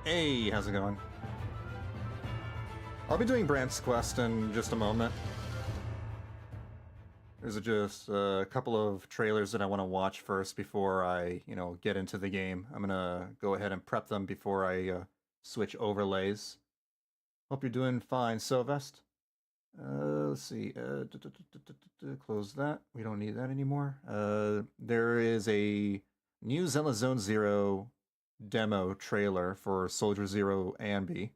Hey, how's it going? I'll be doing Brant's quest in just a moment. There's just a couple of trailers that I want to watch first before I, get into the game. I'm gonna go ahead and prep them before I switch overlays. Hope you're doing fine, Sylvest. Let's see. Close that. We don't need that anymore. There is a new Zelda Zone Zero demo trailer for Soldier Zero Ambi.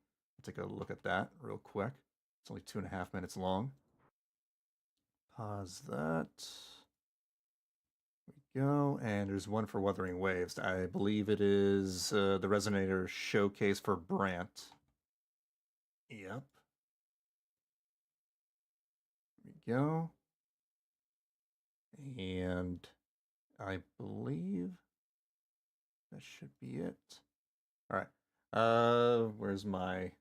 Take a look at that real quick. It's only 2.5 minutes long. Pause that. There we go. And there's one for Wuthering Waves. I believe it is the Resonator showcase for Brant. Yep. There we go. And I believe that should be it. All right. Where's my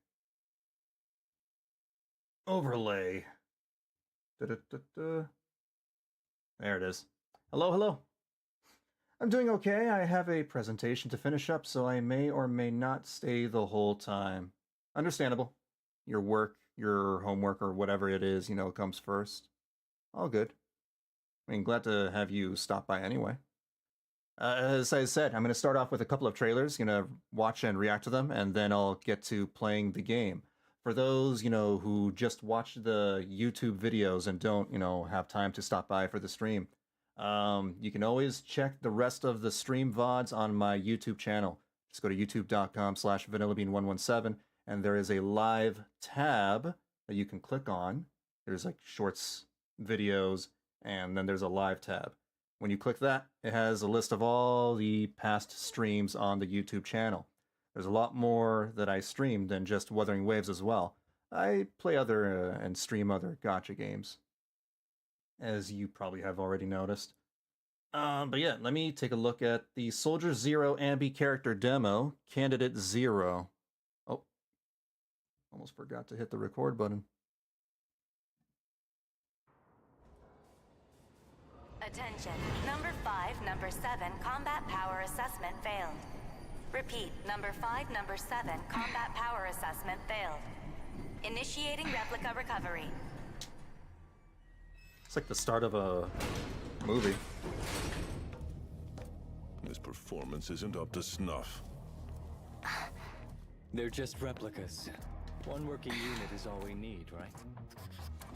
overlay? There it is. Hello. I'm doing okay. I have a presentation to finish up, so I may or may not stay the whole time. Understandable. Your work, your homework, or whatever it is, comes first. All good. I mean, glad to have you stop by anyway. As I said, I'm going to start off with a couple of trailers, watch and react to them, and then I'll get to playing the game. For those, who just watch the YouTube videos and don't, have time to stop by for the stream, you can always check the rest of the stream VODs on my YouTube channel. Just go to youtube.com/Vanillabean117, and there is a live tab that you can click on. There's like shorts, videos, and then there's a live tab. When you click that, it has a list of all the past streams on the YouTube channel. There's a lot more that I stream than just Wuthering Waves as well. I play other and stream other gacha games, as you probably have already noticed. But yeah, let me take a look at the Soldier Zero Ambi character demo, Candidate Zero. Oh, almost forgot to hit the record button. Attention, number 5, number 7, combat power assessment failed. Repeat, number 5, number 7, combat power assessment failed. Initiating replica recovery. It's like the start of a movie. This performance isn't up to snuff. They're just replicas. One working unit is all we need, right?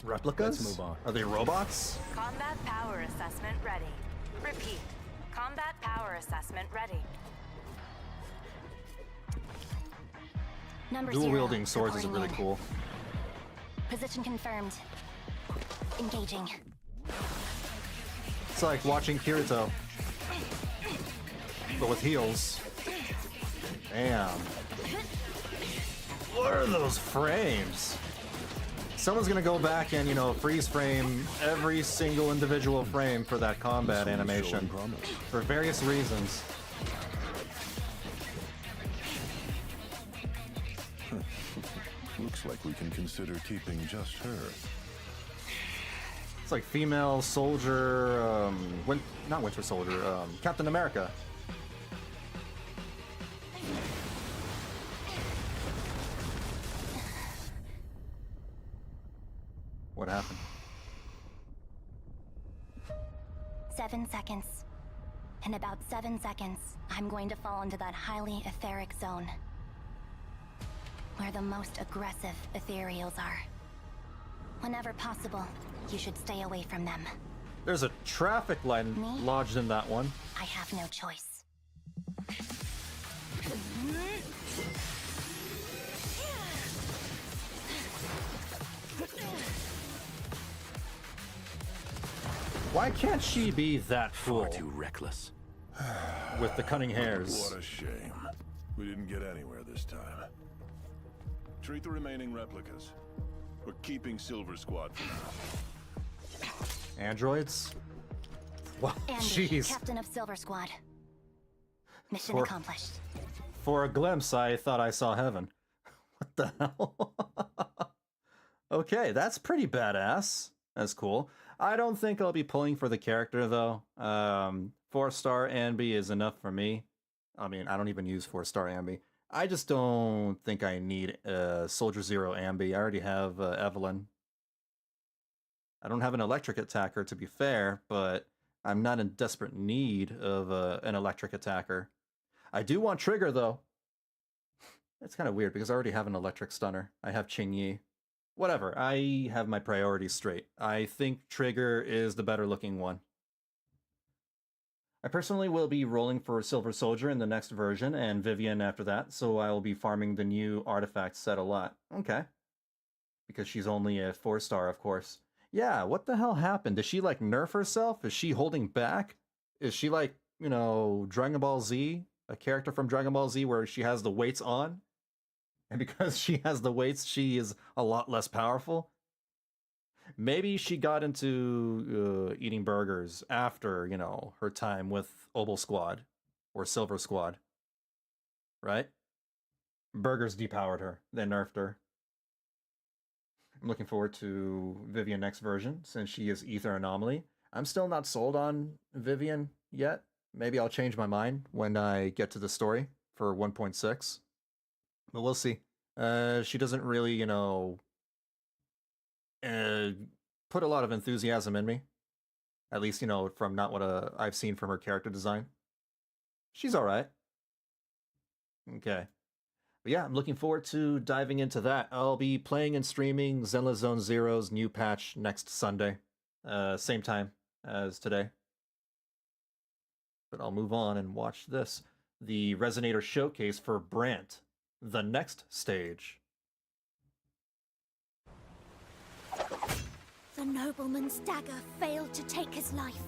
Replicas? Let's move on. Are they robots? Combat power assessment ready. Repeat, combat power assessment ready. Number Dual 0, wielding swords is reporting really in. cool. Position confirmed. Engaging. It's like watching Kirito, but with heels. Damn. What are those frames? Someone's gonna go back and, freeze frame every single individual frame for that combat animation for various reasons. Looks like we can consider keeping just her. It's like female soldier, not Winter Soldier, Captain America. What happened? 7 seconds. In about 7 seconds, I'm going to fall into that highly etheric zone, where the most aggressive ethereals are. Whenever possible, you should stay away from them. There's a traffic light Me? lodged in that one. I have no choice. Why can't she be that cool Far too reckless. with the cunning hairs? What a shame. We didn't get anywhere this time. Treat the remaining replicas. We're keeping Silver Squad for now. Androids? Wow, Andy, jeez. Captain of Silver Squad. Mission For- accomplished. For a glimpse, I thought I saw heaven. What the hell? Okay, that's pretty badass. That's cool. I don't think I'll be pulling for the character, though. 4-star Ambi is enough for me. I mean, I don't even use 4-star Ambi. I just don't think I need Soldier Zero Ambi. I already have Evelyn. I don't have an electric attacker, to be fair, but I'm not in desperate need of an electric attacker. I do want Trigger, though. It's kind of weird, because I already have an electric stunner. I have Qingyi. Whatever, I have my priorities straight. I think Trigger is the better-looking one. I personally will be rolling for Silver Soldier in the next version, and Vivian after that, so I will be farming the new artifact set a lot. Okay. Because she's only a 4-star, of course. Yeah, what the hell happened? Did she, like, nerf herself? Is she holding back? Is she like, you know, Dragon Ball Z? A character from Dragon Ball Z where she has the weights on? And because she has the weights, she is a lot less powerful? Maybe she got into eating burgers after, you know, her time with Obel Squad or Silver Squad. Right? Burgers depowered her. They nerfed her. I'm looking forward to Vivian next version, since she is Ether Anomaly. I'm still not sold on Vivian yet. Maybe I'll change my mind when I get to the story for 1.6. But we'll see. She doesn't really, you know, put a lot of enthusiasm in me. At least, you know, from not what I've seen from her character design. She's alright. Okay. But yeah, I'm looking forward to diving into that. I'll be playing and streaming Zenless Zone Zero's new patch next Sunday. Same time as today. But I'll move on and watch this. The Resonator Showcase for Brant. The next stage. The nobleman's dagger failed to take his life.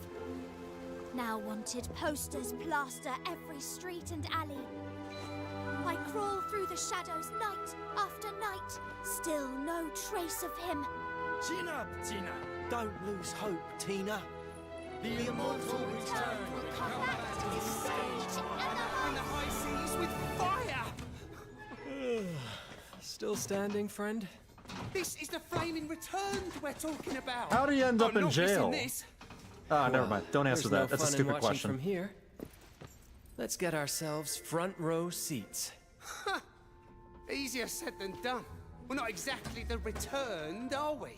Now wanted posters plaster every street and alley. I crawl through the shadows night after night. Still no trace of him. Chin up, Tina. Don't lose hope, Tina. The immortal return will come back to the stage and the high seas with fire. Still standing, friend? This is the flaming return we're talking about. How do you end up in not jail? missing this. Never mind. Don't answer There's no that. That's a fun in stupid watching question. From here. Let's get ourselves front row seats. Easier said than done. We're not exactly the returned, are we?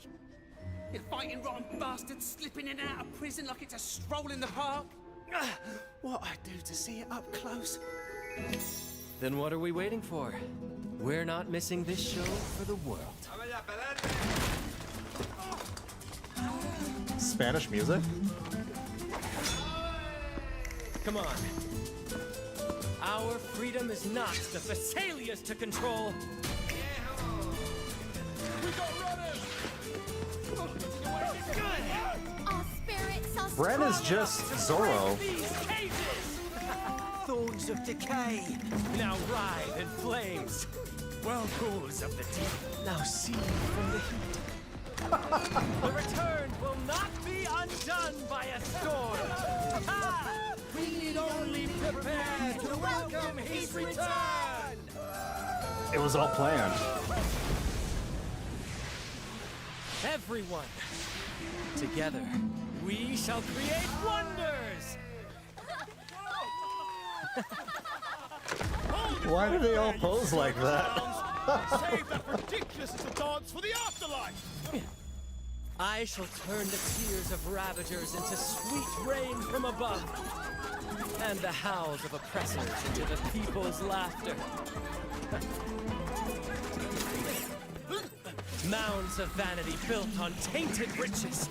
You're fighting rotten bastards slipping in and out of prison like it's a stroll in the park. What I'd do to see it up close. Then what are we waiting for? We're not missing this show for the world. Spanish music? Come on. Our freedom is not the Thessalia's to control. Our spirits are Brant is just Zorro. These cages! Thorns of decay. Now writhe in flames. Whirlpools of the deep. Now see from the heat. The return will not be undone by a storm. Ha! We need only prepare to welcome his return. It was all planned. Everyone, together, we shall create wonders! Why do they all pose like that? Save that ridiculous dance for the afterlife! I shall turn the tears of ravagers into sweet rain from above, and the howls of oppressors into the people's laughter. Mounds of vanity built on tainted riches.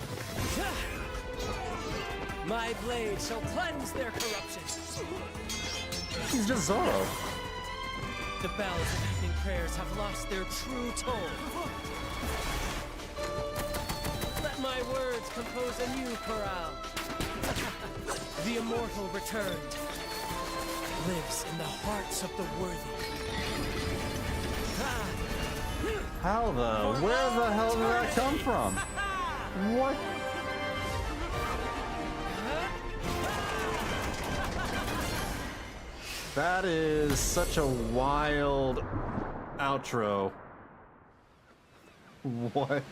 My blade shall cleanse their corruption. He's just Zorro. The bells of evening prayers have lost their true toll. Let my words compose a new chorale. The immortal returned lives in the hearts of the worthy. How the? Where the hell did that come from? What? That is such a wild outro. What?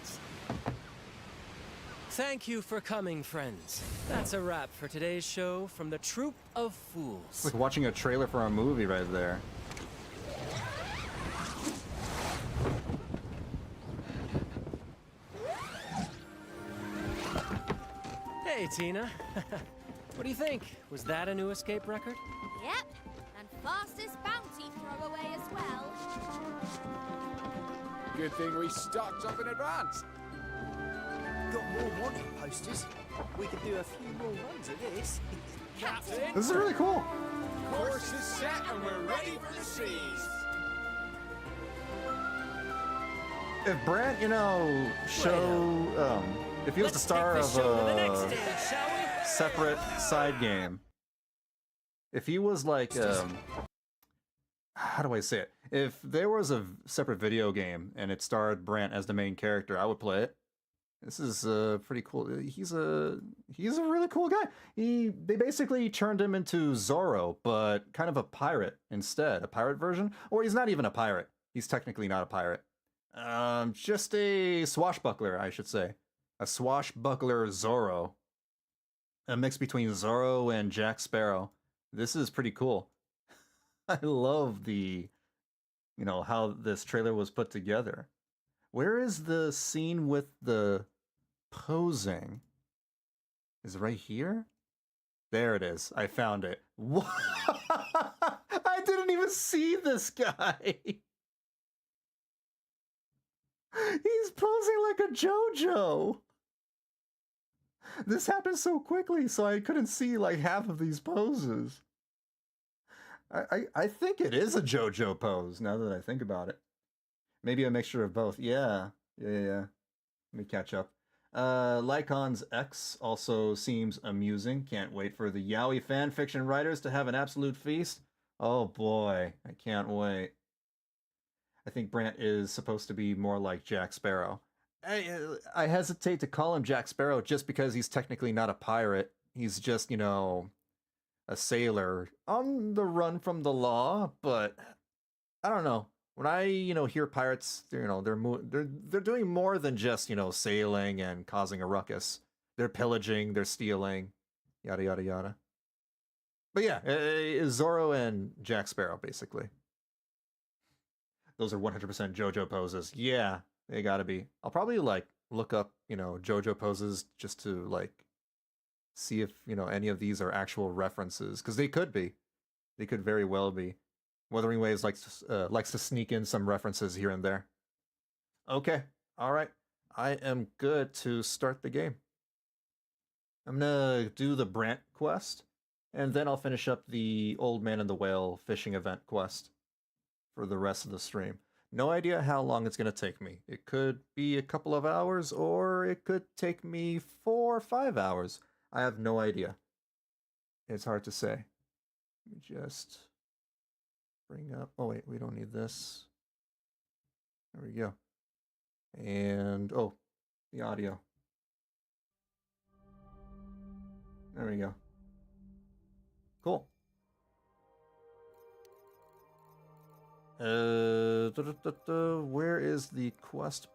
Thank you for coming, friends. That's a wrap for today's show from the Troop of It's Fools. like watching a trailer for a movie right there. Hey, Tina. What do you think? Was that a new escape record? Yep, and fastest bounty throwaway as well. Good thing we stocked up in advance. Got more wanted posters. We could do a few more runs of this. Captain, This is really cool. course is set and we're ready for the seas. If Brant, if he was the Let's star take of this show to the next a stage, shall we? separate side game, if he was like, how do I say it? If there was a separate video game and it starred Brant as the main character, I would play it. This is pretty cool. He's a really cool guy. They basically turned him into Zorro, but kind of a pirate instead, a pirate version. Or he's not even a pirate. He's technically not a pirate. Just a swashbuckler, I should say. A swashbuckler Zorro. A mix between Zorro and Jack Sparrow. This is pretty cool. I love how this trailer was put together. Where is the scene with the posing? Is it right here? There it is. I found it. What? I didn't even see this guy. He's posing like a JoJo. This happened so quickly, so I couldn't see like half of these poses. I think it is a JoJo pose, now that I think about it. Maybe a mixture of both. Yeah. Let me catch up. Lycon's X also seems amusing. Can't wait for the yaoi fanfiction writers to have an absolute feast. Oh boy, I can't wait. I think Brant is supposed to be more like Jack Sparrow. I hesitate to call him Jack Sparrow just because he's technically not a pirate. He's just, a sailor on the run from the law, but I don't know. When I, hear pirates, they're doing more than just, sailing and causing a ruckus. They're pillaging, they're stealing, yada yada yada. But yeah, Zorro and Jack Sparrow basically. Those are 100% JoJo poses. Yeah, they gotta be. I'll probably look up, JoJo poses just to see if, any of these are actual references, because they could be. They could very well be. Wuthering Waves likes to sneak in some references here and there. Okay, all right. I am good to start the game. I'm gonna do the Brant quest, and then I'll finish up the Old Man and the Whale fishing event quest for the rest of the stream. No idea how long it's gonna take me. It could be a couple of hours, or it could take me 4 or 5 hours. I have no idea. It's hard to say. Let me just bring up. Oh wait, we don't need this. There we go. And the audio. There we go. Cool. Where is the quest?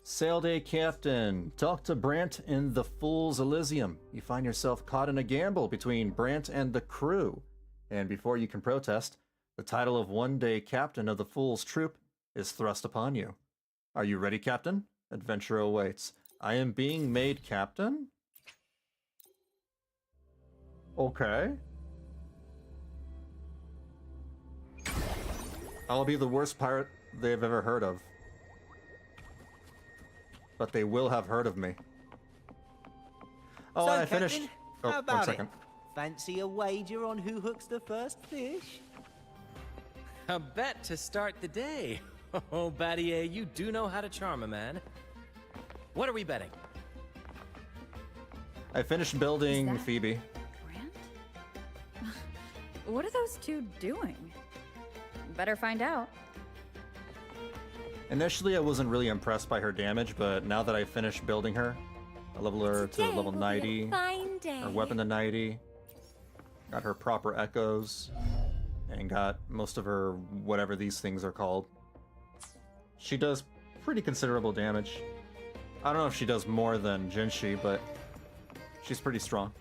Sail day captain. Talk to Brant in the Fool's Elysium. You find yourself caught in a gamble between Brant and the crew. And before you can protest, the title of one-day captain of the Fool's Troop is thrust upon you. Are you ready, Captain? Adventure awaits. I am being made captain? Okay. I'll be the worst pirate they've ever heard of. But they will have heard of me. Oh, So, I finished. Captain, Oh, how 1 about second. it? Fancy a wager on who hooks the first fish? A bet to start the day. Oh, Battier, you do know how to charm a man. What are we betting? I finished building that- Phoebe. Brant? What are those two doing? Better find out. Initially, I wasn't really impressed by her damage, but now that I finished building her, I leveled her to level 90, Fine day. her weapon to 90, got her proper echoes, and got most of her whatever these things are called. She does pretty considerable damage. I don't know if she does more than Jinshi, but she's pretty strong.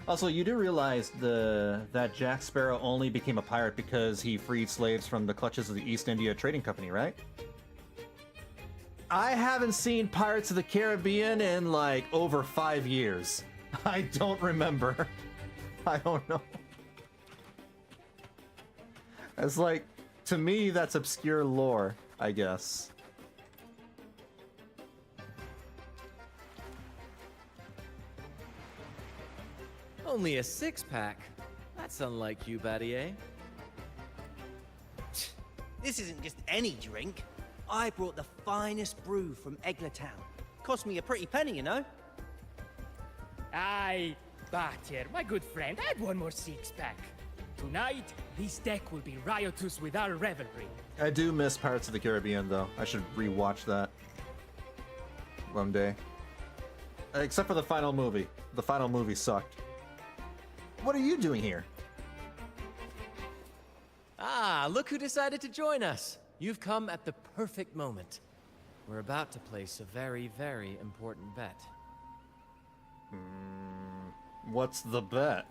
Also, you do realize that Jack Sparrow only became a pirate because he freed slaves from the clutches of the East India Trading Company, right? I haven't seen Pirates of the Caribbean in like over 5 years. I don't remember. I don't know. It's like, to me, that's obscure lore, I guess. Only a 6-pack. That's unlike you, Battier. This isn't just any drink. I brought the finest brew from Eglertown. Cost me a pretty penny, you know. Aye, Battier, my good friend, add one more 6-pack. Tonight, this deck will be riotous with our revelry. I do miss Pirates of the Caribbean, though. I should rewatch that one day. Except for the final movie. The final movie sucked. What are you doing here? Ah, look who decided to join us. You've come at the perfect moment. We're about to place a very, very important bet. What's the bet?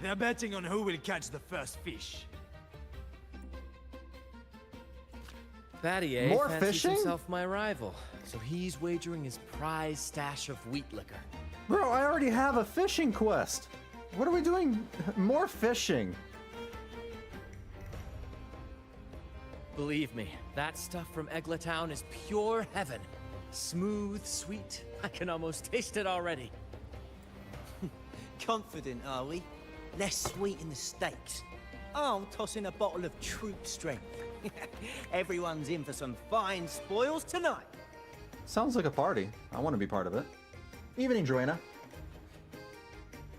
They're betting on who will catch the first fish. Battier More fancies fishing? himself my rival, so he's wagering his prize stash of wheat liquor. Bro, I already have a fishing quest. What are we doing? More fishing. Believe me, that stuff from Eglertown is pure heaven. Smooth, sweet. I can almost taste it already. Confident, are we? Less sweet in the steaks. I'll toss in a bottle of troop strength. Everyone's in for some fine spoils tonight. Sounds like a party. I want to be part of it. Evening, Joanna.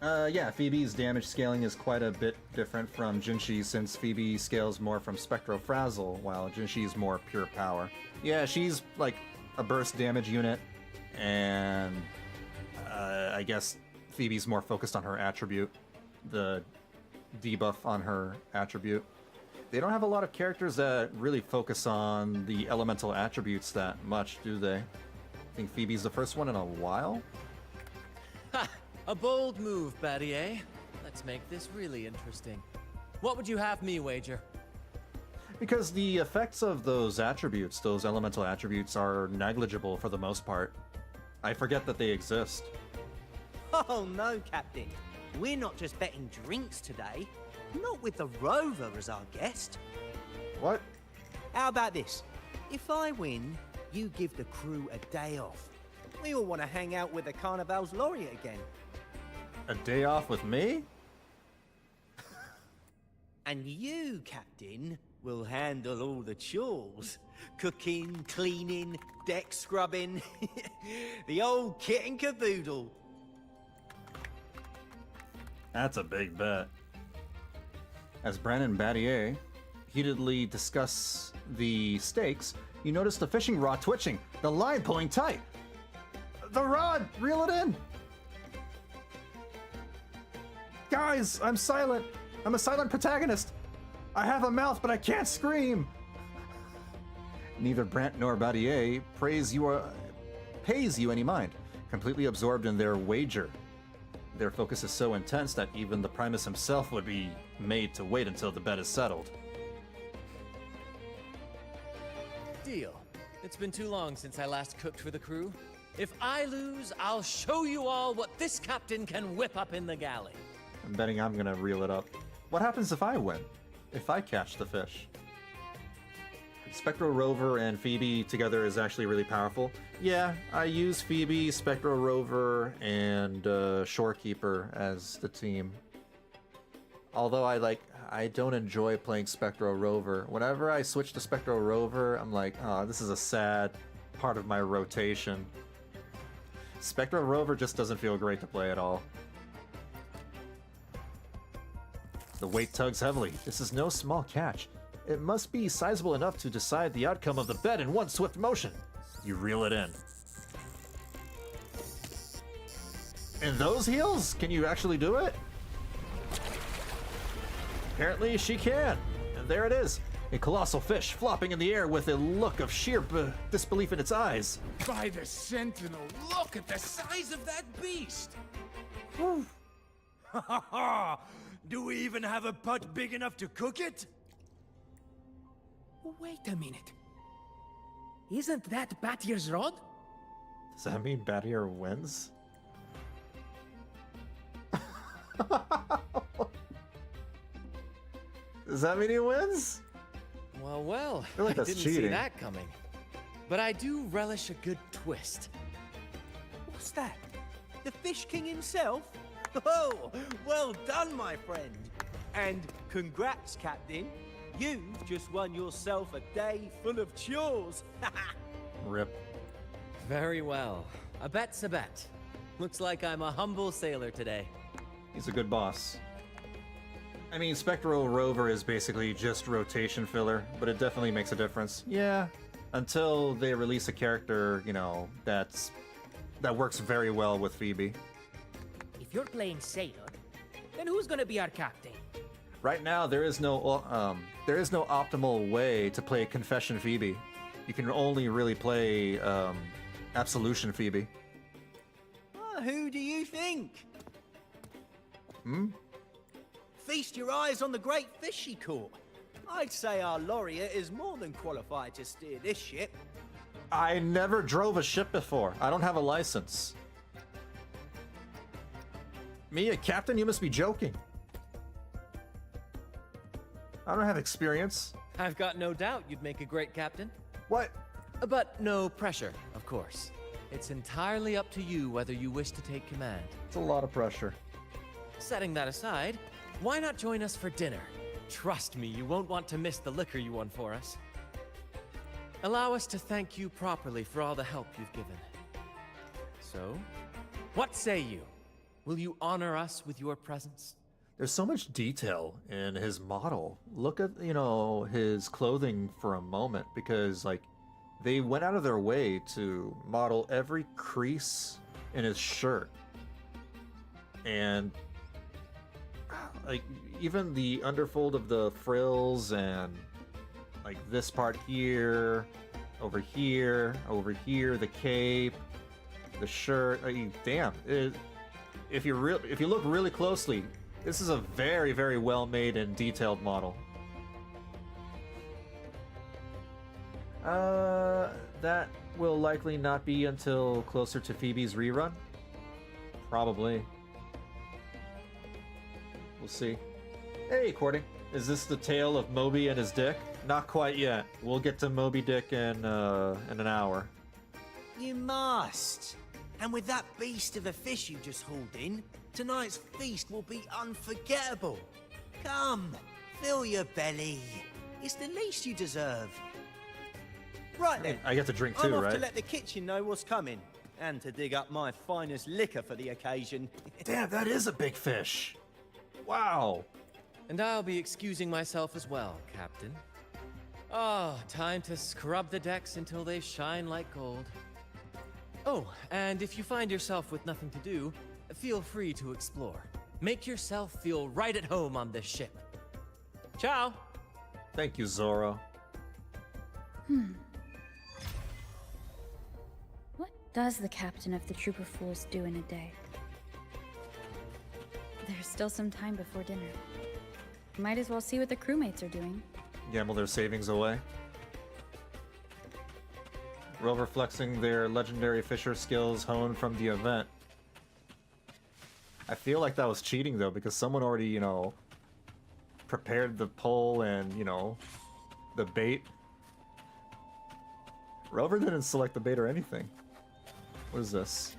Yeah, Phoebe's damage scaling is quite a bit different from Jinshi's, since Phoebe scales more from Spectro-Frazzle, while Jinshi's more pure power. Yeah, she's like a burst damage unit, and I guess Phoebe's more focused on her attribute, the debuff on her attribute. They don't have a lot of characters that really focus on the elemental attributes that much, do they? I think Phoebe's the first one in a while? Ha! A bold move, Battier. Let's make this really interesting. What would you have me wager? Because the effects of those attributes, those elemental attributes, are negligible for the most part. I forget that they exist. Oh no, Captain. We're not just betting drinks today. Not with the Rover as our guest. What? How about this? If I win, you give the crew a day off. We all want to hang out with the Carnival's laureate again. A day off with me? And you, Captain, will handle all the chores. Cooking, cleaning, deck scrubbing. The old kit and caboodle. That's a big bet. As Brant and Battier heatedly discuss the stakes, you notice the fishing rod twitching, the line pulling tight. The rod! Reel it in! Guys, I'm silent. I'm a silent protagonist. I have a mouth, but I can't scream. Neither Brant nor Battier pays you any mind, completely absorbed in their wager. Their focus is so intense that even the Primus himself would be made to wait until the bet is settled. Deal. It's been too long since I last cooked for the crew. If I lose, I'll show you all what this captain can whip up in the galley. I'm betting I'm gonna reel it up. What happens if I win? If I catch the fish? Spectro Rover and Phoebe together is actually really powerful. Yeah, I use Phoebe, Spectro Rover, and Shorekeeper as the team. Although I don't enjoy playing Spectro Rover. Whenever I switch to Spectro Rover, I'm like, oh, this is a sad part of my rotation. Spectro Rover just doesn't feel great to play at all. The weight tugs heavily. This is no small catch. It must be sizable enough to decide the outcome of the bet in one swift motion. You reel it in. And those heels? Can you actually do it? Apparently she can. And there it is. A colossal fish flopping in the air with a look of sheer disbelief in its eyes. By the Sentinel, look at the size of that beast! Ha ha ha! Do we even have a pot big enough to cook it? Wait a minute. Isn't that Batier's rod? Does that mean Batier wins? Does that mean he wins? Well, well, I feel like I that's didn't see cheating. that coming. But I do relish a good twist. What's that? The Fish King himself? Oh, well done, my friend. And congrats, Captain. You've just won yourself a day full of chores. Rip. Very well. A bet's a bet. Looks like I'm a humble sailor today. He's a good boss. I mean, Spectral Rover is basically just rotation filler, but it definitely makes a difference. Yeah, until they release a character, you know, that works very well with Phoebe. If you're playing sailor, then who's gonna be our captain? Right now, there is no optimal way to play Confession Phoebe. You can only really play Absolution Phoebe. Who do you think? Hmm? Feast your eyes on the great fish she caught. I'd say our laureate is more than qualified to steer this ship. I never drove a ship before. I don't have a license. Me, a captain? You must be joking. I don't have experience. I've got no doubt you'd make a great captain. What? But no pressure, of course. It's entirely up to you whether you wish to take command. It's a lot of pressure. Setting that aside, why not join us for dinner? Trust me, you won't want to miss the liquor you won for us. Allow us to thank you properly for all the help you've given. So, what say you? Will you honor us with your presence? There's so much detail in his model. Look at, you know, his clothing for a moment, because, like, they went out of their way to model every crease in his shirt. And, like, even the underfold of the frills and, like, this part here, over here, the cape, the shirt. I mean, damn. If you look really closely, this is a very, very well made and detailed model. That will likely not be until closer to Phoebe's rerun. Probably. We'll see. Hey, Courting. Is this the tale of Moby and his dick? Not quite yet. We'll get to Moby Dick in an hour. You must. And with that beast of a fish you just hauled in, tonight's feast will be unforgettable. Come, fill your belly. It's the least you deserve. Right then. I get to drink too, I'm off right? to let the kitchen know what's coming, and to dig up my finest liquor for the occasion. Damn, that is a big fish. Wow. And I'll be excusing myself as well, Captain. Oh, time to scrub the decks until they shine like gold. Oh, and if you find yourself with nothing to do, feel free to explore. Make yourself feel right at home on this ship. Ciao! Thank you, Zoro. What does the captain of the Troop of Fools do in a day? There's still some time before dinner. Might as well see what the crewmates are doing. Gamble their savings away. Rover flexing their legendary fisher skills honed from the event. I feel like that was cheating though, because someone already, you know, prepared the pole and, you know, the bait. Rover didn't select the bait or anything. What is this?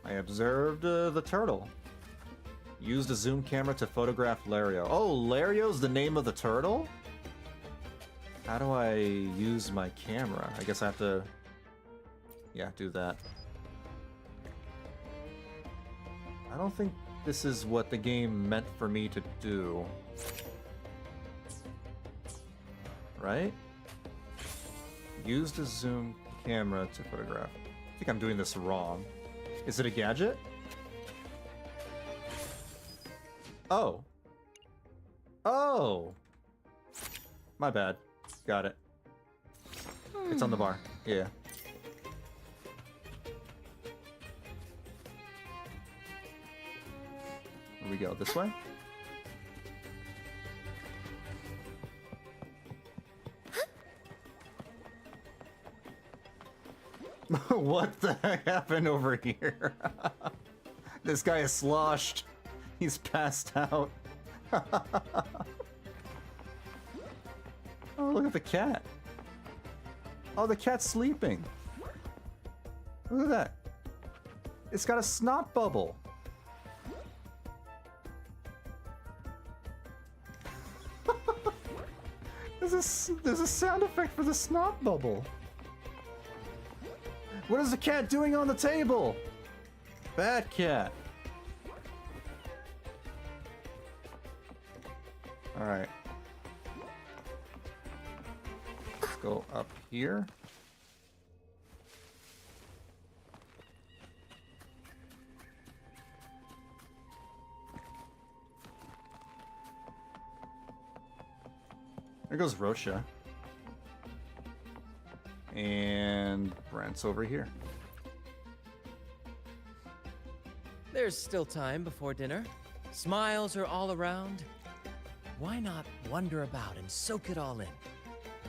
I observed the turtle. Used a zoom camera to photograph Lario. Oh, Lario's the name of the turtle? How do I use my camera? I guess I have to... yeah, do that. I don't think this is what the game meant for me to do. Right? Used a zoom camera to photograph. I think I'm doing this wrong. Is it a gadget? Oh. Oh! My bad. Got it. It's on the bar. Yeah. Here we go. This way? What the heck happened over here? This guy is sloshed. He's passed out. Oh, look at the cat. Oh, the cat's sleeping. Look at that. It's got a snot bubble. There's a sound effect for the snot bubble. What is the cat doing on the table? Bad cat. All right. Let's go up here. There goes Rosha. And Brant's over here. There's still time before dinner. Smiles are all around. Why not wander about and soak it all in?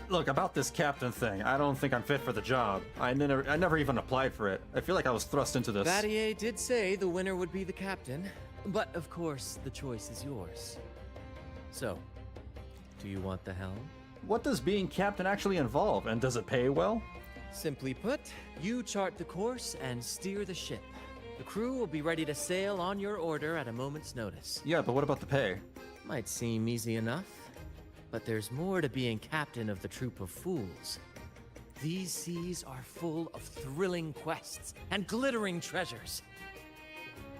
Look, about this captain thing, I don't think I'm fit for the job. I never even applied for it. I feel like I was thrust into this. Vatier did say the winner would be the captain, but of course the choice is yours. So, do you want the helm? What does being captain actually involve, and does it pay well? Simply put, you chart the course and steer the ship. The crew will be ready to sail on your order at a moment's notice. Yeah, but what about the pay? Might seem easy enough, but there's more to being captain of the troop of fools. These seas are full of thrilling quests and glittering treasures.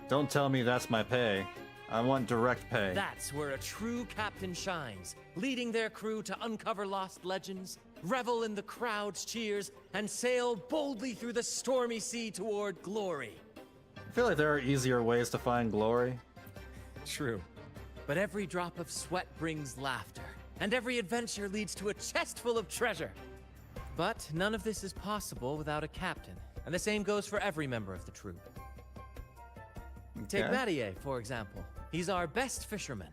Don't tell me that's my pay. I want direct pay. That's where a true captain shines, leading their crew to uncover lost legends, revel in the crowd's cheers, and sail boldly through the stormy sea toward glory. I feel like there are easier ways to find glory. True. But every drop of sweat brings laughter, and every adventure leads to a chest full of treasure. But none of this is possible without a captain, and the same goes for every member of the troop. Take Vatier, for example. He's our best fisherman.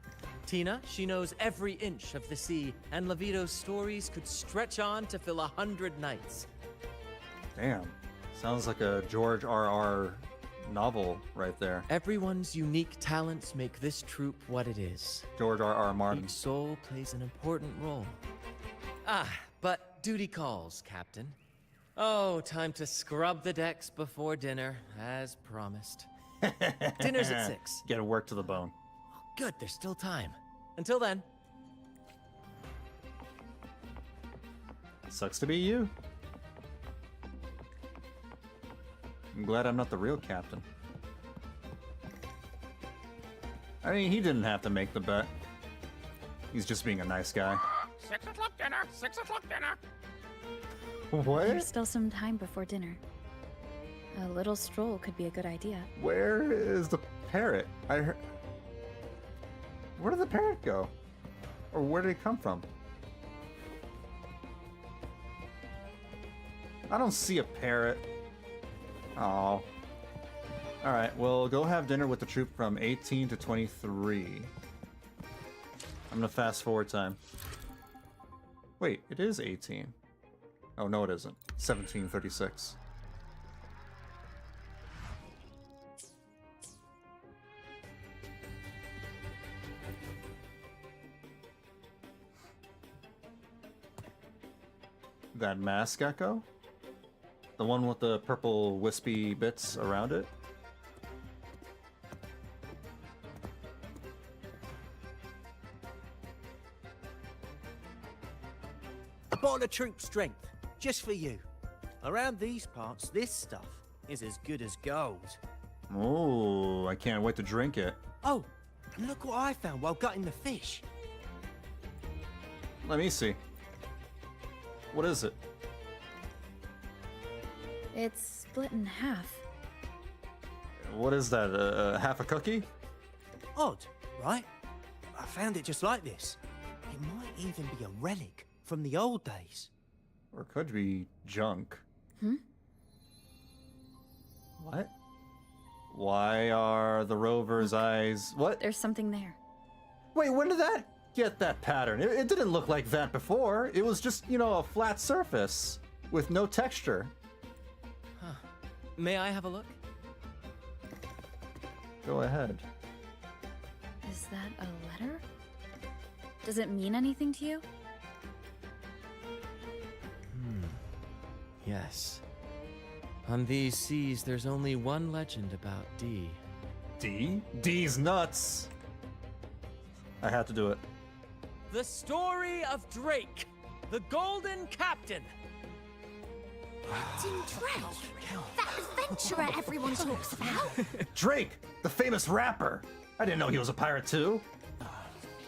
Tina, she knows every inch of the sea, and Levito's stories could stretch on to fill 100 nights. Damn. Sounds like a George R.R. novel right there. Everyone's unique talents make this troop what it is. George R.R. Martin. Each soul plays an important role. Ah, but duty calls, Captain. Oh, time to scrub the decks before dinner, as promised. Dinner's at 6. Get work to the bone. Good, there's still time. Until then. Sucks to be you. I'm glad I'm not the real captain. I mean, he didn't have to make the bet. He's just being a nice guy. 6 o'clock dinner! 6 o'clock dinner! What? There's still some time before dinner. A little stroll could be a good idea. Where is the parrot? I heard... Where did the parrot go? Or where did it come from? I don't see a parrot. Oh. Alright, well, go have dinner with the troop from 18 to 23. I'm gonna fast forward time. Wait, it is 18. Oh, no, it isn't. 1736. That mask echo? The one with the purple wispy bits around it? A bottle of troop strength, just for you. Around these parts, this stuff is as good as gold. Oh, I can't wait to drink it. Oh, and look what I found while gutting the fish. Let me see. What is it? It's split in half. What is that? Half a cookie? Odd, right? I found it just like this. It might even be a relic from the old days. Or it could be junk. Hmm? What? Why are the rover's eyes... What? There's something there. Wait, when did that get that pattern? It didn't look like that before. It was just, you know, a flat surface with no texture. Huh. May I have a look? Go ahead. Is that a letter? Does it mean anything to you? Yes. On these seas, there's only one legend about D. D? D's nuts! I had to do it. The story of Drake, the Golden Captain. Captain Drake? That adventurer everyone talks about? Drake! The famous rapper! I didn't know he was a pirate too!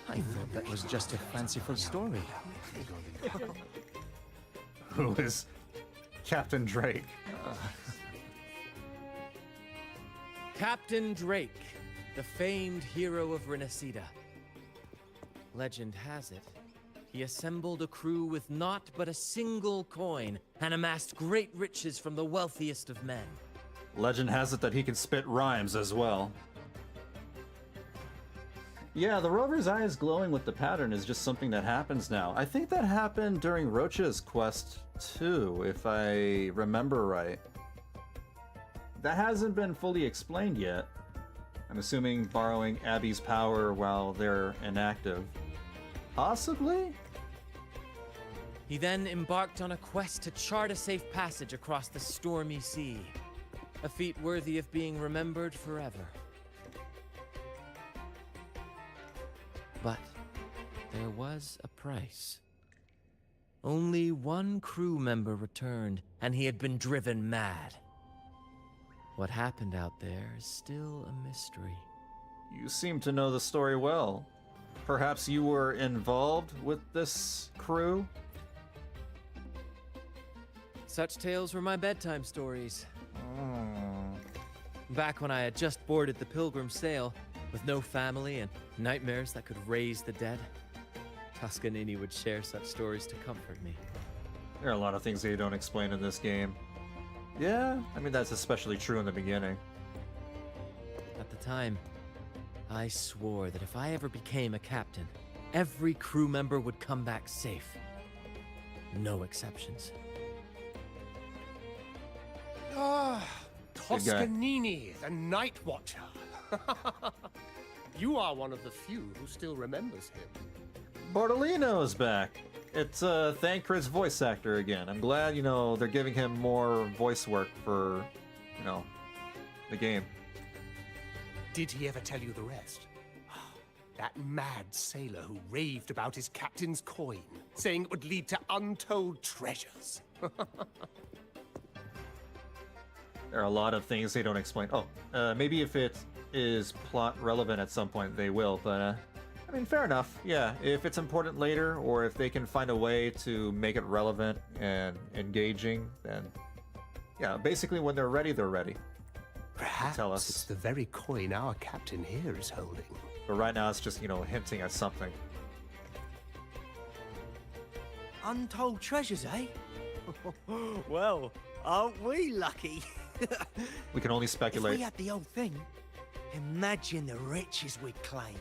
I thought that was just a fanciful story. Who is Captain Drake? Captain Drake, the famed hero of Rinascita. Legend has it, he assembled a crew with naught but a single coin and amassed great riches from the wealthiest of men. Legend has it that he can spit rhymes as well. Yeah, the rover's eyes glowing with the pattern is just something that happens now. I think that happened during Rocha's quest too, if I remember right. That hasn't been fully explained yet. I'm assuming borrowing Abby's power while they're inactive. Possibly? He then embarked on a quest to chart a safe passage across the stormy sea. A feat worthy of being remembered forever. But there was a price. Only one crew member returned, and he had been driven mad. What happened out there is still a mystery. You seem to know the story well. Perhaps you were involved with this crew? Such tales were my bedtime stories. Back when I had just boarded the Pilgrim sail, with no family and nightmares that could raise the dead, Toscanini would share such stories to comfort me. There are a lot of things they don't explain in this game. Yeah, I mean that's especially true in the beginning. At the time, I swore that if I ever became a captain, every crew member would come back safe. No exceptions. Ah, Toscanini, the Night Watcher. You are one of the few who still remembers him. Bartolino's back. It's Thancred's voice actor again. I'm glad, they're giving him more voice work for, the game. Did he ever tell you the rest? That mad sailor who raved about his captain's coin, saying it would lead to untold treasures. There are a lot of things they don't explain. Oh, maybe if it is plot relevant at some point, they will, but, I mean, fair enough. Yeah, if it's important later, or if they can find a way to make it relevant and engaging, then, yeah, basically when they're ready, they're ready. Perhaps tell us. it's the very coin our captain here is holding. But right now it's just, hinting at something. Untold treasures, eh? Well, aren't we lucky? We can only If speculate. we had the whole thing, imagine the riches we'd claim.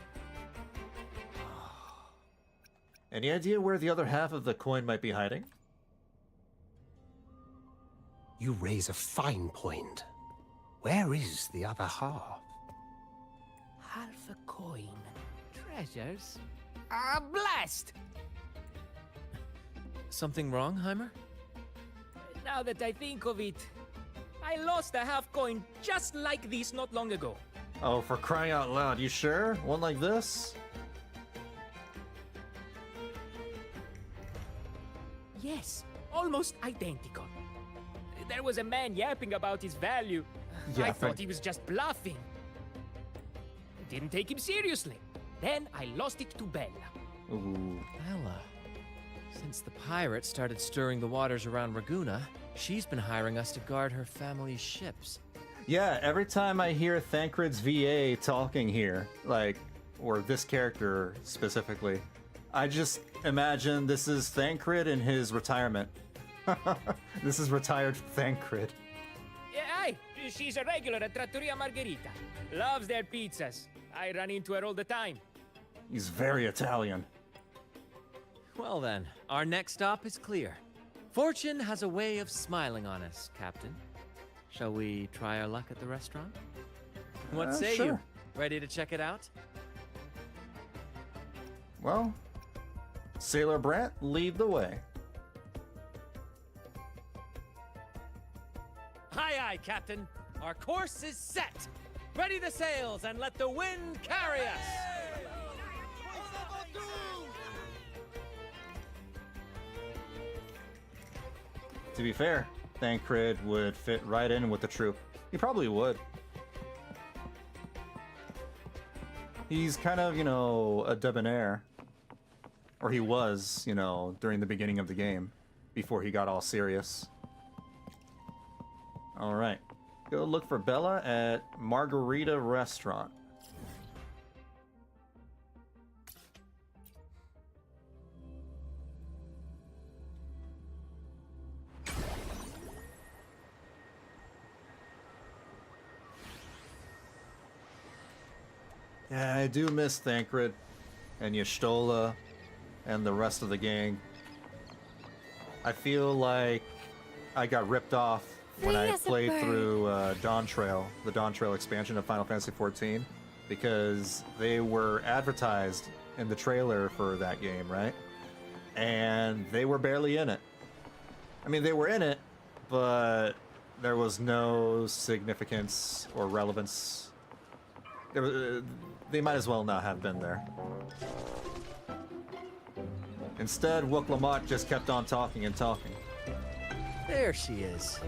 Any idea where the other half of the coin might be hiding? You raise a fine point. Where is the other half? Half a coin. Treasures? Ah, blast! Something wrong, Heimer? Now that I think of it, I lost a half coin just like this not long ago. Oh, for crying out loud, you sure? One like this? Yes, almost identical. There was a man yapping about his value. I Yapping. thought he was just bluffing. Didn't take him seriously. Then I lost it to Bella. Ooh. Bella. Since the pirates started stirring the waters around Raguna, she's been hiring us to guard her family's ships. Yeah, every time I hear Thancred's VA talking here, or this character specifically, I just imagine this is Thancred in his retirement. This is retired Thancred. Yeah, aye, she's a regular at Trattoria Margherita. Loves their pizzas. I run into her all the time. He's very Italian. Well then, our next stop is clear. Fortune has a way of smiling on us, Captain. Shall we try our luck at the restaurant? What say sure. you? Ready to check it out? Well, Sailor Brant, lead the way. Aye, aye, Captain. Our course is set. Ready the sails and let the wind carry us. To be fair, Thancred would fit right in with the troop. He probably would. He's kind of, you know, a debonair. Or he was, you know, during the beginning of the game, before he got all serious. Alright. Go look for Bella at Margarita Restaurant. Yeah, I do miss Thancred and Y'shtola and the rest of the gang. I feel like I got ripped off when I played through Dawn Trail, the Dawn Trail expansion of Final Fantasy XIV, because they were advertised in the trailer for that game, right? And they were barely in it. I mean, they were in it, but there was no significance or relevance. They might as well not have been there. Instead, Wook Lamont just kept on talking and talking. There she is.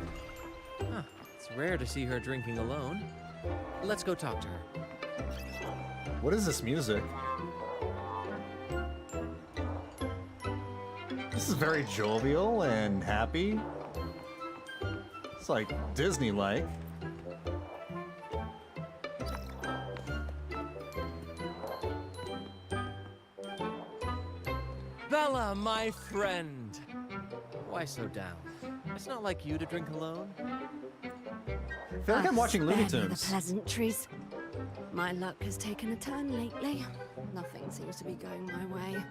Huh, it's rare to see her drinking alone. Let's go talk to her. What is this music? This is very jovial and happy. It's like Disney-like. Bella, my friend. Why so down? It's not like you to drink alone. I feel like I'm watching Looney Spare me Tunes. the pleasantries. My luck has taken a turn lately. Nothing seems to be going my way.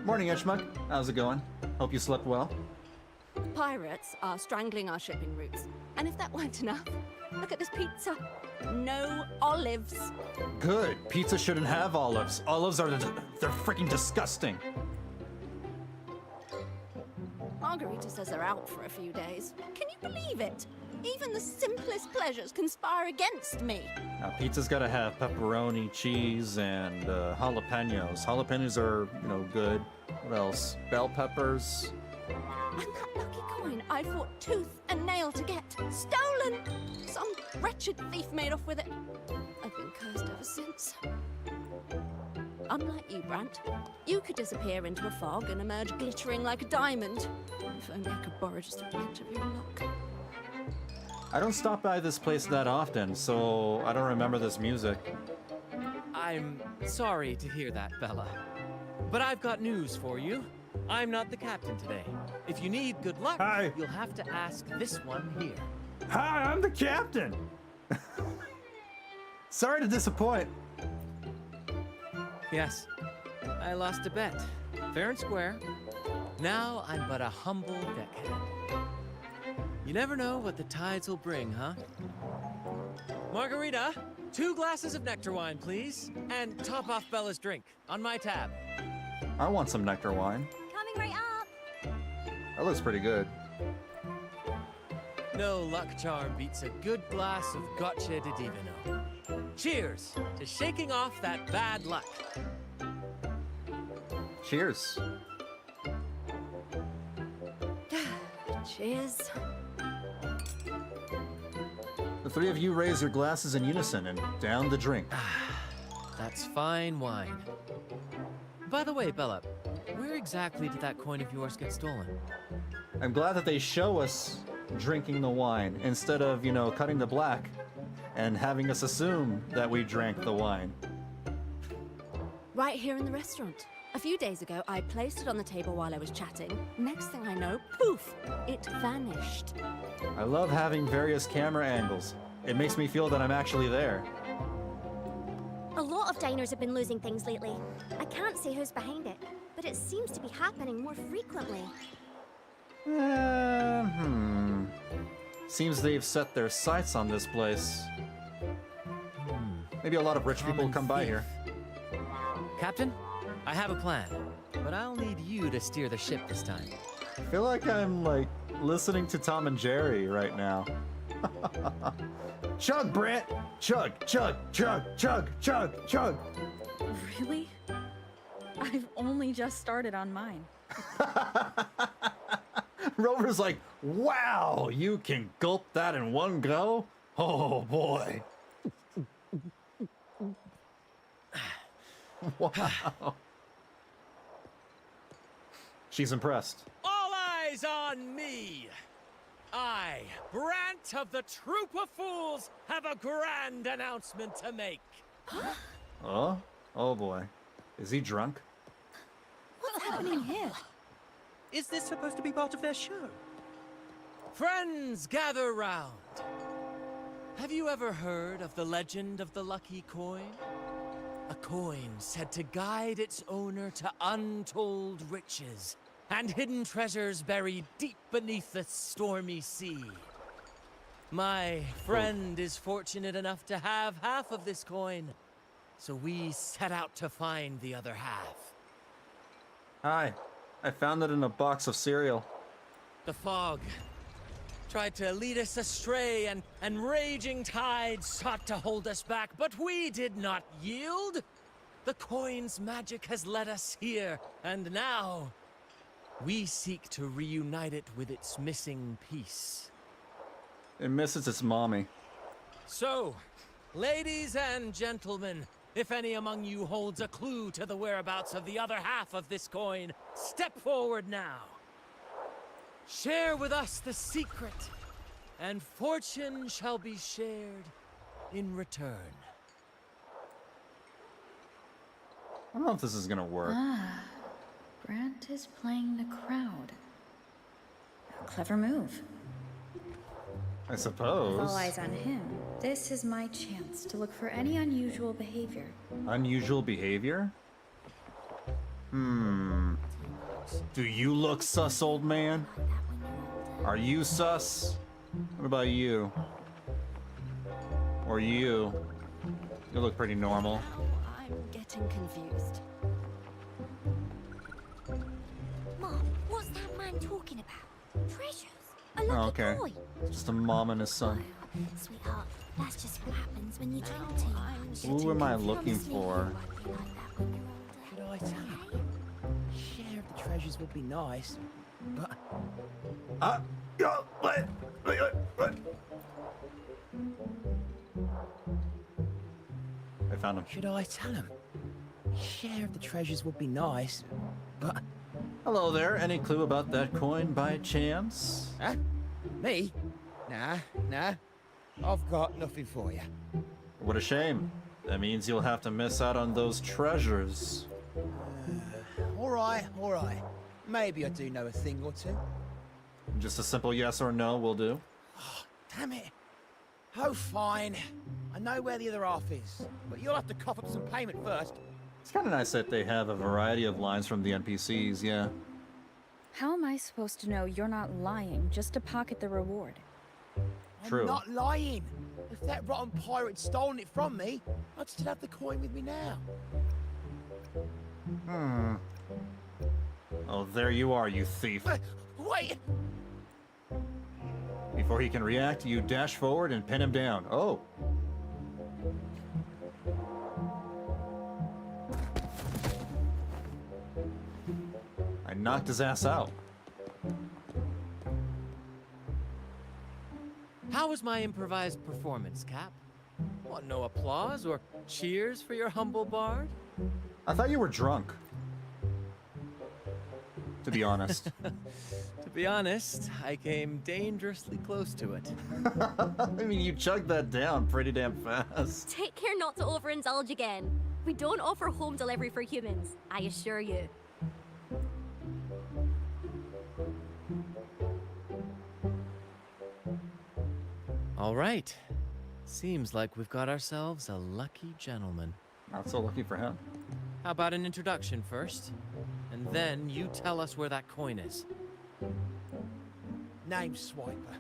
Morning, Edgemuck. How's it going? Hope you slept well. Pirates are strangling our shipping routes. And if that weren't enough, look at this pizza. No olives. Good. Pizza shouldn't have olives. Olives are they're freaking disgusting. Margarita says they're out for a few days. Can you believe it? Even the simplest pleasures conspire against me. Now, pizza's gotta have pepperoni, cheese, and jalapenos. Jalapenos are, you know, good. What else? Bell peppers. And that lucky coin I fought tooth and nail to get. Stolen! Some wretched thief made off with it. I've been cursed ever since. Unlike you, Brant, you could disappear into a fog and emerge glittering like a diamond. If only I could borrow just a bit of your luck. I don't stop by this place that often, so I don't remember this music. I'm sorry to hear that, Bella. But I've got news for you. I'm not the captain today. If you need good luck, you'll have to ask this one here. Hi, I'm the captain! Sorry to disappoint. Yes, I lost a bet. Fair and square. Now I'm but a humble deckhand. You never know what the tides will bring, huh? Margarita, 2 glasses of nectar wine, please. And top off Bella's drink, on my tab. I want some nectar wine. Coming right up. That looks pretty good. No luck charm beats a good glass of Gotcha de Divino. Cheers to shaking off that bad luck. Cheers. Cheers. The 3 of you raise your glasses in unison and down the drink. That's fine wine. By the way, Bella, where exactly did that coin of yours get stolen? I'm glad that they show us drinking the wine instead of, you know, cutting the black and having us assume that we drank the wine. Right here in the restaurant. A few days ago, I placed it on the table while I was chatting. Next thing I know, poof, it vanished. I love having various camera angles. It makes me feel that I'm actually there. A lot of diners have been losing things lately. I can't say who's behind it, but it seems to be happening more frequently. Seems they've set their sights on this place. Maybe a lot of rich people come by here. Captain, I have a plan, but I'll need you to steer the ship this time. I feel like I'm, like, listening to Tom and Jerry right now. Chug, Brant! Chug, chug, chug, chug, chug, chug! Really? I've only just started on mine. Rover's like, wow, you can gulp that in one go? Oh, boy. Wow. She's impressed. All eyes on me! I, Brant of the Troop of Fools, have a grand announcement to make. Oh? Oh boy. Is he drunk? What's happening here? Is this supposed to be part of their show? Friends, gather round. Have you ever heard of the legend of the lucky coin? A coin said to guide its owner to untold riches and hidden treasures buried deep beneath the stormy sea. My friend is fortunate enough to have half of this coin, so we set out to find the other half. Hi. I found it in a box of cereal. The fog tried to lead us astray, and raging tides sought to hold us back, but we did not yield. The coin's magic has led us here, and now we seek to reunite it with its missing piece. It misses its mommy. So, ladies and gentlemen, if any among you holds a clue to the whereabouts of the other half of this coin, step forward now. Share with us the secret, and fortune shall be shared in return. I don't know if this is gonna work. Ah, Brant is playing the crowd. A clever move. I suppose. With all eyes on him, this is my chance to look for any unusual behavior. Unusual behavior? Do you look sus, old man? Are you sus? What about you? Or you? You look pretty normal. I'm getting confused. Mom, what's that man talking about? Treasures? A lucky Oh, okay. coin? Just a mom and his son. Sweetheart, that's just what happens when you drink too much. Who am I looking for? Should I tell him? Share of the treasures would be nice, but... What? I found him. Should I tell him? Share of the treasures would be nice, but... Hello there. Any clue about that coin by chance? Huh? Me? Nah. I've got nothing for you. What a shame. That means you'll have to miss out on those treasures. All right. Maybe I do know a thing or two. Just a simple yes or no will do. Damn it. Oh, fine. I know where the other half is, but you'll have to cough up some payment first. It's kind of nice that they have a variety of lines from the NPCs, yeah. How am I supposed to know you're not lying just to pocket the reward? True. I'm not lying. If that rotten pirate had stolen it from me, I'd still have the coin with me now. Oh, there you are, you thief. Wait! Before he can react, you dash forward and pin him down. Oh. I knocked his ass out. How was my improvised performance, Cap? What, no applause or cheers for your humble bard? I thought you were drunk. To be honest. To be honest, I came dangerously close to it. I mean, you chugged that down pretty damn fast. Take care not to overindulge again. We don't offer home delivery for humans, I assure you. All right. Seems like we've got ourselves a lucky gentleman. Not so lucky for him. How about an introduction first? And then you tell us where that coin is. Name's Swiper.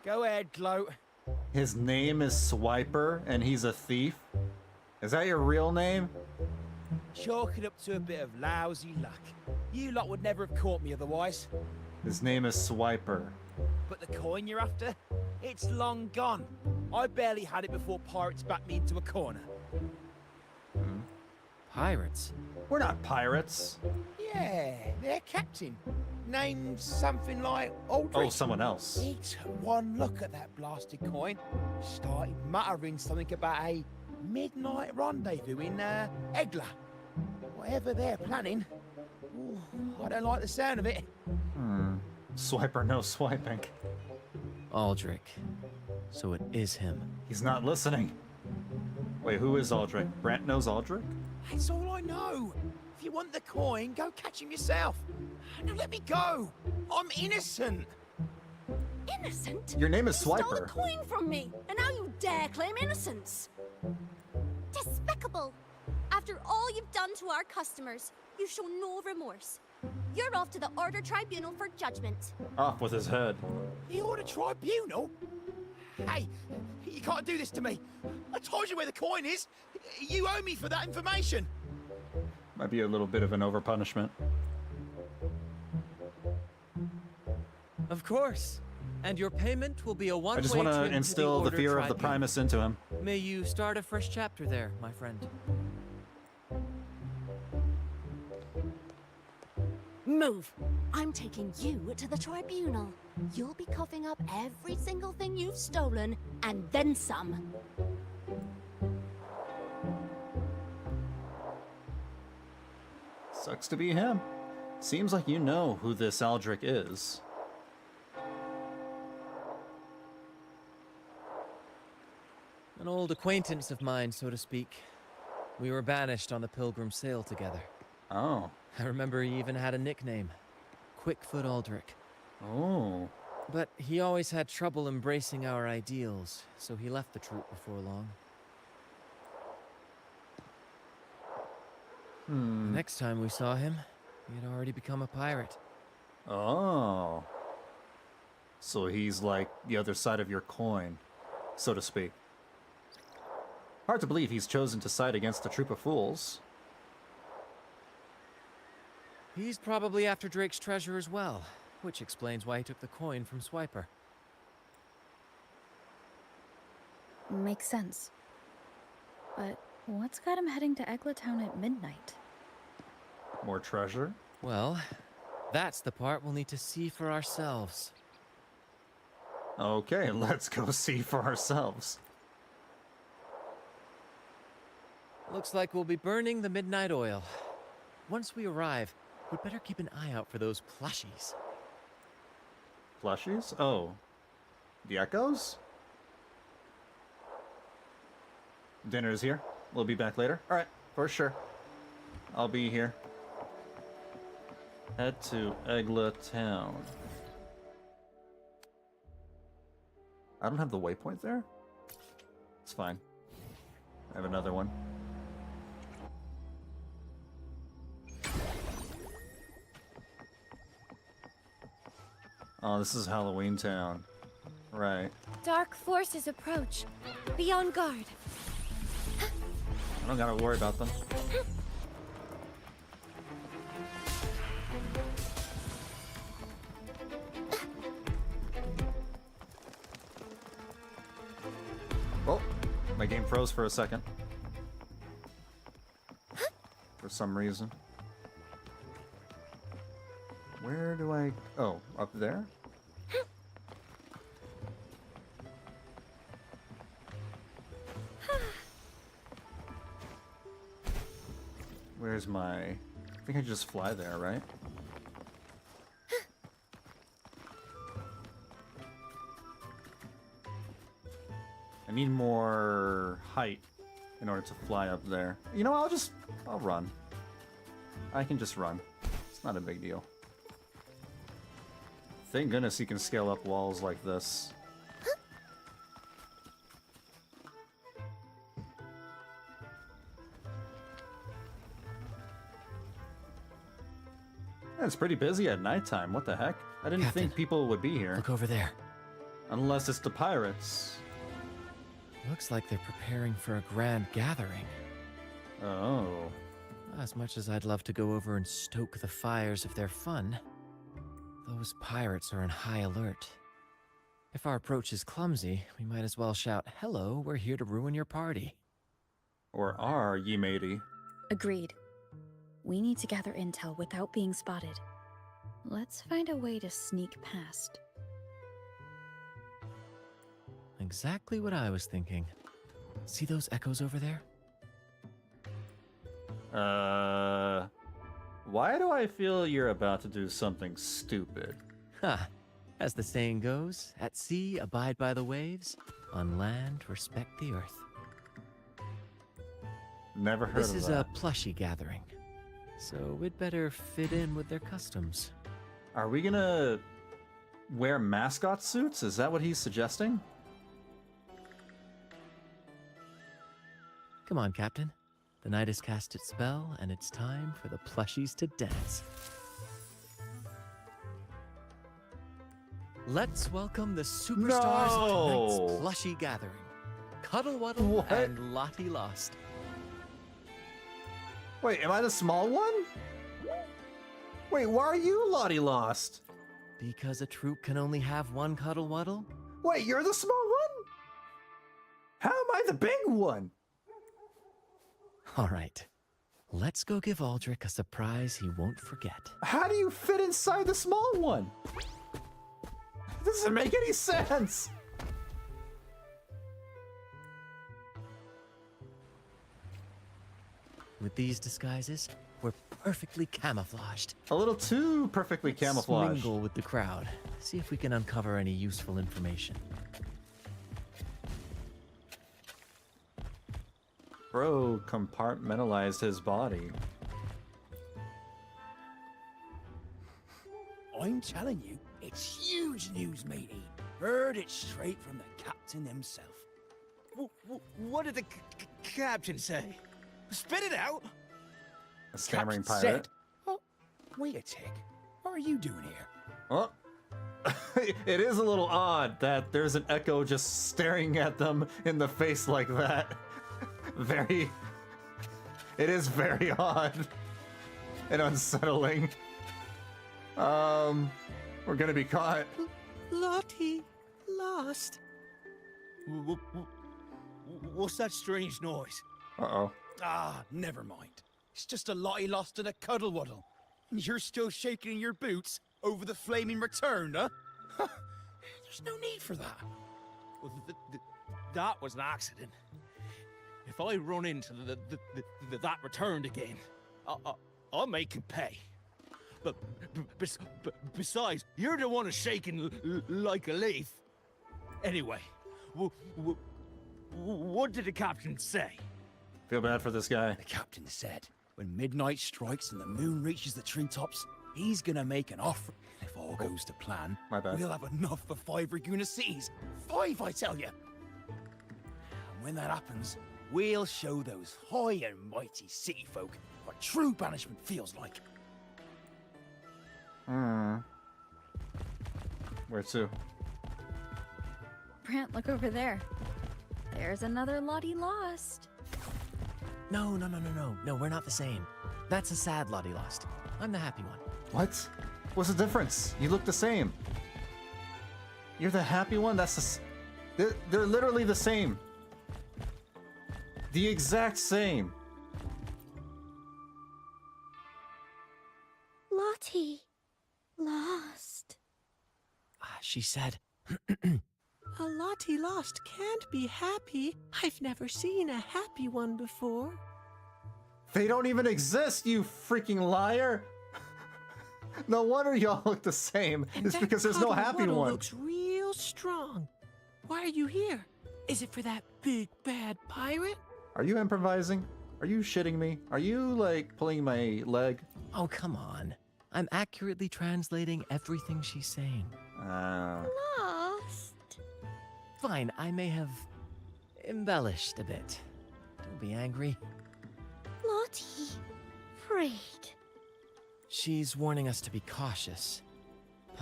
Go ahead, gloat. His name is Swiper, and he's a thief? Is that your real name? Chalk it up to a bit of lousy luck. You lot would never have caught me otherwise. His name is Swiper. But the coin you're after? It's long gone. I barely had it before pirates backed me into a corner. Pirates? We're not pirates. Yeah, their captain. Named something like Aldrich. Oh, someone else. He took one look at that blasted coin, started muttering something about a midnight rendezvous in Egla. Whatever they're planning. Ooh, I don't like the sound of it. Swiper, no swiping. Aldrich. So it is him. He's not listening. Wait, who is Aldrich? Brant knows Aldrich? That's all I know. If you want the coin, go catch him yourself. Now let me go. I'm innocent. Innocent? Your name is You stole the Swiper. coin from me, and now you dare claim innocence. Despicable! After all you've done to our customers, you show no remorse. You're off to the Order Tribunal for judgment. Off with his head. The Order Tribunal? Hey, you can't do this to me. I told you where the coin is. You owe me for that information. Might be a little bit of an overpunishment. Of course. And your payment will be a one-way I just trip want to to the instill the Order fear of the Tribunal. Primus into him. May you start a fresh chapter there, my friend. Move. I'm taking you to the tribunal. You'll be coughing up every single thing you've stolen, and then some. Sucks to be him. Seems like you know who this Aldrich is. An old acquaintance of mine, so to speak. We were banished on the Pilgrim sail together. Oh. I remember he even had a nickname. Quickfoot Aldrich. Oh. But he always had trouble embracing our ideals, so he left the troop before long. Next time we saw him, he had already become a pirate. Oh. So he's like the other side of your coin, so to speak. Hard to believe he's chosen to side against a troop of fools. He's probably after Drake's treasure as well, which explains why he took the coin from Swiper. Makes sense. But what's got him heading to Egla Town at midnight? More treasure? Well, that's the part we'll need to see for ourselves. Okay, let's go see for ourselves. Looks like we'll be burning the midnight oil. Once we arrive, we'd better keep an eye out for those plushies. Plushies? Oh. The Echoes? Dinner's here. We'll be back later. Alright, for sure. I'll be here. Head to Egla Town. I don't have the waypoint there? It's fine. I have another one. Oh, this is Halloween Town. Right. Dark forces approach. Be on guard. I don't gotta worry about them. Oh, my game froze for a second. For some reason. Where do I... Oh, up there? Where's my... I think I just fly there, right? I need more height in order to fly up there. You know, I'll run. I can just run. It's not a big deal. Thank goodness you can scale up walls like this. It's pretty busy at nighttime. What the heck? I didn't think people would be here. Look over there. Unless it's the pirates. Looks like they're preparing for a grand gathering. Oh. As much as I'd love to go over and stoke the fires of their fun, those pirates are in high alert. If our approach is clumsy, we might as well shout, "Hello, we're here to ruin your party." Or are ye matey? Agreed. We need to gather intel without being spotted. Let's find a way to sneak past. Exactly what I was thinking. See those echoes over there? Why do I feel you're about to do something stupid? Ha! As the saying goes, at sea abide by the waves, on land respect the earth. Never heard This of is that. a plushy gathering, so we'd better fit in with their customs. Are we gonna wear mascot suits? Is that what he's suggesting? Come on, Captain. The night has cast its spell, and it's time for the plushies to dance. Let's welcome the superstars of tonight's plushie gathering. Cuddle Wuddle and Lottie Lost. Wait, am I the small one? Wait, why are you Lottie Lost? Because a troop can only have one Cuddle Wuddle? Wait, you're the small one? How am I the big one? All right. Let's go give Aldrich a surprise he won't forget. How do you fit inside the small one? This doesn't make any sense. With these disguises, we're perfectly camouflaged. A little too perfectly camouflaged. Let's mingle with the crowd. See if we can uncover any useful information. Bro compartmentalized his body. I'm telling you, it's huge news, matey. Heard it straight from the captain himself. What did the captain say? Spit it out! A stammering Captain pirate. said, "Oh, wait a tick. What are you doing here?" Oh. It is a little odd that there's an echo just staring at them in the face like that. It is very odd and unsettling. We're gonna be caught. Lottie Lost. What's that strange noise? Uh-oh. Ah, never mind. It's just a Lottie Lost and a Cuddle Wuddle. And you're still shaking in your boots over the flaming return, huh? There's no need for that. Well, that was an accident. If I run into that returned again, I'll make him pay. But besides, you're the one who's shaking like a leaf. Anyway, what did the captain say? Feel bad for this guy. The captain said, when midnight strikes and the moon reaches the treetops, he's gonna make an offer. If all goes to plan, My bad. we'll have enough for 5 Raguna cities. 5, I tell you. And when that happens, we'll show those high and mighty city folk what true banishment feels like. Where to? Brant, look over there. There's another Lottie Lost. No, we're not the same. That's a sad Lottie Lost. I'm the happy one. What? What's the difference? You look the same. You're the happy one? That's the... They're literally the same. The exact same. Lottie Lost. She said, A Lottie Lost can't be happy. I've never seen a happy one before. They don't even exist, you freaking liar! No wonder y'all look the same. It's because there's no Cuddle happy Wuddle one. Looks real strong. Why are you here? Is it for that big bad pirate? Are you improvising? Are you shitting me? Are you, like, pulling my leg? oh, come on. I'm accurately translating everything she's saying. Lost. Fine, I may have embellished a bit. Don't be angry. Lottie. Afraid. She's warning us to be cautious.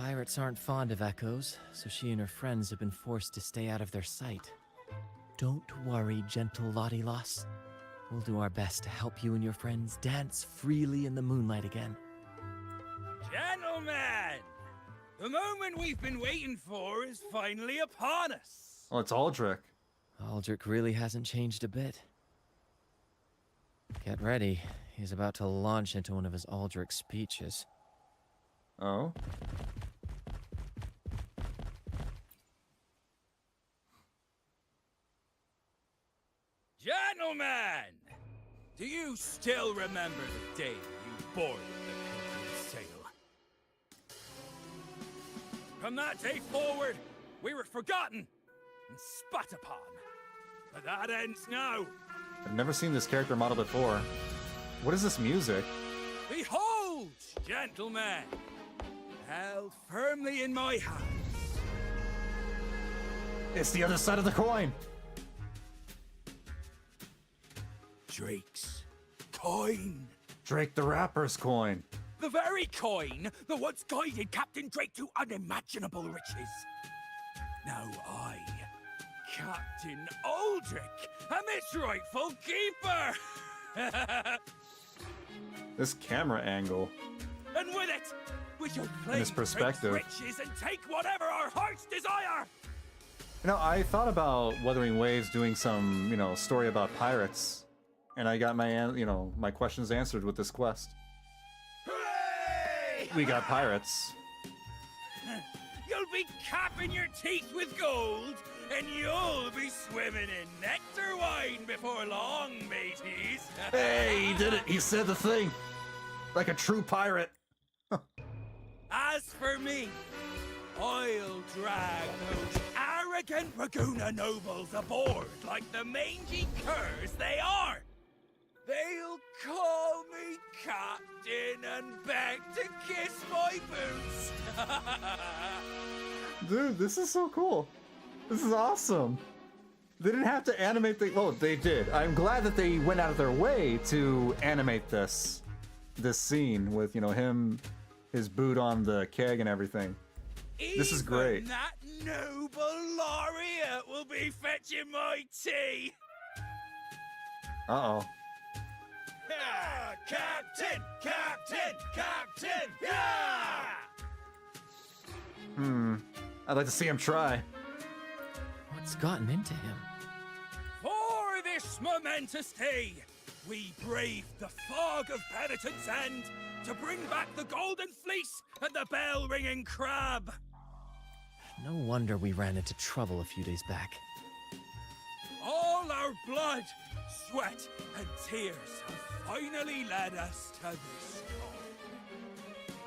Pirates aren't fond of echoes, so she and her friends have been forced to stay out of their sight. Don't worry, gentle Lottie-Loss. We'll do our best to help you and your friends dance freely in the moonlight again. Gentlemen! The moment we've been waiting for is finally upon us. Oh, it's Aldrich. Aldrich really hasn't changed a bit. Get ready. He's about to launch into one of his Aldrich speeches. Oh? Gentlemen! Do you still remember the day you boarded the Pilgrim's sail? From that day forward, we were forgotten and spat upon. But that ends now. I've never seen this character model before. What is this music? Behold, gentlemen, held firmly in my hands. It's the other side of the coin. Drake's coin. Drake the Rapper's coin. The very coin that once guided Captain Drake to unimaginable riches. Now I, Captain Aldrich, am its rightful keeper. This camera angle. And with it, we shall And claim his perspective. Drake's riches and take whatever our hearts desire. You know, I thought about Wuthering Waves doing some, you know, story about pirates, and I got my, you know, my questions answered with this quest. Hooray! We got pirates. You'll be capping your teeth with gold, and you'll be swimming in nectar wine before long, mateys. Hey, he did it. He said the thing. Like a true pirate. As for me, I'll drag those arrogant Raguna nobles aboard like the mangy curs they are. They'll call me captain and beg to kiss my boots. Dude, this is so cool. This is awesome. They didn't have to animate the... Well, they did. I'm glad that they went out of their way to animate this scene with, you know, him, his boot on the keg and everything. This is great. Even that noble laureate will be fetching my tea. Uh-oh. Ah, Captain! Captain! Captain! Yeah! I'd like to see him try. What's gotten into him? For this momentous day, we braved the fog of penitence and to bring back the golden fleece and the bell-ringing crab. No wonder we ran into trouble a few days back. All our blood, sweat, and tears have finally led us to this goal.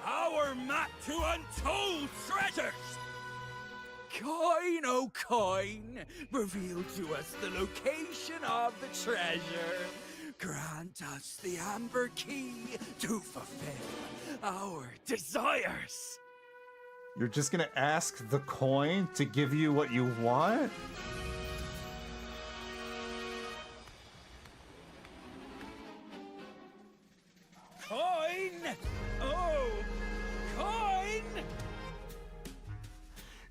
Our map to untold treasures! Coin, oh coin, reveal to us the location of the treasure. Grant us the amber key to fulfill our desires. You're just gonna ask the coin to give you what you want? Coin! Oh, coin!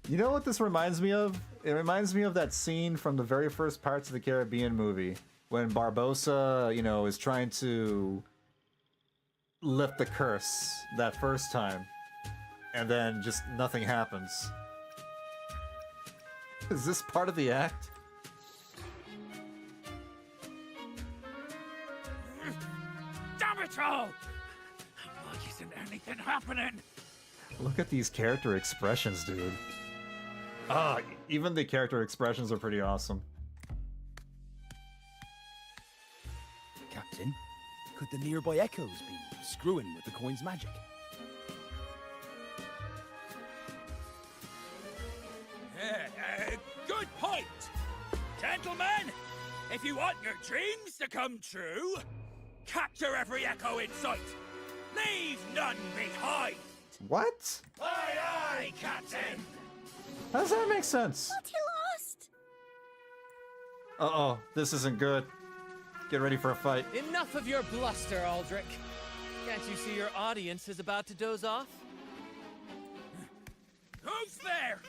You know what this reminds me of? It reminds me of that scene from the very first Pirates of the Caribbean movie when Barbossa, you know, is trying to lift the curse that first time, and then just nothing happens. Is this part of the act? Damn it all! Why isn't anything happening? Look at these character expressions, dude. Ah, even the character expressions are pretty awesome. Captain, could the nearby echoes be screwing with the coin's magic? Good point! Gentlemen, if you want your dreams to come true, capture every echo in sight. Leave none behind. What? Aye, aye, Captain! How does that make sense? But he lost! Uh-oh, this isn't good. Get ready for a fight. Enough of your bluster, Aldrich. Can't you see your audience is about to doze off? Who's there?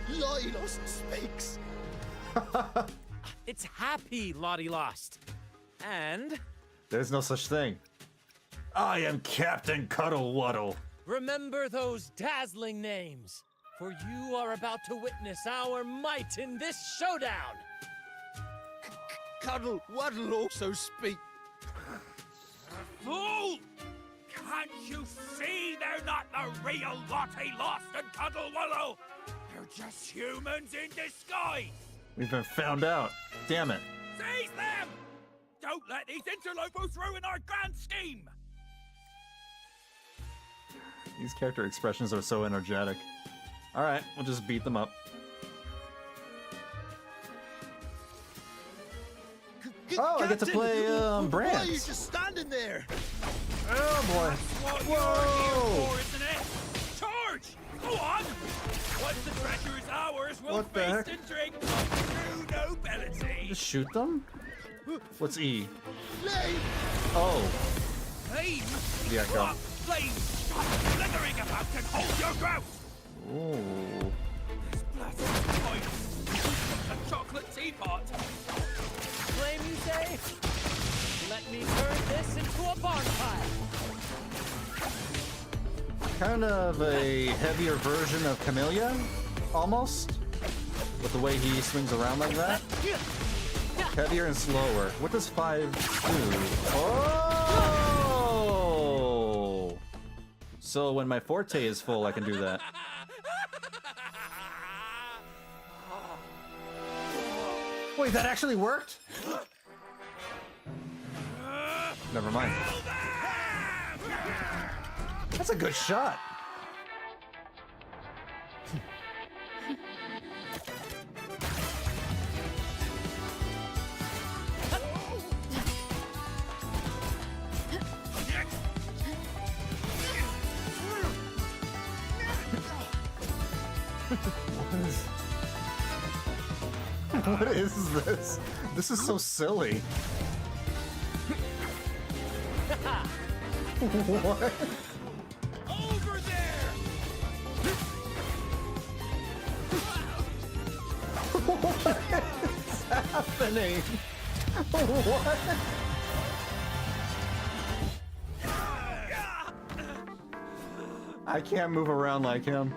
Lottie Lost speaks. It's Happy Lottie Lost. And There's no such thing. I am Captain Cuddle Wuddle. remember those dazzling names, for you are about to witness our might in this showdown. Cuddle Waddle also speak. Fool! Can't you see they're not the real Lottie Lost and Cuddle Wallow? They're just humans in disguise! We've been found out. Damn it. Seize them! Don't let these interlopers ruin our grand scheme! These character expressions are so energetic. Alright, we'll just beat them up. Oh, I get to play Brant. Why are you just standing there? Oh boy. What Whoa! you're here for, isn't it? Charge! Go on! Once the treasure is ours, we'll What the feast heck? and drink of true nobility! Just shoot them? What's E? Flame! Oh. Flame! The echo. What flame? Stop slithering about and hold your ground! Ooh. This blasted coin! A chocolate teapot! Flame, you say? Let me turn this into a bonfire. Kind of a heavier version of Camellia, almost. With the way he swings around like that. Heavier and slower. What does 5 do? Oh! So when my forte is full, I can do that. Wait, that actually worked? Never mind. That's a good shot. What is this? This is so silly. What? Over there! What is happening? What? I can't move around like him.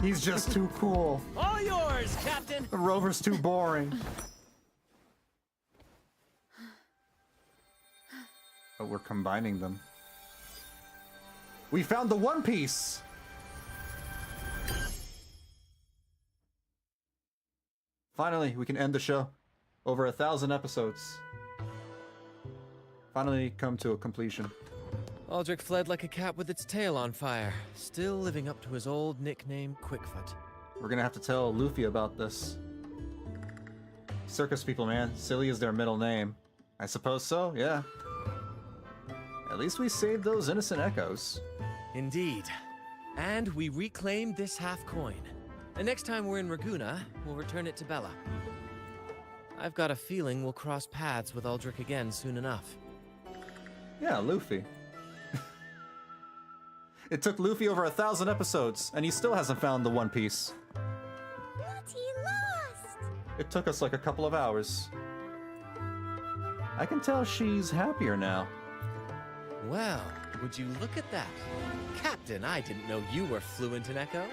He's just too cool. All yours, Captain. The rover's too boring. But we're combining them. We found the One Piece! Finally, we can end the show. Over 1,000 episodes. Finally come to a completion. Aldrich fled like a cat with its tail on fire, still living up to his old nickname, Quickfoot. We're gonna have to tell Luffy about this. Circus people, man. Silly is their middle name. I suppose so, yeah. At least we saved those innocent echoes. Indeed. And we reclaimed this half coin. And next time we're in Raguna, we'll return it to Bella. I've got a feeling we'll cross paths with Aldrich again soon enough. Yeah, Luffy. It took Luffy over 1,000 episodes, and he still hasn't found the One Piece. Lottie lost! It took us like a couple of hours. I can tell she's happier now. Well, would you look at that? Captain, I didn't know you were fluent in Echo.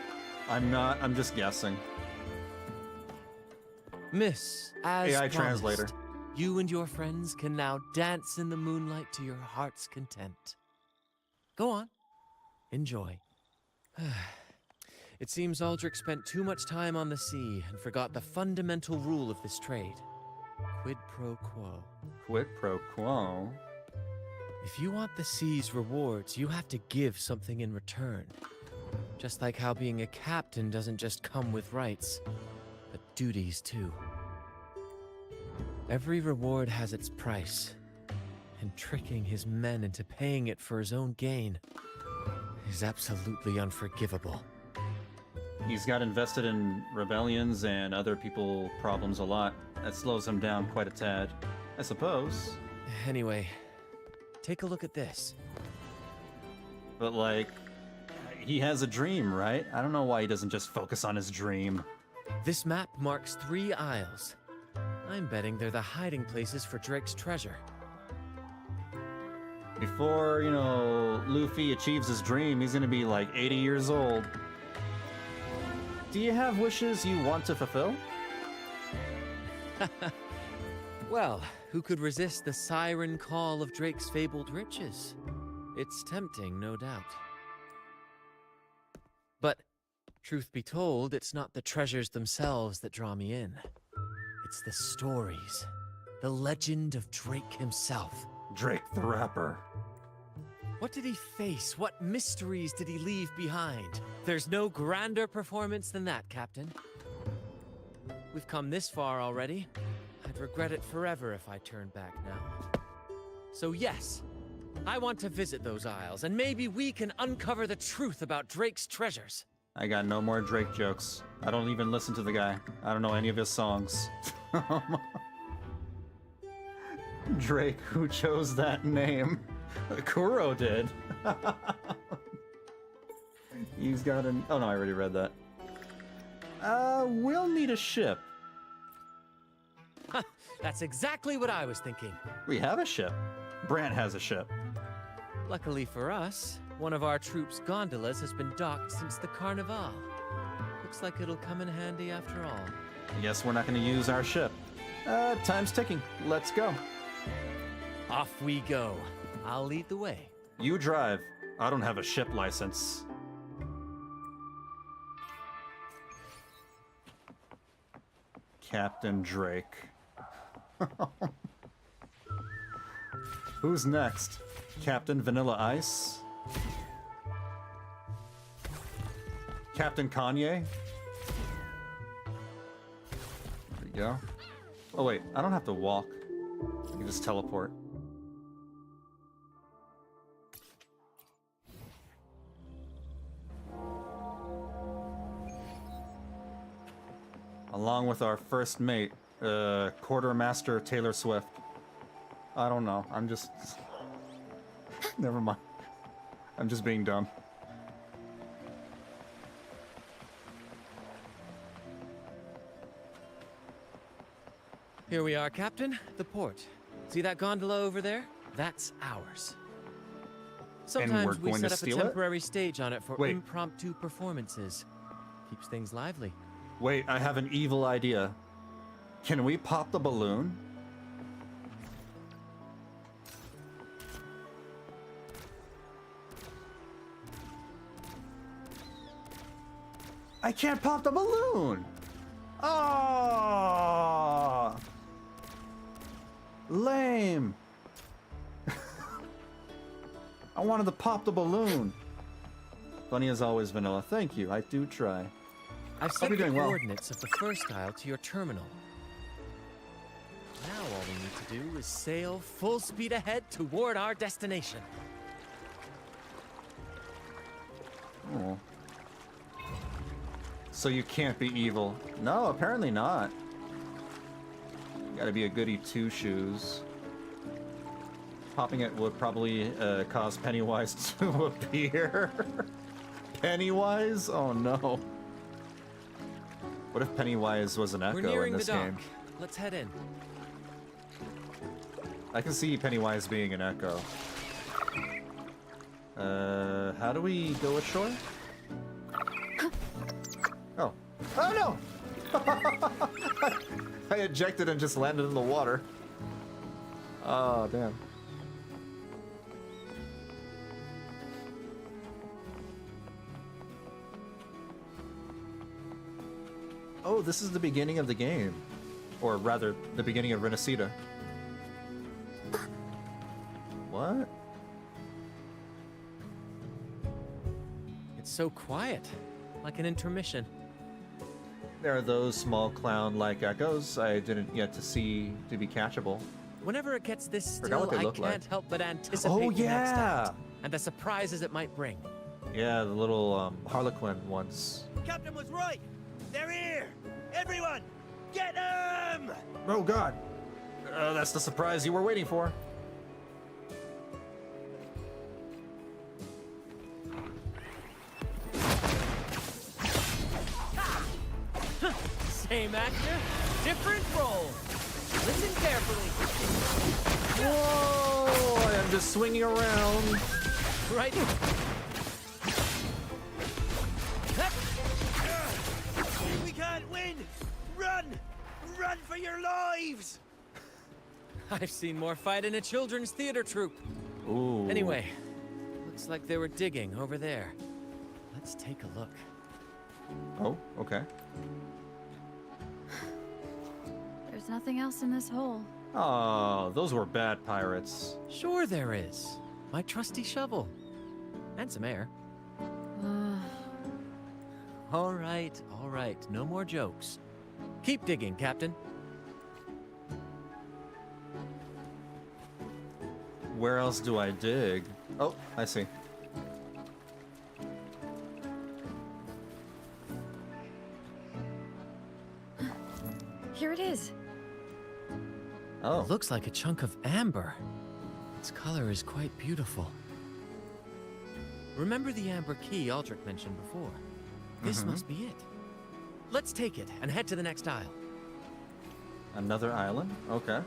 I'm not, I'm just guessing. Miss, as AI promised, translator. you and your friends can now dance in the moonlight to your heart's content. Go on. Enjoy. It seems Aldrich spent too much time on the sea and forgot the fundamental rule of this trade. Quid pro quo. Quid pro quo? If you want the sea's rewards, you have to give something in return. Just like how being a captain doesn't just come with rights, but duties too. Every reward has its price, and tricking his men into paying it for his own gain is absolutely unforgivable. He's got invested in rebellions and other people problems a lot. That slows him down quite a tad, I suppose. Anyway, take a look at this. But like, he has a dream, right? I don't know why he doesn't just focus on his dream. This map marks 3 isles. I'm betting they're the hiding places for Drake's treasure. Before, you know, Luffy achieves his dream, he's gonna be like 80 years old. Do you have wishes you want to fulfill? Well, who could resist the siren call of Drake's fabled riches? It's tempting, no doubt. But, truth be told, it's not the treasures themselves that draw me in. It's the stories. The legend of Drake himself. Drake the Rapper. What did he face? What mysteries did he leave behind? There's no grander performance than that, Captain. We've come this far already. I'd regret it forever if I turned back now. So yes, I want to visit those isles, and maybe we can uncover the truth about Drake's treasures. I got no more Drake jokes. I don't even listen to the guy. I don't know any of his songs. Drake, who chose that name? Kuro did. He's got an... Oh no, I already read that. We'll need a ship. That's exactly what I was thinking. We have a ship. Brant has a ship. Luckily for us, one of our troops' gondolas has been docked since the Carnival. Looks like it'll come in handy after all. I guess we're not going to use our ship. Time's ticking. Let's go. Off we go. I'll lead the way. You drive. I don't have a ship license. Captain Drake. Who's next? Captain Vanilla Ice? Captain Kanye? There we go. Oh wait, I don't have to walk. I can just teleport. Along with our first mate, Quartermaster Taylor Swift. I don't know. I'm just... Never mind. I'm just being dumb. Here we are, Captain. The port. See that gondola over there? That's ours. Sometimes we set up a temporary stage on it for impromptu performances. Keeps things lively. Wait, I have an evil idea. Can we pop the balloon? I can't pop the balloon! Oh! Lame! I wanted to pop the balloon. Funny as always, Vanilla. Thank you. I do try. I've set the coordinates of the first isle to your terminal. Now all we need to do is sail full speed ahead toward our destination. Oh. So you can't be evil. No, apparently not. You gotta be a goody two-shoes. Popping it would probably cause Pennywise to appear. Pennywise? Oh no. What if Pennywise was an Echo in this game? Let's head in. I can see Pennywise being an Echo. How do we go ashore? Oh. Oh no! I ejected and just landed in the water. Oh, damn. Oh, this is the beginning of the game. Or rather, the beginning of Rinascita. What? It's so quiet, like an intermission. There are those small clown-like echoes I didn't yet to see to be catchable. Whenever it gets this still, I can't help but anticipate the next act, and the surprises it might bring. Yeah, the little Harlequin ones. Captain was right! They're here! Everyone! Get them! Oh god! That's the surprise you were waiting for. Same actor, different role. Listen carefully. Whoa! I'm just swinging around. Right. We can't win! Run! Run for your lives! I've seen more fight in a children's theater troupe. Ooh. Anyway, looks like they were digging over there. Let's take a look. Oh, okay. There's nothing else in this hole. Oh, those were bad pirates. Sure there is. My trusty shovel. And some air. All right. No more jokes. Keep digging, Captain. Where else do I dig? Oh, I see. Here it is. Oh. It looks like a chunk of amber. Its color is quite beautiful. Remember the amber key Aldrich mentioned before? This must be it. Let's take it and head to the next isle. Another island? Okay.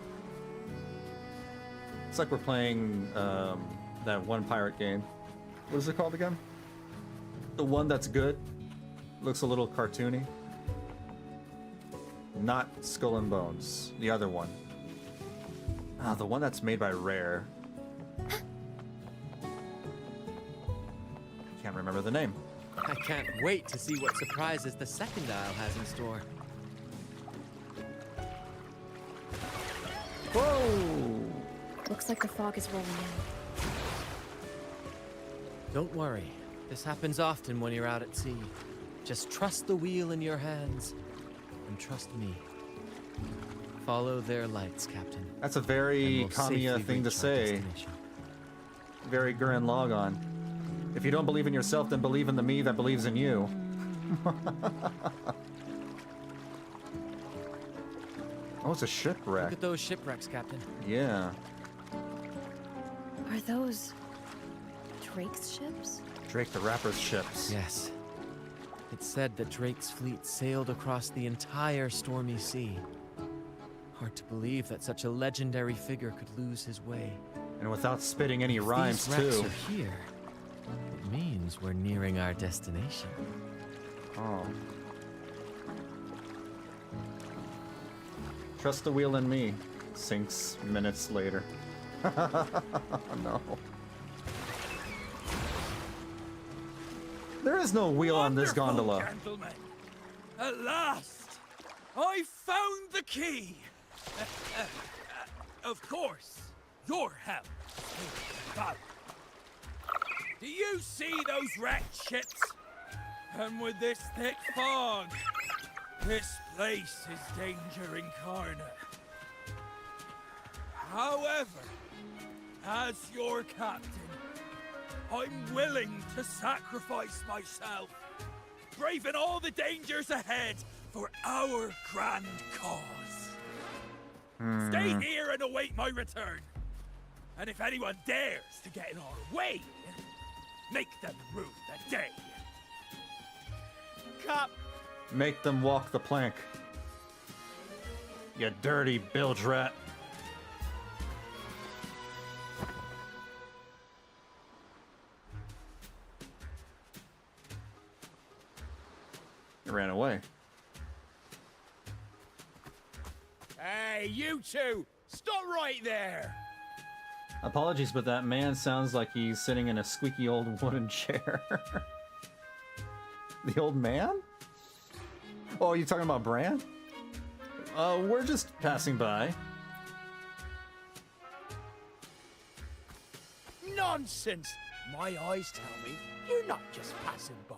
It's like we're playing that one pirate game. What is it called again? The one that's good. Looks a little cartoony. Not Skull and Bones. The other one. Ah, the one that's made by Rare. Can't remember the name. I can't wait to see what surprises the second isle has in store. Whoa! Looks like the fog is rolling in. Don't worry. This happens often when you're out at sea. Just trust the wheel in your hands. And trust me. Follow their lights, Captain. That's a very Kamiya thing to say. Very Gurren Lagann. If you don't believe in yourself, then believe in the me that believes in you. Oh, it's a shipwreck. Look at those shipwrecks, Captain. Yeah. Are those Drake's ships? Drake the Rapper's ships. Yes. It's said that Drake's fleet sailed across the entire stormy sea. Hard to believe that such a legendary figure could lose his way. And without spitting any If rhymes, these wrecks too. are here, it means we're nearing our destination. Oh. Trust the wheel in me. Sinks minutes later. No. There is no wheel on this gondola. Gentlemen, at last, I found the key. Of course, your help. Do you see those wrecked ships? And with this thick fog, this place is danger incarnate. However, as your captain, I'm willing to sacrifice myself, braving all the dangers ahead for our grand cause. Stay here and await my return. And if anyone dares to get in our way, make them rue the day. Cap. Make them walk the plank. You dirty bilge rat. He ran away. Hey, you two! Stop right there! Apologies, but that man sounds like he's sitting in a squeaky old wooden chair. The old man? Oh, you talking about Brant? We're just passing by. Nonsense! My eyes tell me you're not just passing by.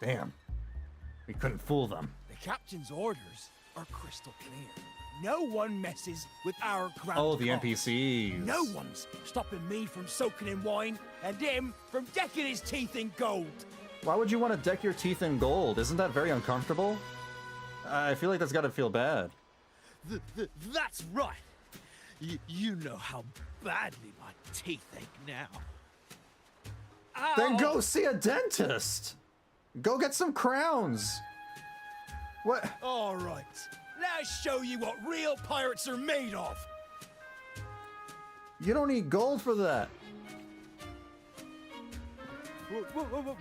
Damn. We couldn't fool them. The captain's orders are crystal clear. No one messes with our grand Oh, the cause. NPCs. No one's stopping me from soaking in wine and him from decking his teeth in gold. Why would you want to deck your teeth in gold? Isn't that very uncomfortable? I feel like that's gotta feel bad. That's right. You know how badly my teeth ache now. Then go see a dentist! Go get some crowns! What? All right. Let's show you what real pirates are made of. You don't need gold for that.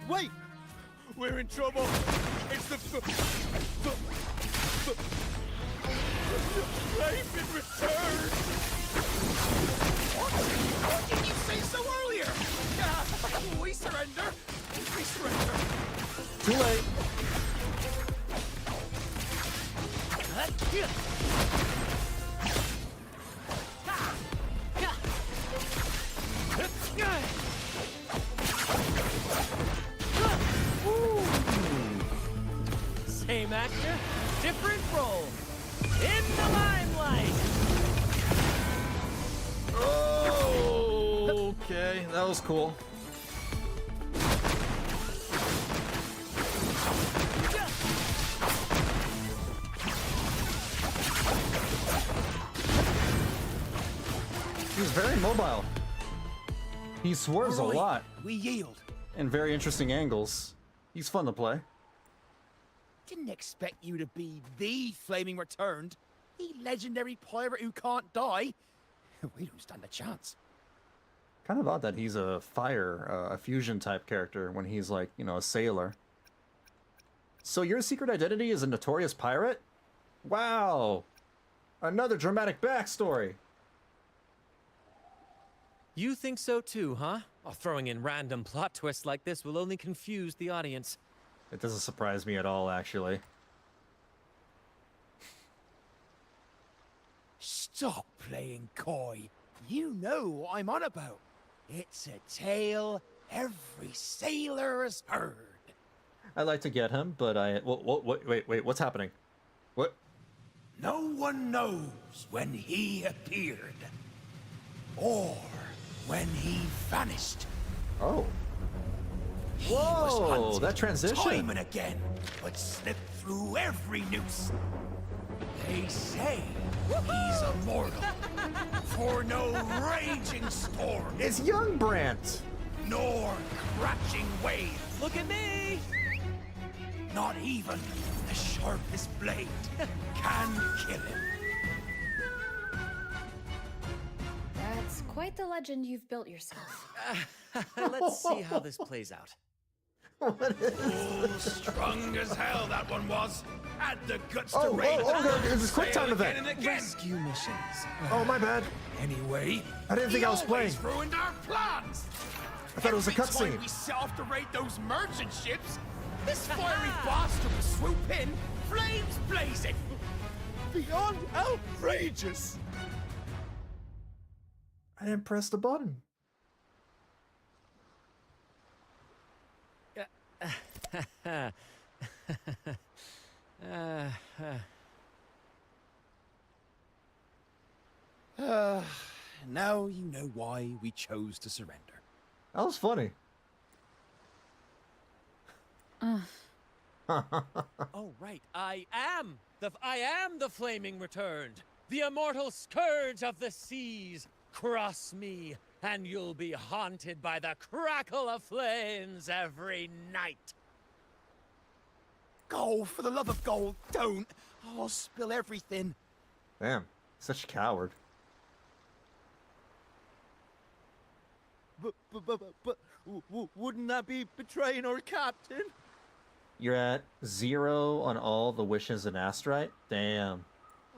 Wait! We're in trouble. It's the flame in return. What did you say so earlier? We surrender. We surrender. Too late. Same actor, different role. In the limelight. Oh, okay, that was cool. He's very mobile. He swerves a lot. We yield. In very interesting angles. He's fun to play. Didn't expect you to be the Flaming Returned, the legendary pirate who can't die. We don't stand a chance. Kind of odd that he's a fire, a fusion type character when he's like, you know, a sailor. So your secret identity is a notorious pirate? Wow! Another dramatic backstory! You think so too, huh? Oh, throwing in random plot twists like this will only confuse the audience. It doesn't surprise me at all, actually. Stop playing coy. You know what I'm on about. It's a tale every sailor has heard. I'd like to get him, but wait, what's happening? What? No one knows when he appeared. Or when he vanished. Oh. Whoa, that transition. Time and again, but slipped through every noose. They say he's immortal. For no raging storm. It's young Brant. Nor crashing wave. Look at me. Not even the sharpest blade can kill him. That's quite the legend you've built yourself. Let's see how this plays out. Strong as hell that one was. Had the guts to it's a quick time event. and again. Rescue missions. Oh, my bad. Anyway, I didn't think I was playing. He ruined our plans. I thought it was a Every cutscene. time we set off to raid those merchant ships, this fiery bastard would swoop in, flames blazing. Beyond outrageous. I didn't press the button. Now you know why we chose to surrender. That was funny. Oh, right. I am the flaming returned. The immortal scourge of the seas. Cross me, and you'll be haunted by the crackle of flames every night. Gold, for the love of gold, don't. I'll spill everything. Damn, such a coward. But wouldn't that be betraying our captain? You're at 0 on all the wishes in Astrite? Damn.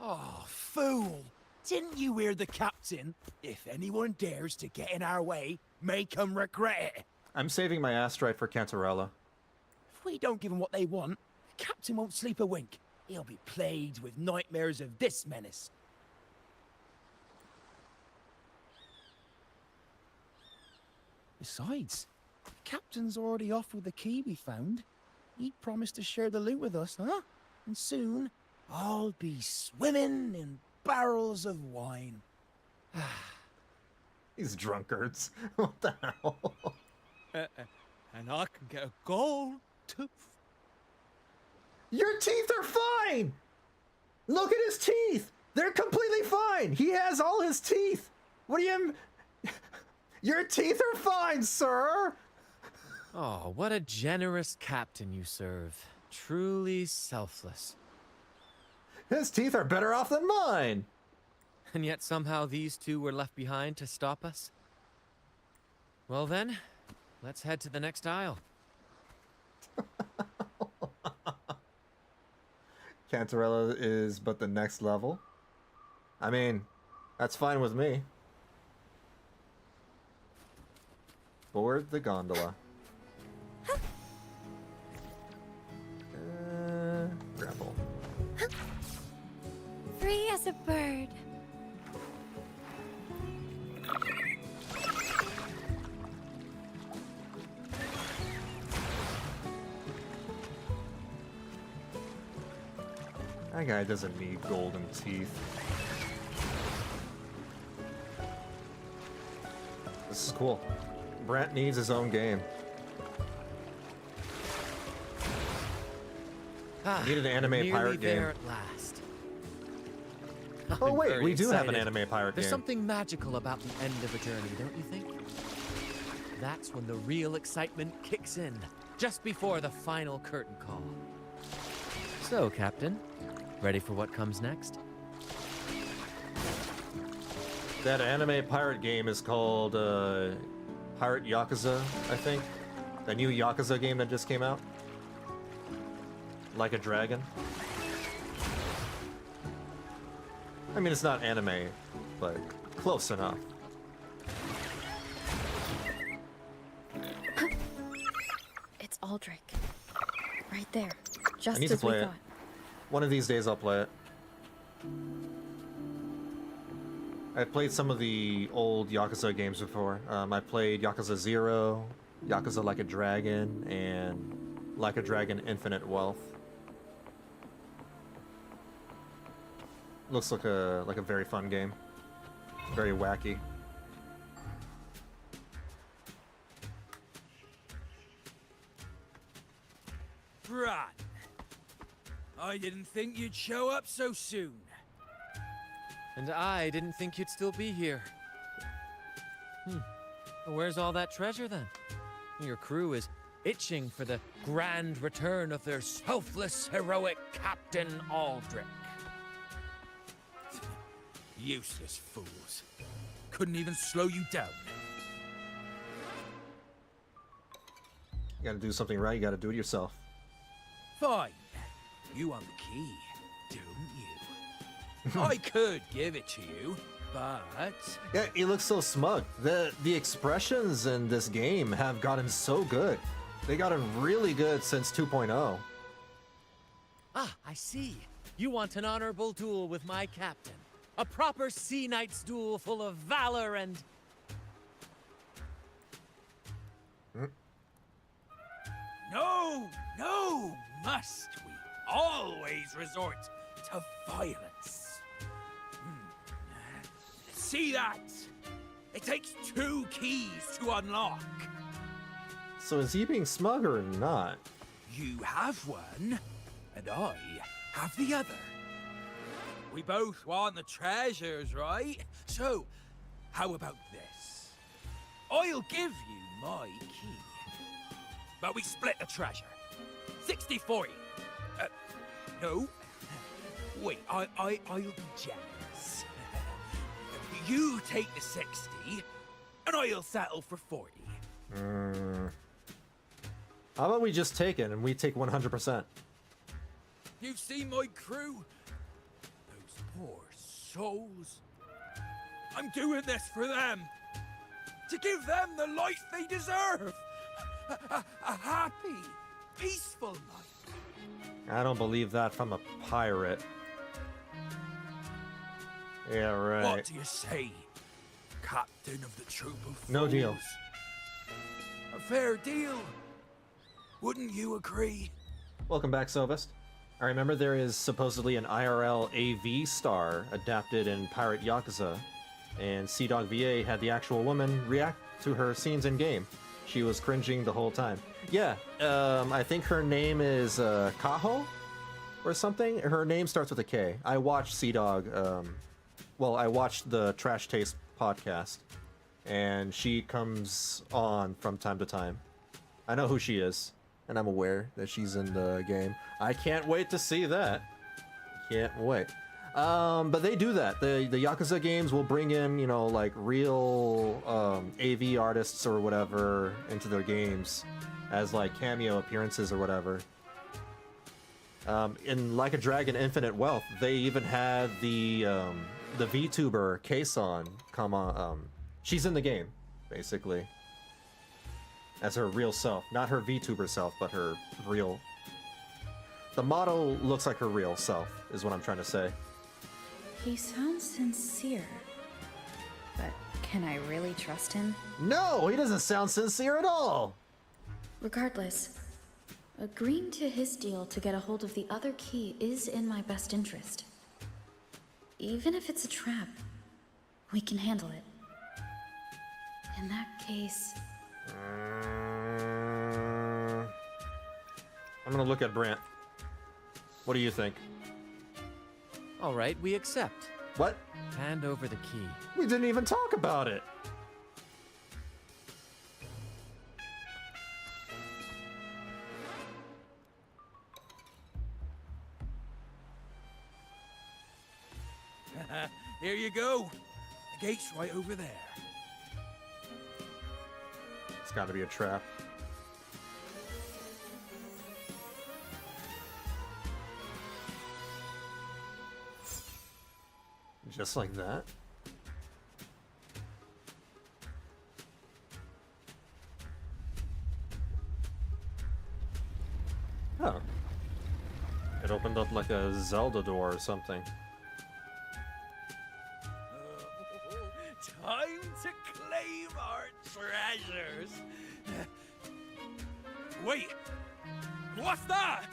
Oh, fool! Didn't you hear the captain? If anyone dares to get in our way, make 'em regret it. I'm saving my Astrite for Cantarella. If we don't give 'em what they want, the captain won't sleep a wink. He'll be plagued with nightmares of this menace. Besides, the captain's already off with the key we found. He promised to share the loot with us, huh? And soon, I'll be swimming in barrels of wine. These drunkards. What the hell? And I can get a gold tooth. Your teeth are fine! Look at his teeth! They're completely fine! He has all his teeth! What do you... Your teeth are fine, sir! Oh, what a generous captain you serve. Truly selfless. His teeth are better off than mine! And yet somehow these two were left behind to stop us? Well then, let's head to the next aisle. Cantarella is but the next level. I mean, that's fine with me. Board the gondola. Grapple. Free as a bird. That guy doesn't need golden teeth. This is cool. Brant needs his own game. Needed an anime pirate game. At last. Oh wait, very we do have an excited. anime pirate There's game. something magical about the end of a journey, don't you think? That's when the real excitement kicks in, just before the final curtain call. So, Captain, ready for what comes next? That anime pirate game is called Pirate Yakuza, I think. The new Yakuza game that just came out. Like a Dragon. I mean, it's not anime, but close enough. It's Aldrich. Right there. I Just need to as we play it. thought. One of these days I'll play it. I've played some of the old Yakuza games before. I played Yakuza 0, Yakuza Like a Dragon, and Like a Dragon Infinite Wealth. Looks like a very fun game. Very wacky. Brant, I didn't think you'd show up so soon. And I didn't think you'd still be here. Where's all that treasure then? Your crew is itching for the grand return of their selfless, heroic Captain Aldrich. Useless fools. Couldn't even slow you down. You gotta do something right, you gotta do it yourself. Fine. You own the key, don't you? I could give it to you, but... Yeah, he looks so smug. The expressions in this game have gotten so good. They gotten really good since 2.0. Ah, I see. You want an honorable duel with my captain. A proper Sea Knight's duel full of valor and... No, no, must we always resort to violence? See that? It takes 2 keys to unlock. So is he being smug or not? You have one, and I have the other. We both want the treasures, right? So, how about this? I'll give you my key, but we split the treasure. 60-40. No. Wait, I'll be generous. You take the 60, and I'll settle for 40. How about we just take it and we take 100%? You've seen my crew? Those poor souls. I'm doing this for them. To give them the life they deserve. A happy, peaceful life. I don't believe that from a pirate. Yeah, right. What do you say, Captain of the Troop of Fools? No deal. A fair deal. Wouldn't you agree? Welcome back, Sovest. I remember there is supposedly an IRL AV star adapted in Pirate Yakuza, and CDawg VA had the actual woman react to her scenes in game. She was cringing the whole time. Yeah, I think her name is Kaho or something. Her name starts with a K. I watched CDawg. Well, I watched the Trash Taste podcast, and she comes on from time to time. I know who she is, and I'm aware that she's in the game. I can't wait to see that. Can't wait. But they do that. The Yakuza games will bring in, you know, like real AV artists or whatever into their games as like cameo appearances or whatever. In Like a Dragon Infinite Wealth, they even had the VTuber Kason come on. She's in the game, basically, as her real self, not her VTuber self, but her real. The model looks like her real self, is what I'm trying to say. He sounds sincere. But can I really trust him? No, he doesn't sound sincere at all! Regardless, agreeing to his deal to get a hold of the other key is in my best interest. Even if it's a trap, we can handle it. In that case... I'm gonna look at Brant. What do you think? All right, we accept. What? Hand over the key. We didn't even talk about it. Here you go. The gate's right over there. It's got to be a trap. Just like that? Oh. It opened up like a Zelda door or something. Time to claim our treasures. Wait, what's that?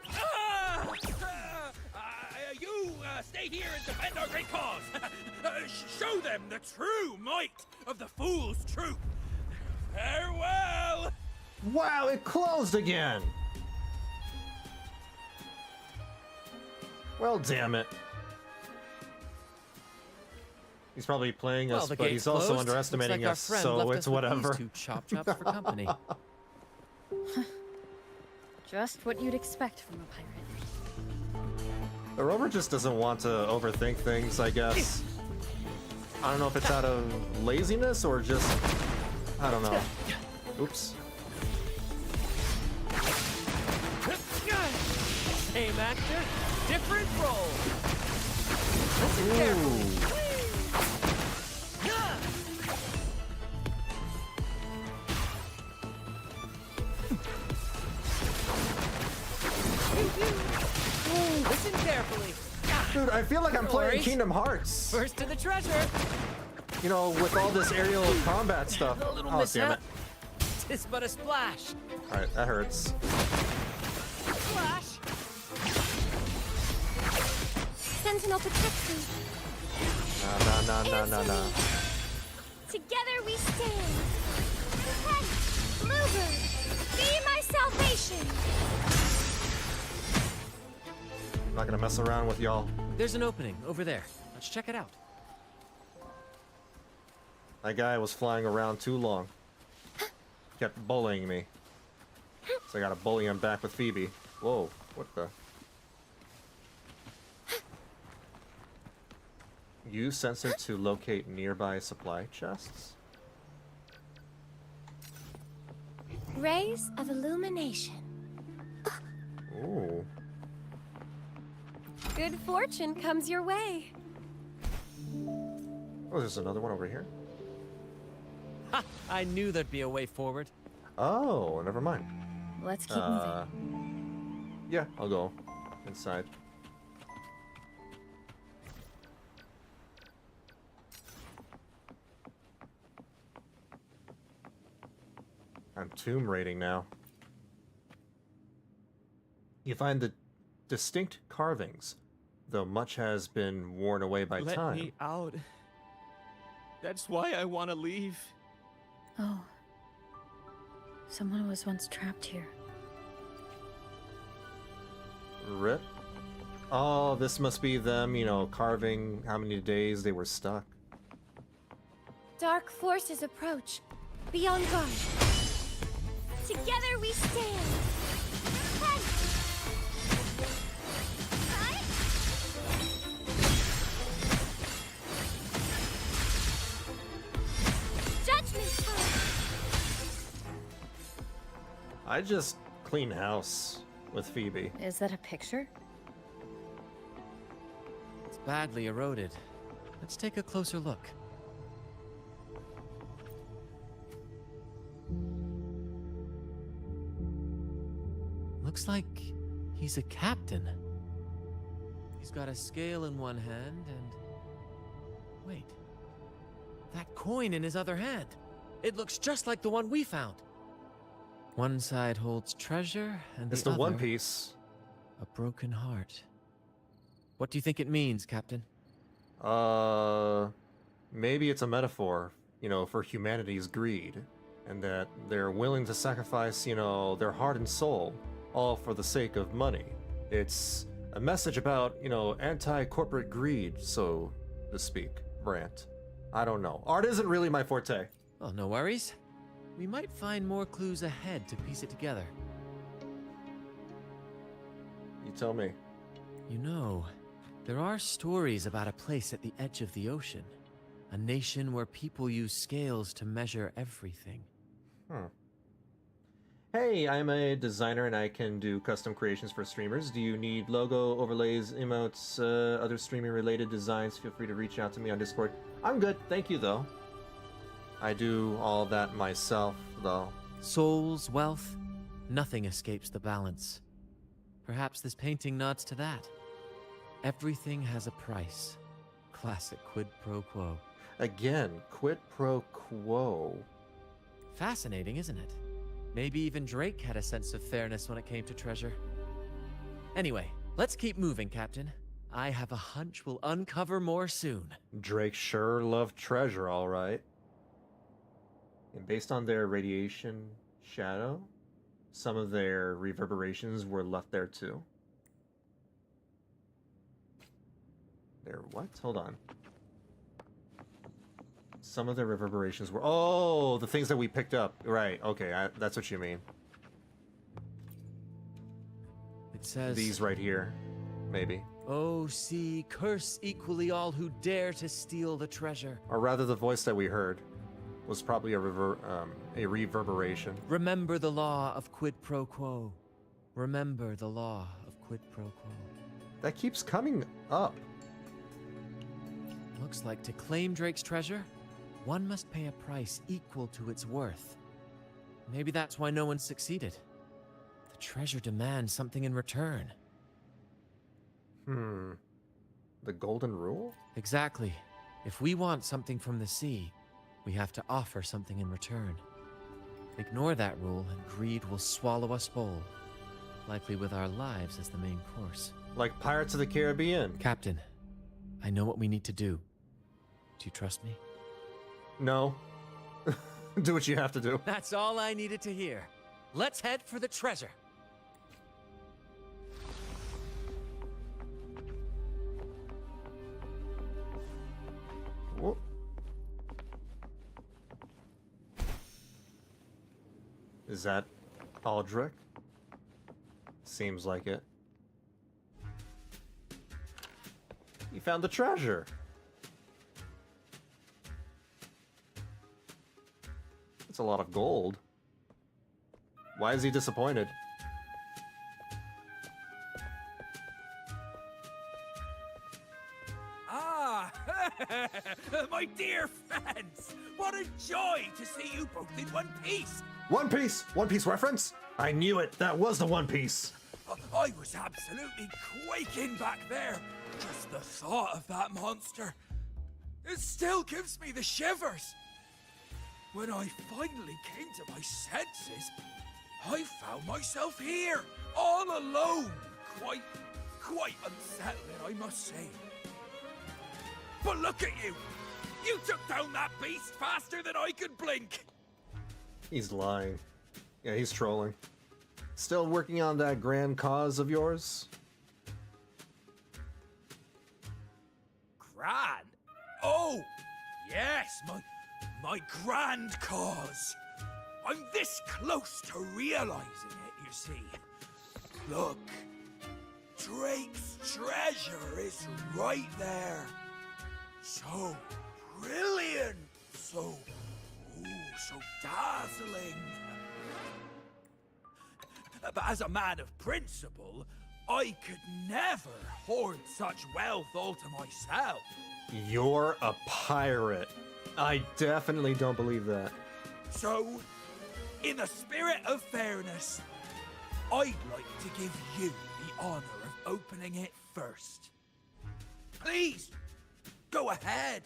Ah! You stay here and defend our great cause. Show them the true might of the Fool's Troop. Farewell. Wow, it closed again. Well, damn it. He's probably playing us, but he's also underestimating us, so it's whatever. Chop chops for company. Just what you'd expect from a pirate. The rover just doesn't want to overthink things, I guess. I don't know if it's out of laziness or just... I don't know. Oops. Same actor, different role. Listen carefully. Listen carefully. Dude, I feel like I'm playing Kingdom Hearts. First to the treasure. You know, with all this aerial combat stuff. A little Oh, damn it. Tis but a splash. Alright, that hurts. Splash. Sentinel protects me. No. Together we stand. Protect, Bluebird. Be my salvation. I'm not gonna mess around with y'all. There's an opening over there. Let's check it out. That guy was flying around too long. Kept bullying me. So I gotta bully him back with Phoebe. Whoa, what the? Use sensor to locate nearby supply chests? Rays of illumination. Ooh. Good fortune comes your way. Oh, there's another one over here. Ha! I knew there'd be a way forward. Oh, never mind. Let's keep moving. Yeah, I'll go inside. I'm tomb raiding now. You find the distinct carvings, though much has been worn away by time. Let me out. That's why I want to leave. Oh. Someone was once trapped here. Rip. Oh, this must be them, you know, carving how many days they were stuck. Dark forces approach. Be on guard. Together we stand. Hey! I just clean house with Phoebe. Is that a picture? It's badly eroded. Let's take a closer look. Looks like he's a captain. He's got a scale in one hand and... Wait. That coin in his other hand. It looks just like the one we found. One side holds treasure and It's the the other... One Piece. A broken heart. What do you think it means, Captain? Maybe it's a metaphor, you know, for humanity's greed. And that they're willing to sacrifice, you know, their heart and soul, all for the sake of money. It's a message about, you know, anti-corporate greed, so to speak, Brant. I don't know. Art isn't really my forte. Well, no worries. We might find more clues ahead to piece it together. You tell me. You know, there are stories about a place at the edge of the ocean. A nation where people use scales to measure everything. Hey, I'm a designer and I can do custom creations for streamers. Do you need logo, overlays, emotes, other streaming related designs? Feel free to reach out to me on Discord. I'm good, thank you though. I do all that myself though. Souls, wealth, nothing escapes the balance. Perhaps this painting nods to that. Everything has a price. Classic quid pro quo. Again, quid pro quo. Fascinating, isn't it? Maybe even Drake had a sense of fairness when it came to treasure. Anyway, let's keep moving, Captain. I have a hunch we'll uncover more soon. Drake sure loved treasure, all right. And based on their radiation shadow, some of their reverberations were left there too. There, what? Hold on. Some of the reverberations were... Oh, the things that we picked up. Right, okay, that's what you mean. It says... These right here, maybe. Oh, see, curse equally all who dare to steal the treasure. Or rather, the voice that we heard was probably a reverberation. Remember the law of quid pro quo. Remember the law of quid pro quo. That keeps coming up. Looks like to claim Drake's treasure, one must pay a price equal to its worth. Maybe that's why no one succeeded. The treasure demands something in return. The golden rule? Exactly. If we want something from the sea, we have to offer something in return. Ignore that rule and greed will swallow us whole. Likely with our lives as the main course. Like Pirates of the Caribbean. Captain, I know what we need to do. Do you trust me? No. Do what you have to do. That's all I needed to hear. Let's head for the treasure. Whoa. Is that Aldrich? Seems like it. You found the treasure. It's a lot of gold. Why is he disappointed? Ah, my dear friends! What a joy to see you both in one piece! One Piece! One Piece reference? I knew it! That was the One Piece! I was absolutely quaking back there. Just the thought of that monster. It still gives me the shivers. When I finally came to my senses, I found myself here, all alone. Quite unsettling, I must say. But look at you! You took down that beast faster than I could blink! He's lying. Yeah, he's trolling. Still working on that grand cause of yours? Grand? Oh, yes, my grand cause. I'm this close to realizing it, you see. Look, Drake's treasure is right there. So brilliant, so dazzling. But as a man of principle, I could never hoard such wealth all to myself. You're a pirate. I definitely don't believe that. So, in the spirit of fairness, I'd like to give you the honor of opening it first. Please, go ahead.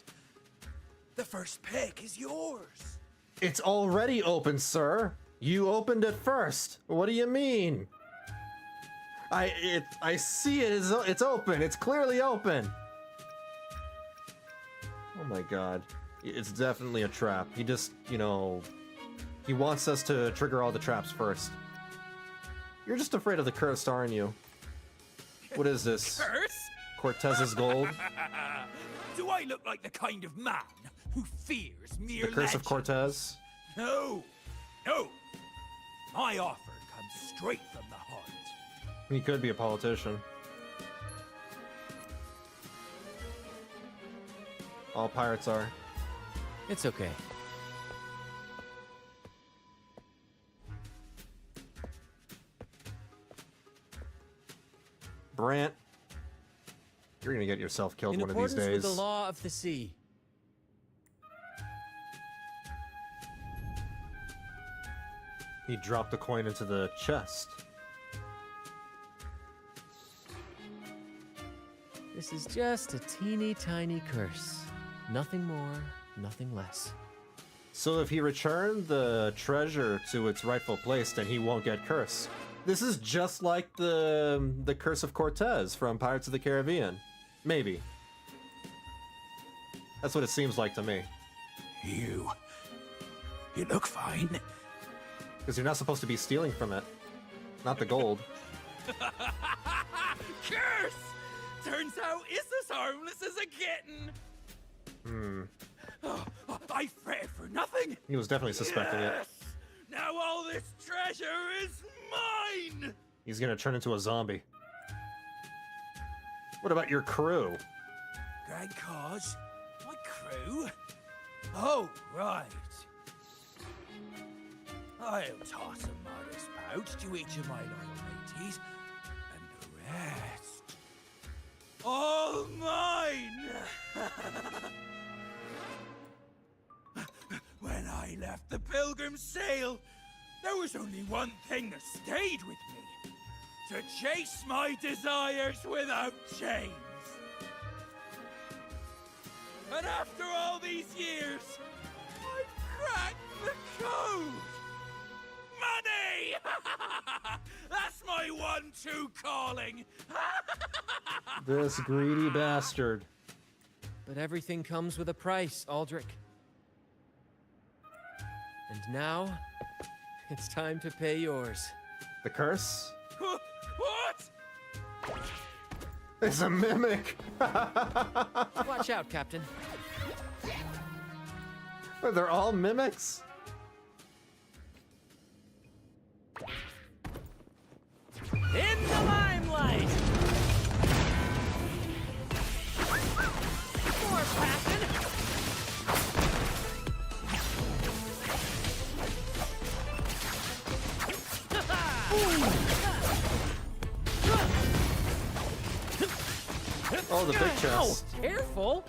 The first pick is yours. It's already open, sir. You opened it first. What do you mean? I see it. It's open. It's clearly open. Oh my god. It's definitely a trap. He just, you know, he wants us to trigger all the traps first. You're just afraid of the curse, aren't you? What is this? Curse? Cortez's gold? Do I look like the kind of man who fears mere The curse of legend? Cortez? No. No. My offer comes straight from the heart. He could be a politician. All pirates are. It's okay. Brant, you're gonna get yourself killed In one of these accordance days. with the law of the sea. He dropped the coin into the chest. This is just a teeny tiny curse. Nothing more, nothing less. So if he returned the treasure to its rightful place, then he won't get cursed. This is just like the Curse of Cortez from Pirates of the Caribbean. Maybe. That's what it seems like to me. You look fine. Because you're not supposed to be stealing from it. Not the gold. Curse! Turns out it's as harmless as a kitten. Oh, I fretted for nothing. He was definitely suspecting it. Now all this treasure is mine! He's gonna turn into a zombie. What about your crew? Grand cause? My crew? Oh, right. I'll toss a modest pouch to each of my loyal mateys, and the rest, all mine! When I left the Pilgrim's Sail, there was only one thing that stayed with me. To chase my desires without chains. And after all these years, I've cracked the code! Money! That's my one-two calling! This greedy bastard. But everything comes with a price, Aldrich. And now, it's time to pay yours. The curse? What? It's a mimic! Watch out, Captain. They're all mimics? In the limelight! More passion! Oh, the big chest. Ow, careful!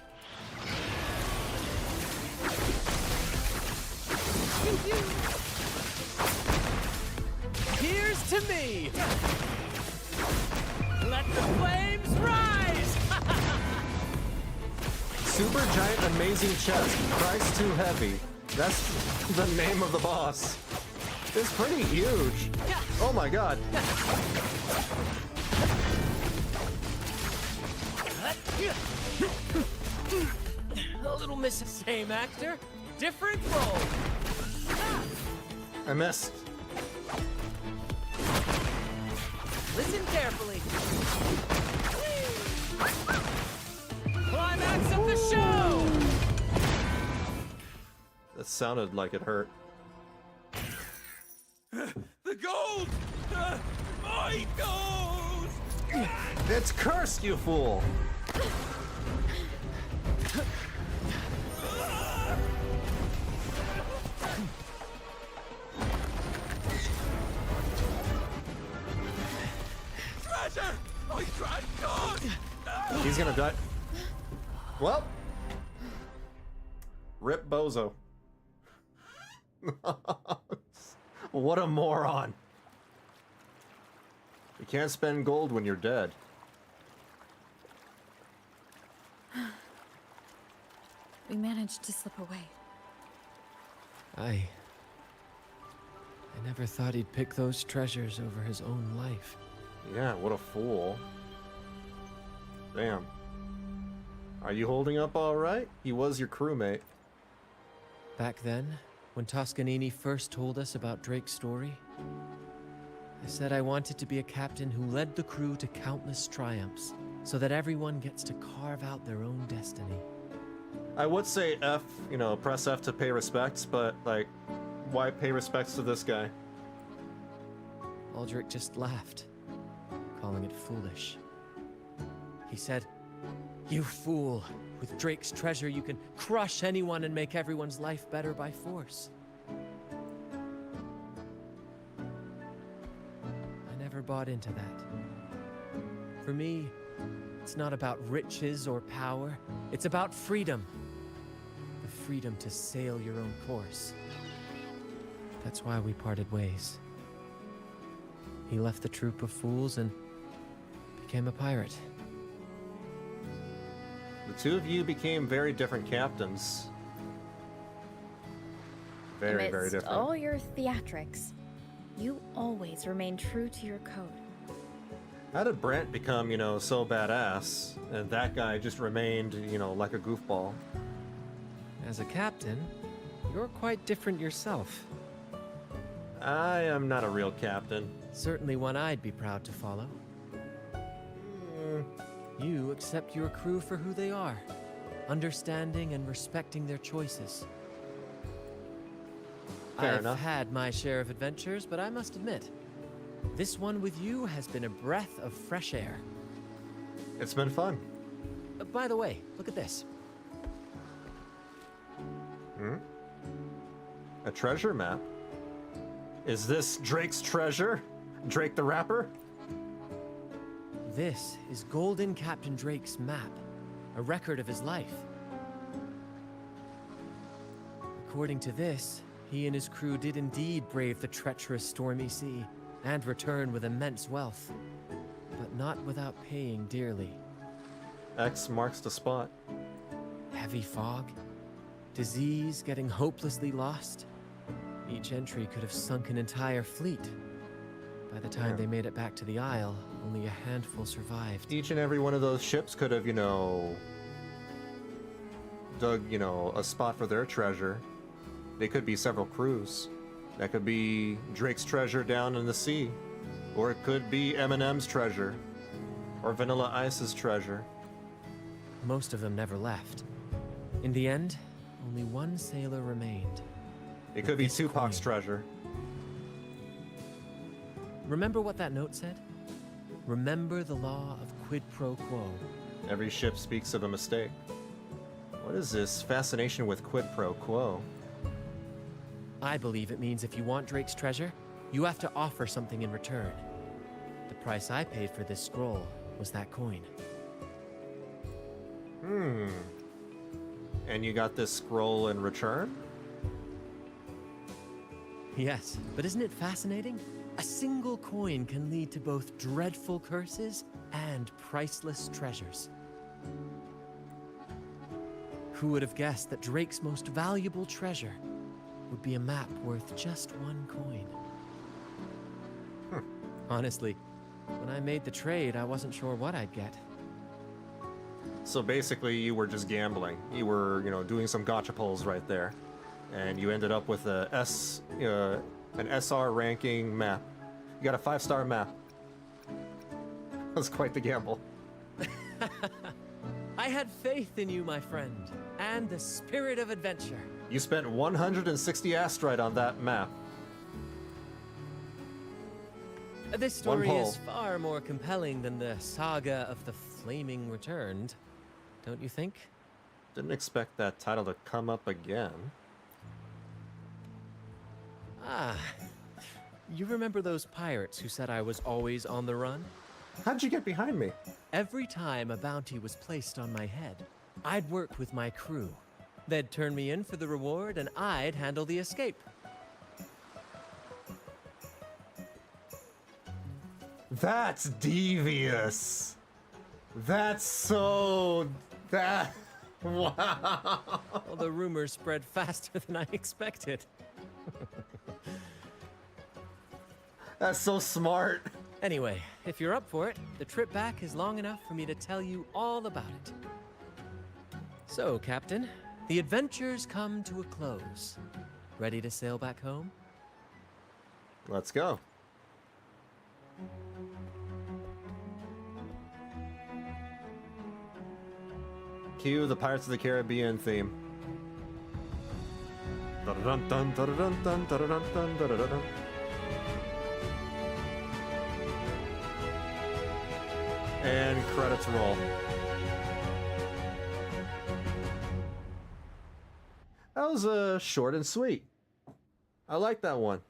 Here's to me! Let the flames rise! Super giant amazing chest. Price too heavy. That's the name of the boss. It's pretty huge. Oh my god. A little miss. Same actor, different role. I missed. Listen carefully. Climax of the show! That sounded like it hurt. The gold! My gold! It's cursed, you fool! He's gonna die. Well, rip Bozo. What a moron. You can't spend gold when you're dead. We managed to slip away. I never thought he'd pick those treasures over his own life. Yeah, what a fool. Damn. Are you holding up all right? He was your crewmate. Back then, when Toscanini first told us about Drake's story, I said I wanted to be a captain who led the crew to countless triumphs, so that everyone gets to carve out their own destiny. I would say F, press F to pay respects, but, like, why pay respects to this guy? Aldrich just laughed, calling it foolish. He said, "You fool! With Drake's treasure, you can crush anyone and make everyone's life better by force." I never bought into that. For me, it's not about riches or power. It's about freedom. The freedom to sail your own course. That's why we parted ways. He left the troop of fools and became a pirate. The two of you became very different captains. Very, very Amidst different. all your theatrics, you always remain true to your code. How did Brant become, so badass, and that guy just remained, like a goofball? As a captain, you're quite different yourself. I am not a real captain. Certainly one I'd be proud to follow. You accept your crew for who they are, understanding and respecting their choices. Fair enough. I've had my share of adventures, but I must admit, this one with you has been a breath of fresh air. It's been fun. By the way, look at this. A treasure map? Is this Drake's treasure? Drake the Rapper? This is Golden Captain Drake's map, a record of his life. According to this, he and his crew did indeed brave the treacherous stormy sea and return with immense wealth, but not without paying dearly. X marks the spot. Heavy fog, disease, getting hopelessly lost. Each entry could have sunk an entire fleet. By the time they made it back to the Isle, only a handful survived. Each and every one of those ships could have, dug, a spot for their treasure. They could be several crews. That could be Drake's treasure down in the sea. Or it could be Eminem's treasure. Or Vanilla Ice's treasure. Most of them never left. In the end, only one sailor remained. It could be Tupac's treasure. Remember what that note said? Remember the law of quid pro quo. Every ship speaks of a mistake. What is this fascination with quid pro quo? I believe it means if you want Drake's treasure, you have to offer something in return. The price I paid for this scroll was that coin. And you got this scroll in return? Yes, but isn't it fascinating? A single coin can lead to both dreadful curses and priceless treasures. Who would have guessed that Drake's most valuable treasure would be a map worth just one coin? Honestly, when I made the trade, I wasn't sure what I'd get. So basically, you were just gambling. You were, doing some gotcha pulls right there. And you ended up with an SR ranking map. You got a 5-star map. That's quite the gamble. I had faith in you, my friend, and the spirit of adventure. You spent 160 astrite on that map. This story is far more compelling than the saga of the Flaming Returned, don't you think? Didn't expect that title to come up again. Ah, you remember those pirates who said I was always on the run? How'd you get behind me? Every time a bounty was placed on my head, I'd work with my crew. They'd turn me in for the reward, and I'd handle the escape. That's devious. That's so... That... Wow. Well, the rumors spread faster than I expected. That's so smart. Anyway, if you're up for it, the trip back is long enough for me to tell you all about it. So, Captain, the adventures come to a close. Ready to sail back home? Let's go. Cue the Pirates of the Caribbean theme. Dun-dun-dun, dun-dun-dun, dun-dun-dun, dun-dun-dun. And credits roll. That was short and sweet. I like that one.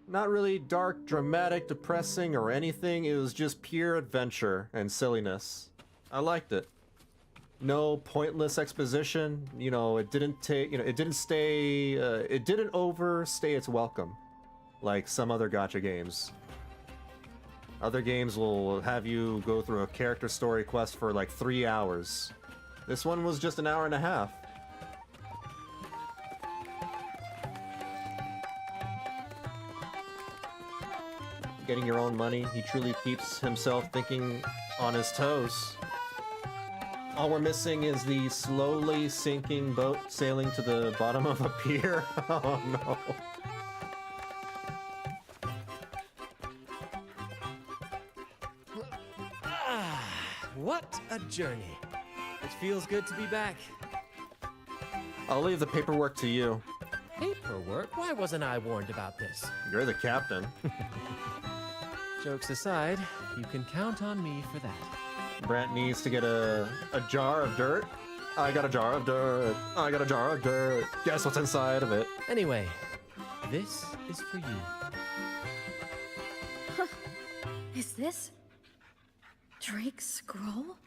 Not really dark, dramatic, depressing, or anything. It was just pure adventure and silliness. I liked it. No pointless exposition. You know, it didn't take. You know, it didn't stay. It didn't overstay its welcome, like some other gacha games. Other games will have you go through a character story quest for like 3 hours. This one was just an hour and a half. Getting your own money, he truly keeps himself thinking on his toes. All we're missing is the slowly sinking boat sailing to the bottom of a pier. Oh no. What a journey. It feels good to be back. I'll leave the paperwork to you. Paperwork? Why wasn't I warned about this? You're the captain. Jokes aside, you can count on me for that. Brant needs to get a jar of dirt. I got a jar of dirt. I got a jar of dirt. Guess what's inside of it? Anyway, this is for you. Huh. Is this Drake's scroll?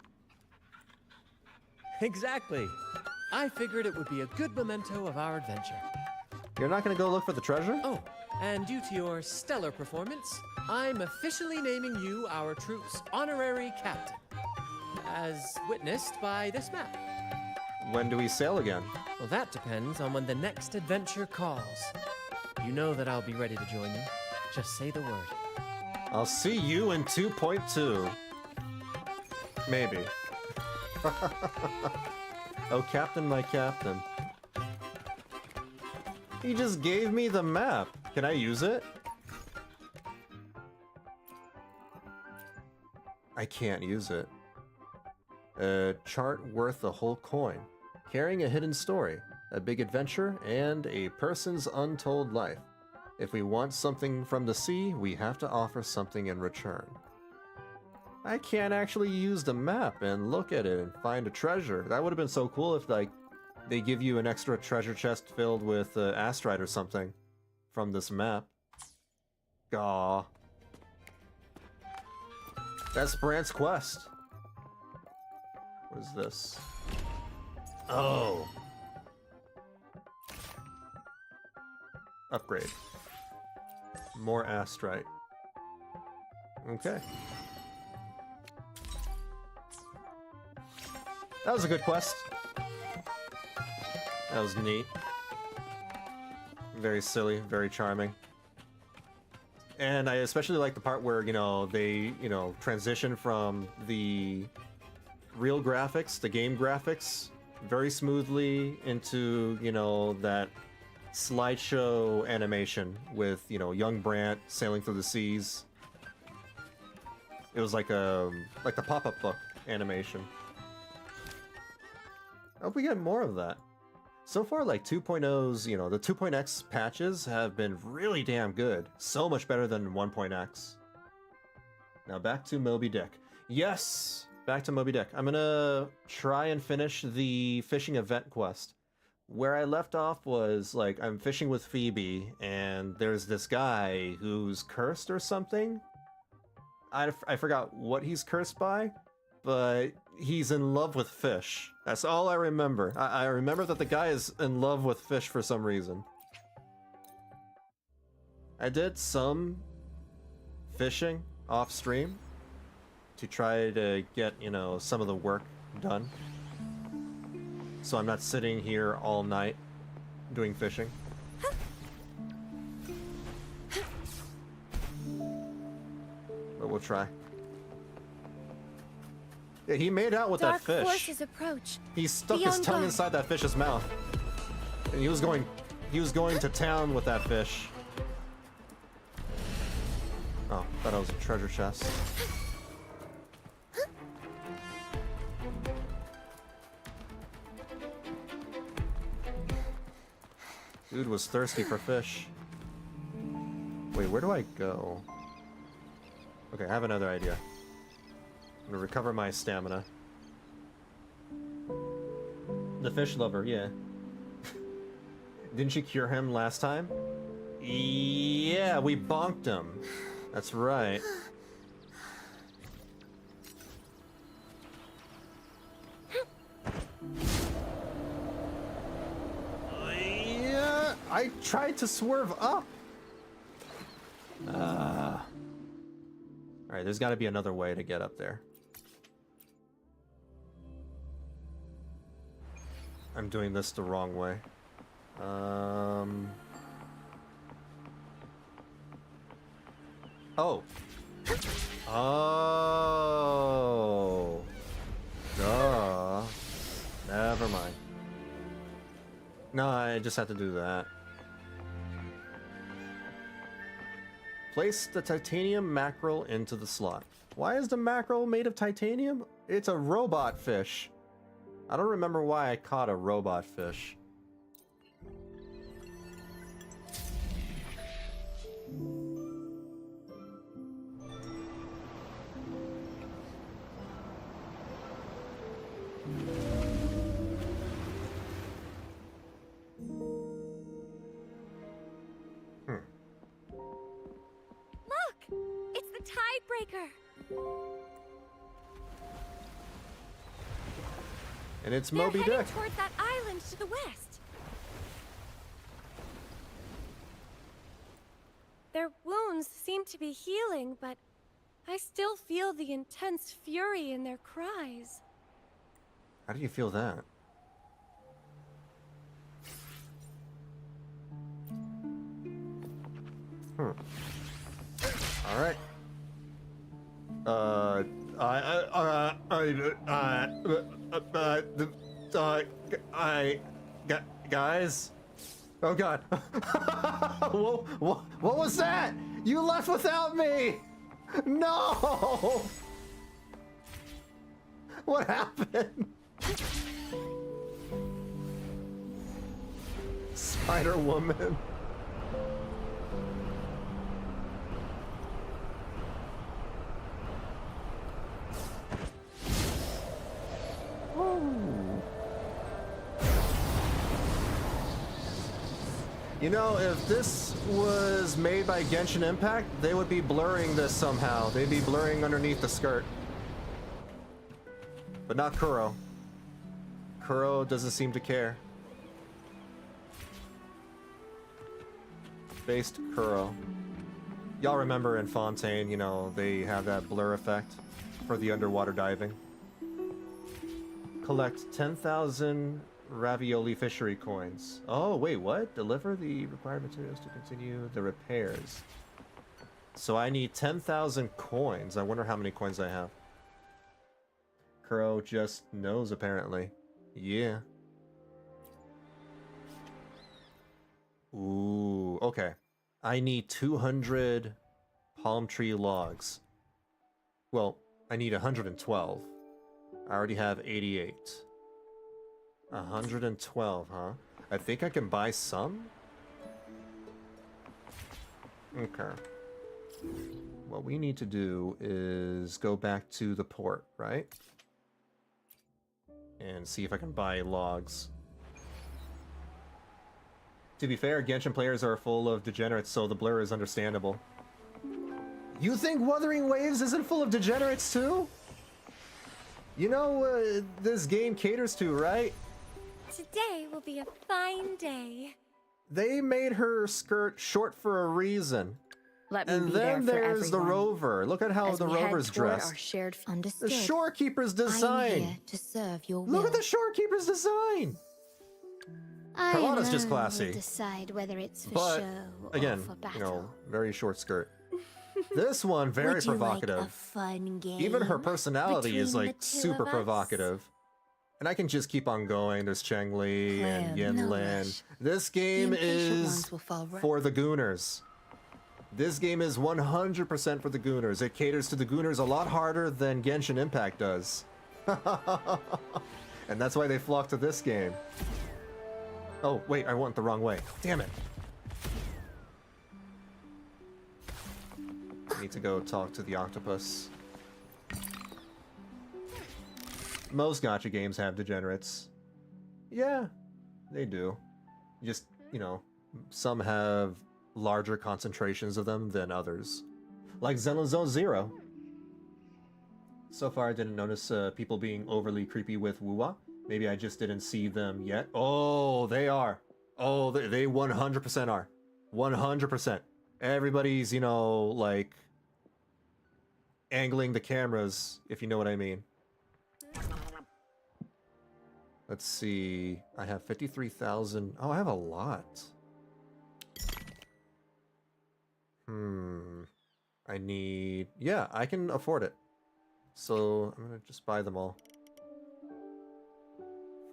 Exactly. I figured it would be a good memento of our adventure. You're not gonna go look for the treasure? Oh, and due to your stellar performance, I'm officially naming you our troop's honorary captain, as witnessed by this map. When do we sail again? Well, that depends on when the next adventure calls. You know that I'll be ready to join you. Just say the word. I'll see you in 2.2. Maybe. Oh, Captain, my captain. He just gave me the map. Can I use it? I can't use it. A chart worth a whole coin. Carrying a hidden story, a big adventure, and a person's untold life. If we want something from the sea, we have to offer something in return. I can't actually use the map and look at it and find a treasure. That would have been so cool if, like, they give you an extra treasure chest filled with astrite or something from this map. Gah. That's Brant's quest. What is this? Oh. Upgrade. More astrite. Okay. That was a good quest. That was neat. Very silly, very charming. And I especially like the part where, you know, they, you know, transition from the real graphics, the game graphics, very smoothly into, you know, that slideshow animation with, you know, young Brant sailing through the seas. It was like the pop-up book animation. I hope we get more of that. So far, like 2.0's, you know, the 2.x patches have been really damn good. So much better than 1.x. Now back to Moby Dick. Yes! Back to Moby Dick. I'm gonna try and finish the fishing event quest. Where I left off was, like, I'm fishing with Phoebe, and there's this guy who's cursed or something. I forgot what he's cursed by, but he's in love with fish. That's all I remember. I remember that the guy is in love with fish for some reason. I did some fishing off stream to try to get, you know, some of the work done. So I'm not sitting here all night doing fishing. But we'll try. Yeah, he made out with that fish. Forces approach. He stuck Be his on tongue guard. inside that fish's mouth. And he was going to town with that fish. Oh, thought it was a treasure chest. Dude was thirsty for fish. Wait, where do I go? Okay, I have another idea. I'm gonna recover my stamina. The fish lover, yeah. Didn't you cure him last time? Yeah, we bonked him. That's right. Yeah, I tried to swerve up. Alright, there's got to be another way to get up there. I'm doing this the wrong way. Oh. Oh. Duh. Never mind. No, I just have to do that. Place the titanium mackerel into the slot. Why is the mackerel made of titanium? It's a robot fish. I don't remember why I caught a robot fish. Look! It's the Tidebreaker! And it's They're Moby heading Dick. towards that island to the west. Their wounds seem to be healing, but I still feel the intense fury in their cries. How do you feel that? All right. Guys. Oh God. What was that? You left without me. No. What happened? Spider Woman. You know, if this was made by Genshin Impact, they would be blurring this somehow. They'd be blurring underneath the skirt. But not Kuro. Kuro doesn't seem to care. Based Kuro. Y'all remember in Fontaine, you know, they have that blur effect for the underwater diving. Collect 10,000 ravioli fishery coins. Oh, wait, what? Deliver the required materials to continue the repairs. So I need 10,000 coins. I wonder how many coins I have. Kuro just knows, apparently. Yeah. Ooh, okay. I need 200 palm tree logs. Well, I need 112. I already have 88. 112, huh? I think I can buy some? Okay. What we need to do is go back to the port, right? And see if I can buy logs. To be fair, Genshin players are full of degenerates, so the blur is understandable. You think Wuthering Waves isn't full of degenerates too? You know this game caters to, right? Today will be a fine day. They made her skirt short for a reason. Let me and be then there for there's the everyone. rover. Look at how As the we head rover's toward dressed. Our shared The understood. shorekeeper's I'm design. here to serve your will. Look at the shorekeeper's design. Carlotta's just classy. Will decide whether it's for But show again, or for battle. you know, very short skirt. This one very Would you provocative. like a fun game Even her personality is between like the two super of us? provocative. And I can just keep on going. There's Cheng Li and Clem, Yin no Lin. rush. This game The impatient is ones will fall right- for the Gooners. This game is 100% for the Gooners. It caters to the Gooners a lot harder than Genshin Impact does. And that's why they flock to this game. Oh, wait, I went the wrong way. Damn it. I need to go talk to the octopus. Most gacha games have degenerates. Yeah, they do. Just, you know, some have larger concentrations of them than others. Like Xenoblade Zone Zero. So far I didn't notice people being overly creepy with WuWa. Maybe I just didn't see them yet. Oh, they are. Oh, they 100% are. 100%. Everybody's, you know, like, angling the cameras, if you know what I mean. Let's see. I have 53,000. Oh, I have a lot. I need... Yeah, I can afford it. So, I'm gonna just buy them all.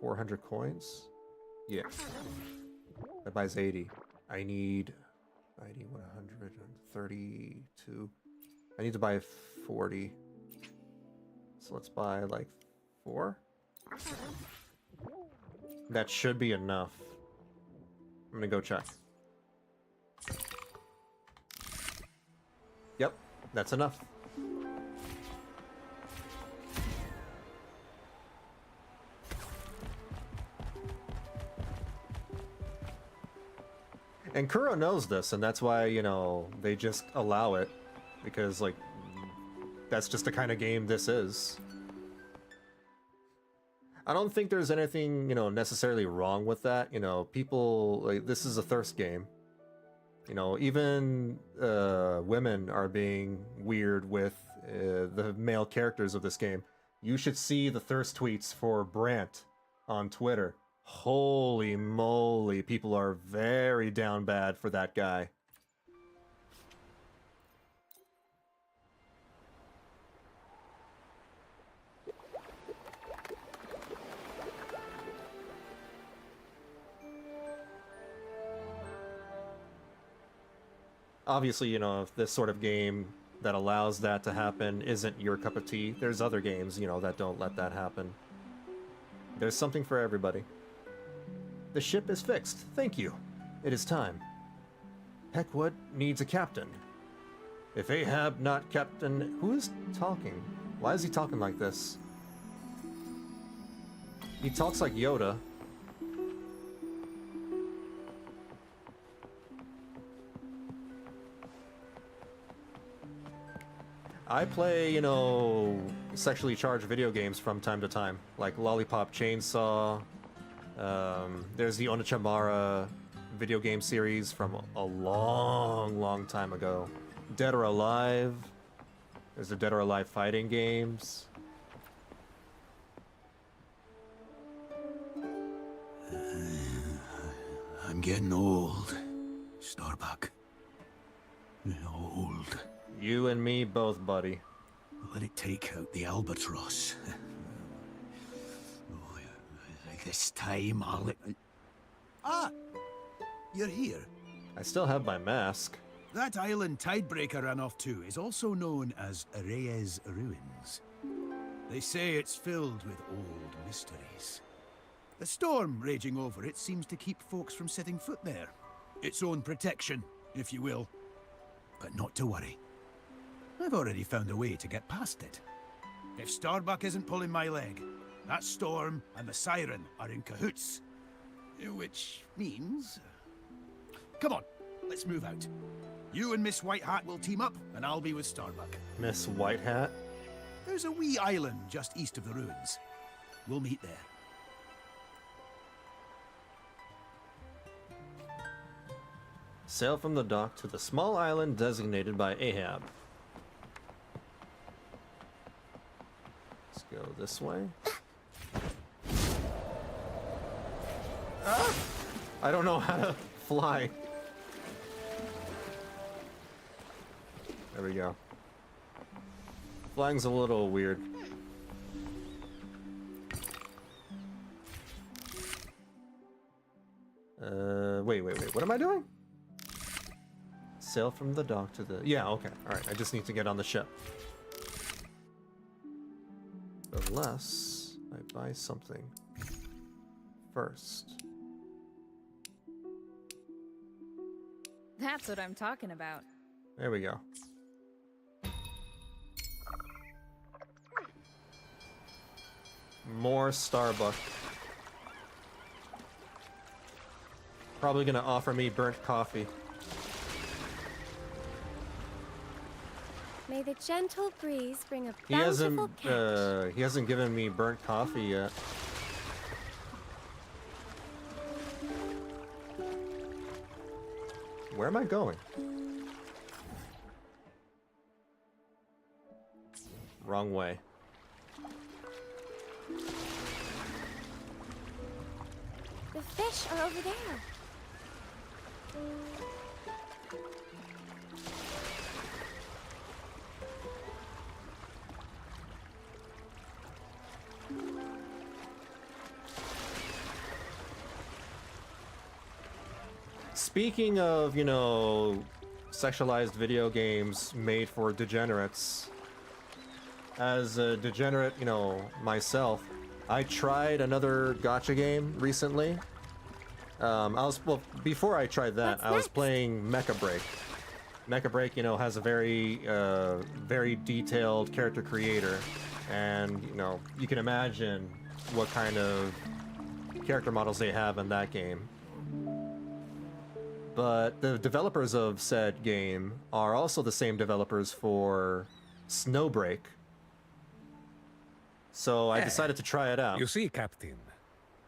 400 coins? Yeah. That buys 80. I need 90, 132. I need to buy 40. So let's buy like 4. That should be enough. I'm gonna go check. Yep, that's enough. And Kuro knows this, and that's why, you know, they just allow it. Because, like, that's just the kind of game this is. I don't think there's anything, you know, necessarily wrong with that. You know, people, like, this is a thirst game. You know, even women are being weird with the male characters of this game. You should see the thirst tweets for Brant on Twitter. Holy moly, people are very down bad for that guy. Obviously, you know, if this sort of game that allows that to happen isn't your cup of tea, there's other games, you know, that don't let that happen. There's something for everybody. The ship is fixed. Thank you. It is time. Peckwood needs a captain. If Ahab not captain... Who is talking? Why is he talking like this? He talks like Yoda. I play, you know, sexually charged video games from time to time, like Lollipop Chainsaw. There's the Onechamara video game series from a long time ago. Dead or Alive. There's the Dead or Alive fighting games. I'm getting old, Starbuck. Old. You and me both, buddy. Let it take out the albatross. This time I'll... Ah! You're here. I still have my mask. That island Tidebreaker ran off to is also known as Reyes Ruins. They say it's filled with old mysteries. The storm raging over it seems to keep folks from setting foot there. Its own protection, if you will. But not to worry. I've already found a way to get past it. If Starbuck isn't pulling my leg, that storm and the siren are in cahoots. Which means... Come on, let's move out. You and Miss White Hat will team up, and I'll be with Starbuck. Miss White Hat? There's a wee island just east of the ruins. We'll meet there. Sail from the dock to the small island designated by Ahab. Let's go this way. Ah! I don't know how to fly. There we go. Flying's a little weird. Wait. What am I doing? Sail from the dock to the... Yeah, okay. Alright, I just need to get on the ship. Unless I buy something first. That's what I'm talking about. There we go. More Starbuck. Probably gonna offer me burnt coffee. May the gentle breeze bring a He bountiful catch. he hasn't given me burnt coffee yet. Where am I going? Wrong way. The fish are over there. Speaking of, you know, sexualized video games made for degenerates, as a degenerate, you know, myself, I tried another gacha game recently. Well, before I tried that, I was playing Mecha Break. Mecha Break, you know, has a very, very detailed character creator, and, you know, you can imagine what kind of character models they have in that game. But the developers of said game are also the same developers for Snowbreak. So I decided to try it out. You see, Captain,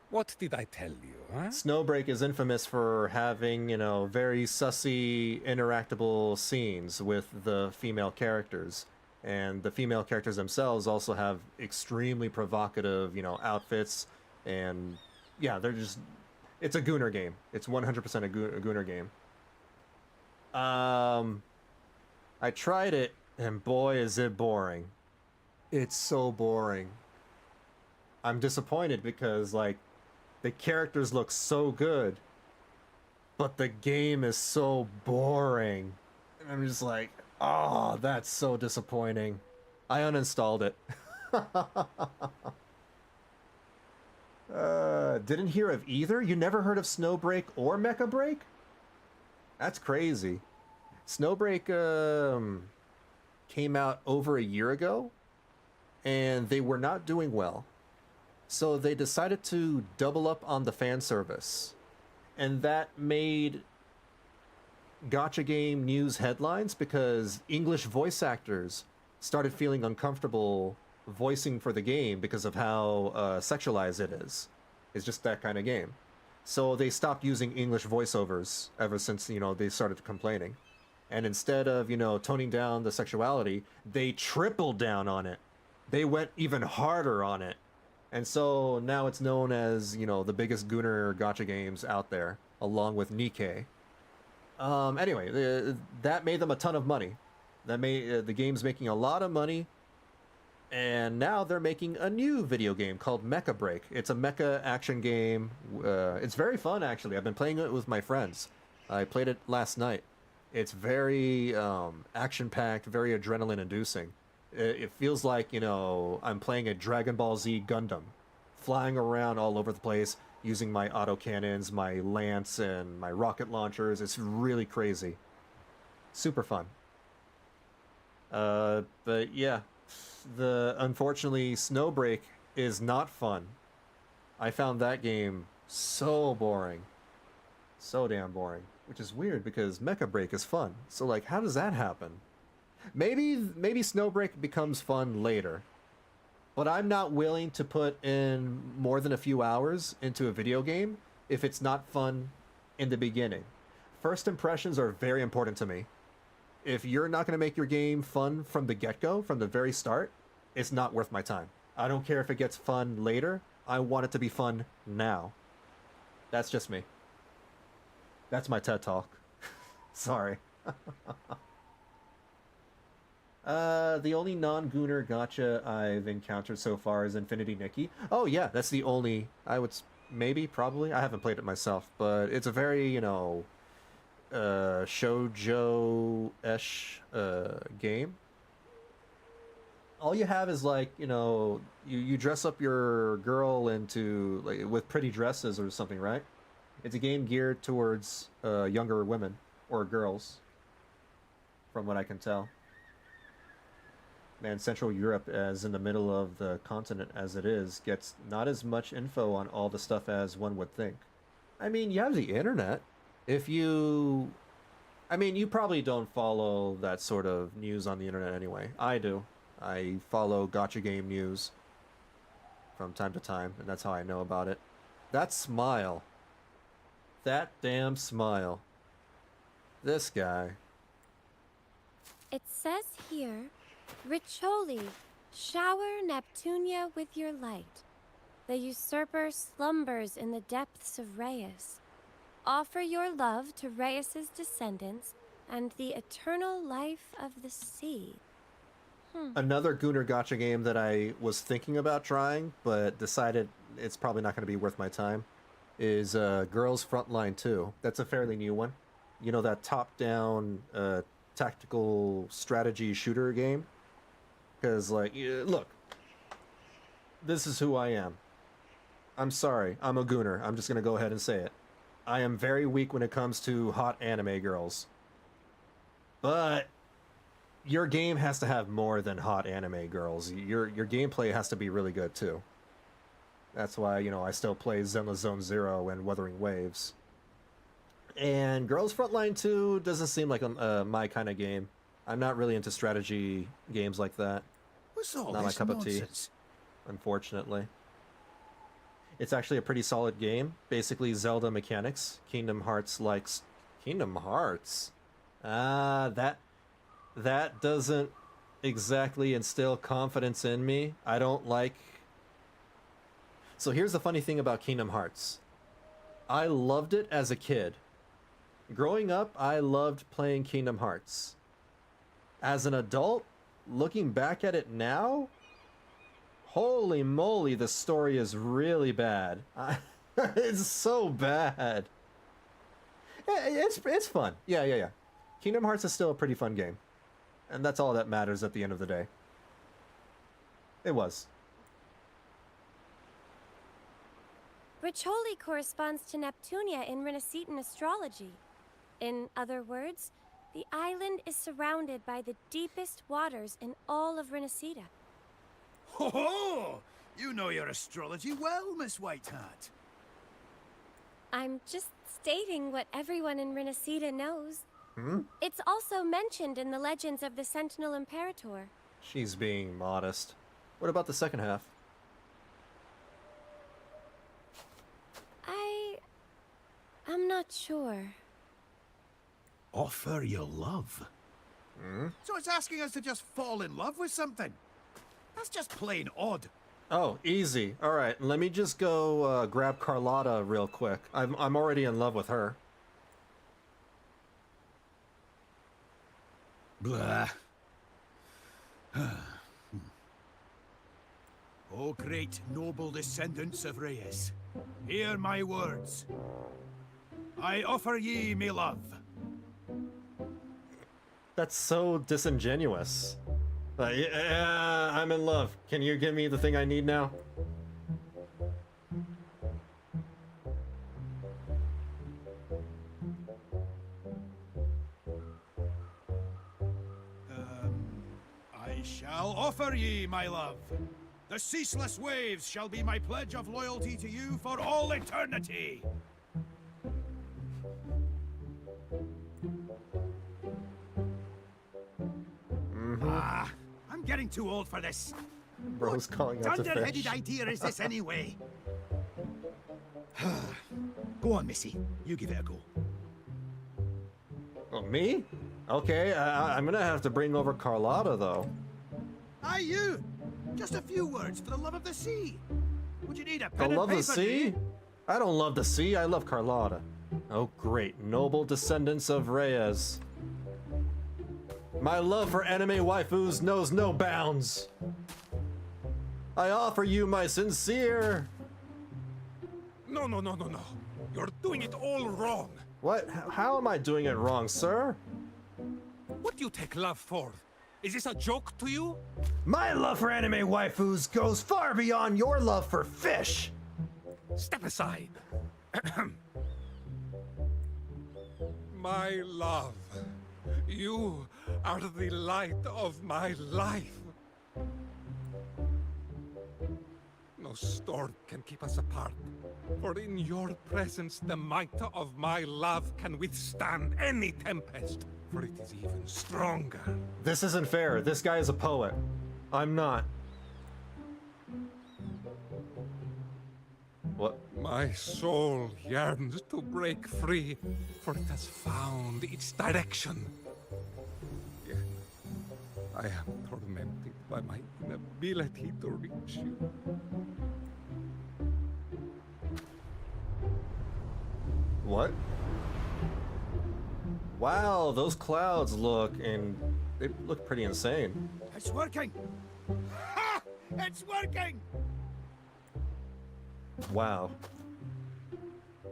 what did I tell you, huh? Snowbreak is infamous for having, you know, very sussy, interactable scenes with the female characters. And the female characters themselves also have extremely provocative, you know, outfits. And yeah, they're just... It's a Gooner game. It's 100% a Gooner game. I tried it, and boy, is it boring. It's so boring. I'm disappointed because, like, the characters look so good, but the game is so boring. And I'm just like, oh, that's so disappointing. I uninstalled it. Didn't hear of either? You never heard of Snowbreak or Mecha Break? That's crazy. Snowbreak came out over a year ago, and they were not doing well. So they decided to double up on the fan service. And that made gacha game news headlines because English voice actors started feeling uncomfortable voicing for the game because of how sexualized it is. It's just that kind of game. So they stopped using English voiceovers ever since, you know, they started complaining. And instead of, you know, toning down the sexuality, they tripled down on it. They went even harder on it. And so now it's known as, you know, the biggest Gooner gacha games out there, along with Nikkei. Anyway, that made them a ton of money. That made the game's making a lot of money. And now they're making a new video game called Mecha Break. It's a mecha action game. It's very fun, actually. I've been playing it with my friends. I played it last night. It's very action-packed, very adrenaline-inducing. It feels like, you know, I'm playing a Dragon Ball Z Gundam, flying around all over the place, using my autocannons, my lance, and my rocket launchers. It's really crazy. Super fun. But yeah. Unfortunately, Snowbreak is not fun. I found that game so boring. So damn boring. which is weird because Mecha Break is fun. So like, how does that happen? Maybe Snowbreak becomes fun later. But I'm not willing to put in more than a few hours into a video game if it's not fun in the beginning. First impressions are very important to me. If you're not going to make your game fun from the get-go, from the very start, it's not worth my time. I don't care if it gets fun later. I want it to be fun now. That's just me. That's my TED Talk. Sorry. The only non-Gooner gacha I've encountered so far is Infinity Nikki. Oh yeah, that's the only, maybe, probably. I haven't played it myself, but it's a very, you know, shoujo-ish game. All you have is like, you know, you dress up your girl into, like, with pretty dresses or something, right? It's a game geared towards younger women or girls, from what I can tell. Man, Central Europe, as in the middle of the continent as it is, gets not as much info on all the stuff as one would think. I mean, you have the internet. If you... I mean, you probably don't follow that sort of news on the internet anyway. I do. I follow gacha game news from time to time, and that's how I know about it. That smile. That damn smile. This guy. It says here, Riccioli, shower Neptunia with your light. The usurper slumbers in the depths of Reyes. Offer your love to Reyes' descendants and the eternal life of the sea. Another Gooner gacha game that I was thinking about trying, but decided it's probably not going to be worth my time, is Girls Frontline 2. That's a fairly new one. You know, that top-down tactical strategy shooter game? Because, like, look, this is who I am. I'm sorry, I'm a Gooner. I'm just going to go ahead and say it. I am very weak when it comes to hot anime girls. But your game has to have more than hot anime girls. Your gameplay has to be really good too. That's why, you know, I still play Zenless Zone Zero and Wuthering Waves. And Girls Frontline 2 doesn't seem like my kind of game. I'm not really into strategy games like that. What's all not my this cup nonsense? of tea, unfortunately. It's actually a pretty solid game. Basically Zelda mechanics. Kingdom Hearts likes... Kingdom Hearts? That doesn't exactly instill confidence in me. I don't like... So here's the funny thing about Kingdom Hearts. I loved it as a kid. Growing up, I loved playing Kingdom Hearts. As an adult, looking back at it now... Holy moly, the story is really bad. It's so bad. It's fun. Yeah. Kingdom Hearts is still a pretty fun game. And that's all that matters at the end of the day. It was. Riccioli corresponds to Neptunia in Rinascitan astrology. In other words, the island is surrounded by the deepest waters in all of Rinascita. Ho ho! You know your astrology well, Miss Whitehat. I'm just stating what everyone in Rinascita knows. Hmm? It's also mentioned in the legends of the Sentinel Imperator. She's being modest. What about the second half? I'm not sure. Offer your love? Hmm? So it's asking us to just fall in love with something? That's just plain odd. Oh, easy. All right, let me just go grab Carlotta real quick. I'm already in love with her. Blah. O great noble descendants of Reyes, hear my words. I offer ye me love. That's so disingenuous. Yeah, I'm in love. Can you give me the thing I need now? I shall offer ye my love. The ceaseless waves shall be my pledge of loyalty to you for all eternity. getting too old for this. Bro's calling out to Dunderheaded fish. idea is this anyway? Go on, Missy. You give it a go. Oh, me? Okay, I'm gonna have to bring over Carlotta, though. Aye, you! Just a few words for the love of the sea. Would you need a I pen and love paper? the sea? I don't love the sea, I love Carlotta. Oh great, noble descendants of Reyes. My love for anime waifus knows no bounds. I offer you my sincere... No. You're doing it all wrong. What? How am I doing it wrong, sir? What do you take love for? Is this a joke to you? My love for anime waifus goes far beyond your love for fish! Step aside. My love, you are the light of my life. No storm can keep us apart, for in your presence the might of my love can withstand any tempest, for it is even stronger. This isn't fair. This guy is a poet. I'm not. What? My soul yearns to break free, for it has found its direction. Yet, I am tormented by my inability to reach you. What? Wow, those clouds they look pretty insane. It's working! Ha! It's working! Wow.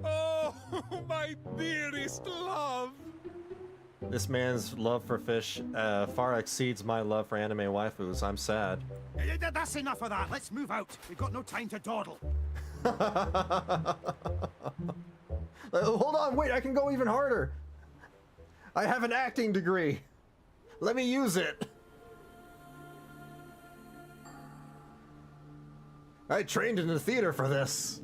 Oh, my dearest love! This man's love for fish far exceeds my love for anime waifus. I'm sad. That's enough of that. Let's move out. We've got no time to dawdle. Hold on, wait, I can go even harder. I have an acting degree. Let me use it. I trained in the theater for this.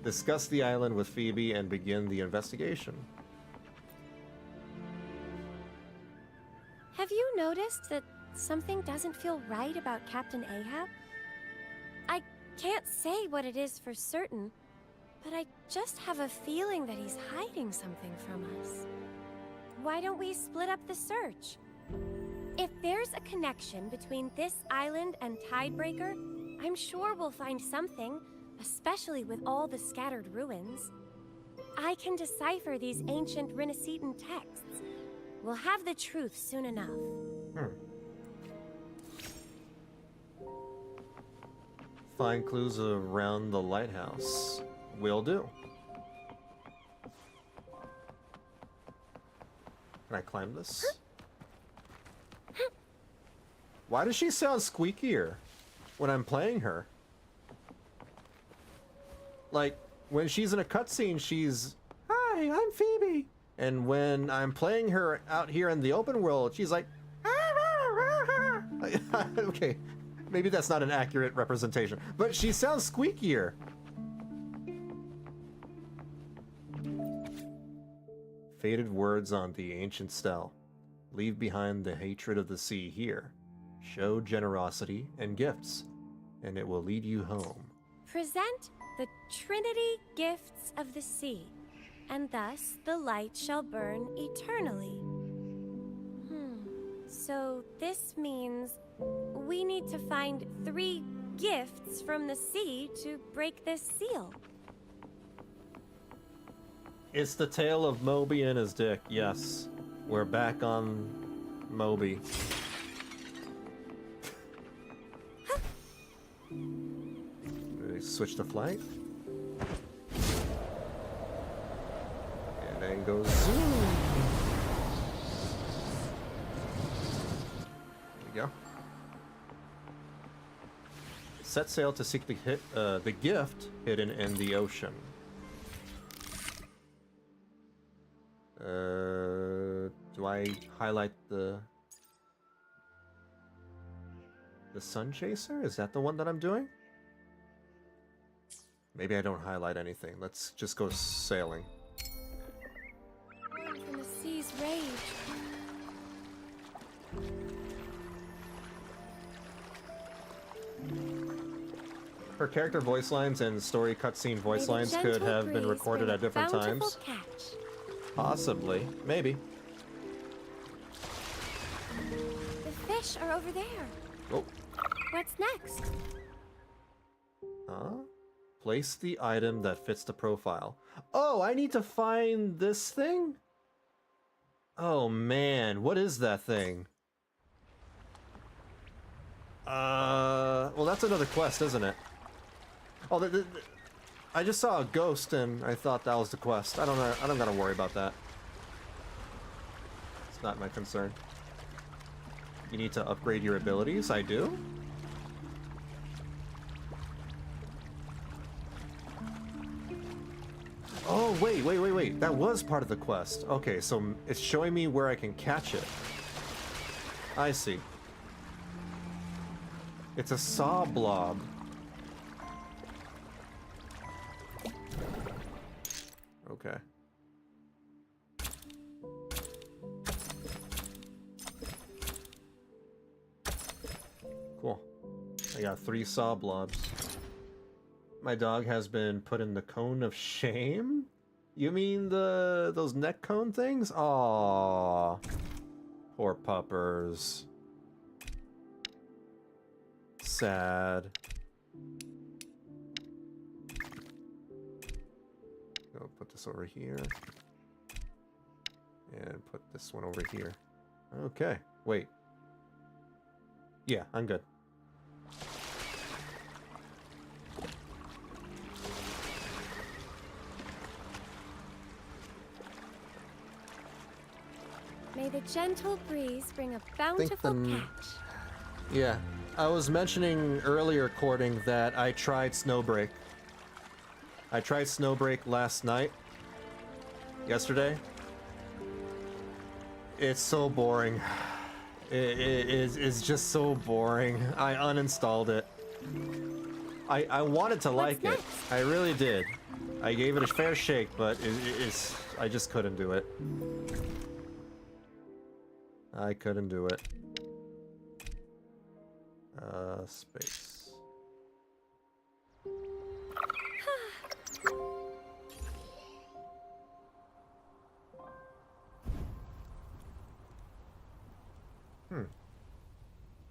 Discuss the island with Phoebe and begin the investigation. Have you noticed that something doesn't feel right about Captain Ahab? I can't say what it is for certain, but I just have a feeling that he's hiding something from us. Why don't we split up the search? If there's a connection between this island and Tidebreaker, I'm sure we'll find something, especially with all the scattered ruins. I can decipher these ancient Rinascitan texts. We'll have the truth soon enough. Find clues around the lighthouse. Will do. Can I climb this? Why does she sound squeakier when I'm playing her? Like, when she's in a cutscene, she's, "Hi, I'm Phoebe." And when I'm playing her out here in the open world, she's like, okay, maybe that's not an accurate representation, but she sounds squeakier. Faded words on the ancient stele. Leave behind the hatred of the sea here. Show generosity and gifts, and it will lead you home. Present the Trinity gifts of the sea, and thus the light shall burn eternally. So this means we need to find 3 gifts from the sea to break this seal. It's the tale of Moby and his dick, yes. We're back on Moby. Switch to flight. And then go zoom. There we go. Set sail to seek the gift hidden in the ocean. Do I highlight the Sun Chaser? Is that the one that I'm doing? Maybe I don't highlight anything. Let's just go sailing. From the sea's rage. Her character voice lines and story cutscene voice lines could have been recorded at different times. Possibly. Maybe. The fish are over there. Oh. What's next? Huh? Place the item that fits the profile. Oh, I need to find this thing? Oh man, what is that thing? Well that's another quest, isn't it? Oh, I just saw a ghost and I thought that was the quest. I don't gotta worry about that. It's not my concern. You need to upgrade your abilities? I do? Oh, wait. That was part of the quest. Okay, so it's showing me where I can catch it. I see. It's a saw blob. Okay. Cool. I got 3 saw blobs. My dog has been put in the cone of shame? You mean those neck cone things? Aww. Poor puppers. Sad. I'll put this over here. And put this one over here. Okay. Wait. Yeah, I'm good. May the gentle breeze bring a bountiful catch. Yeah. I was mentioning earlier recording that I tried Snowbreak. I tried Snowbreak last night. Yesterday. It's so boring. It's just so boring. I uninstalled it. I wanted to like it. I really did. I gave it a fair shake, but I just couldn't do it. I couldn't do it. Space.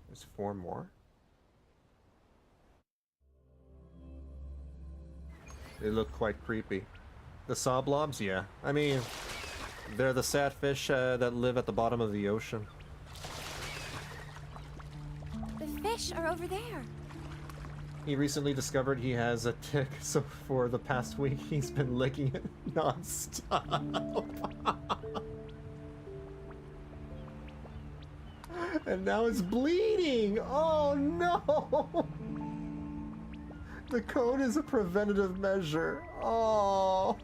There's 4 more. They look quite creepy. The saw blobs, yeah. I mean, they're the sad fish that live at the bottom of the ocean. The fish are over there. He recently discovered he has a tick, so for the past week he's been licking it non-stop. And now it's bleeding! Oh no! The cone is a preventative measure. Oh!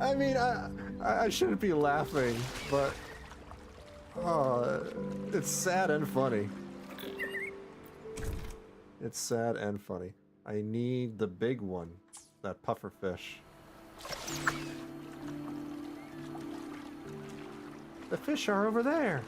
I mean, I shouldn't be laughing, but... it's sad and funny. It's sad and funny. I need the big one. That puffer fish. The fish are over there.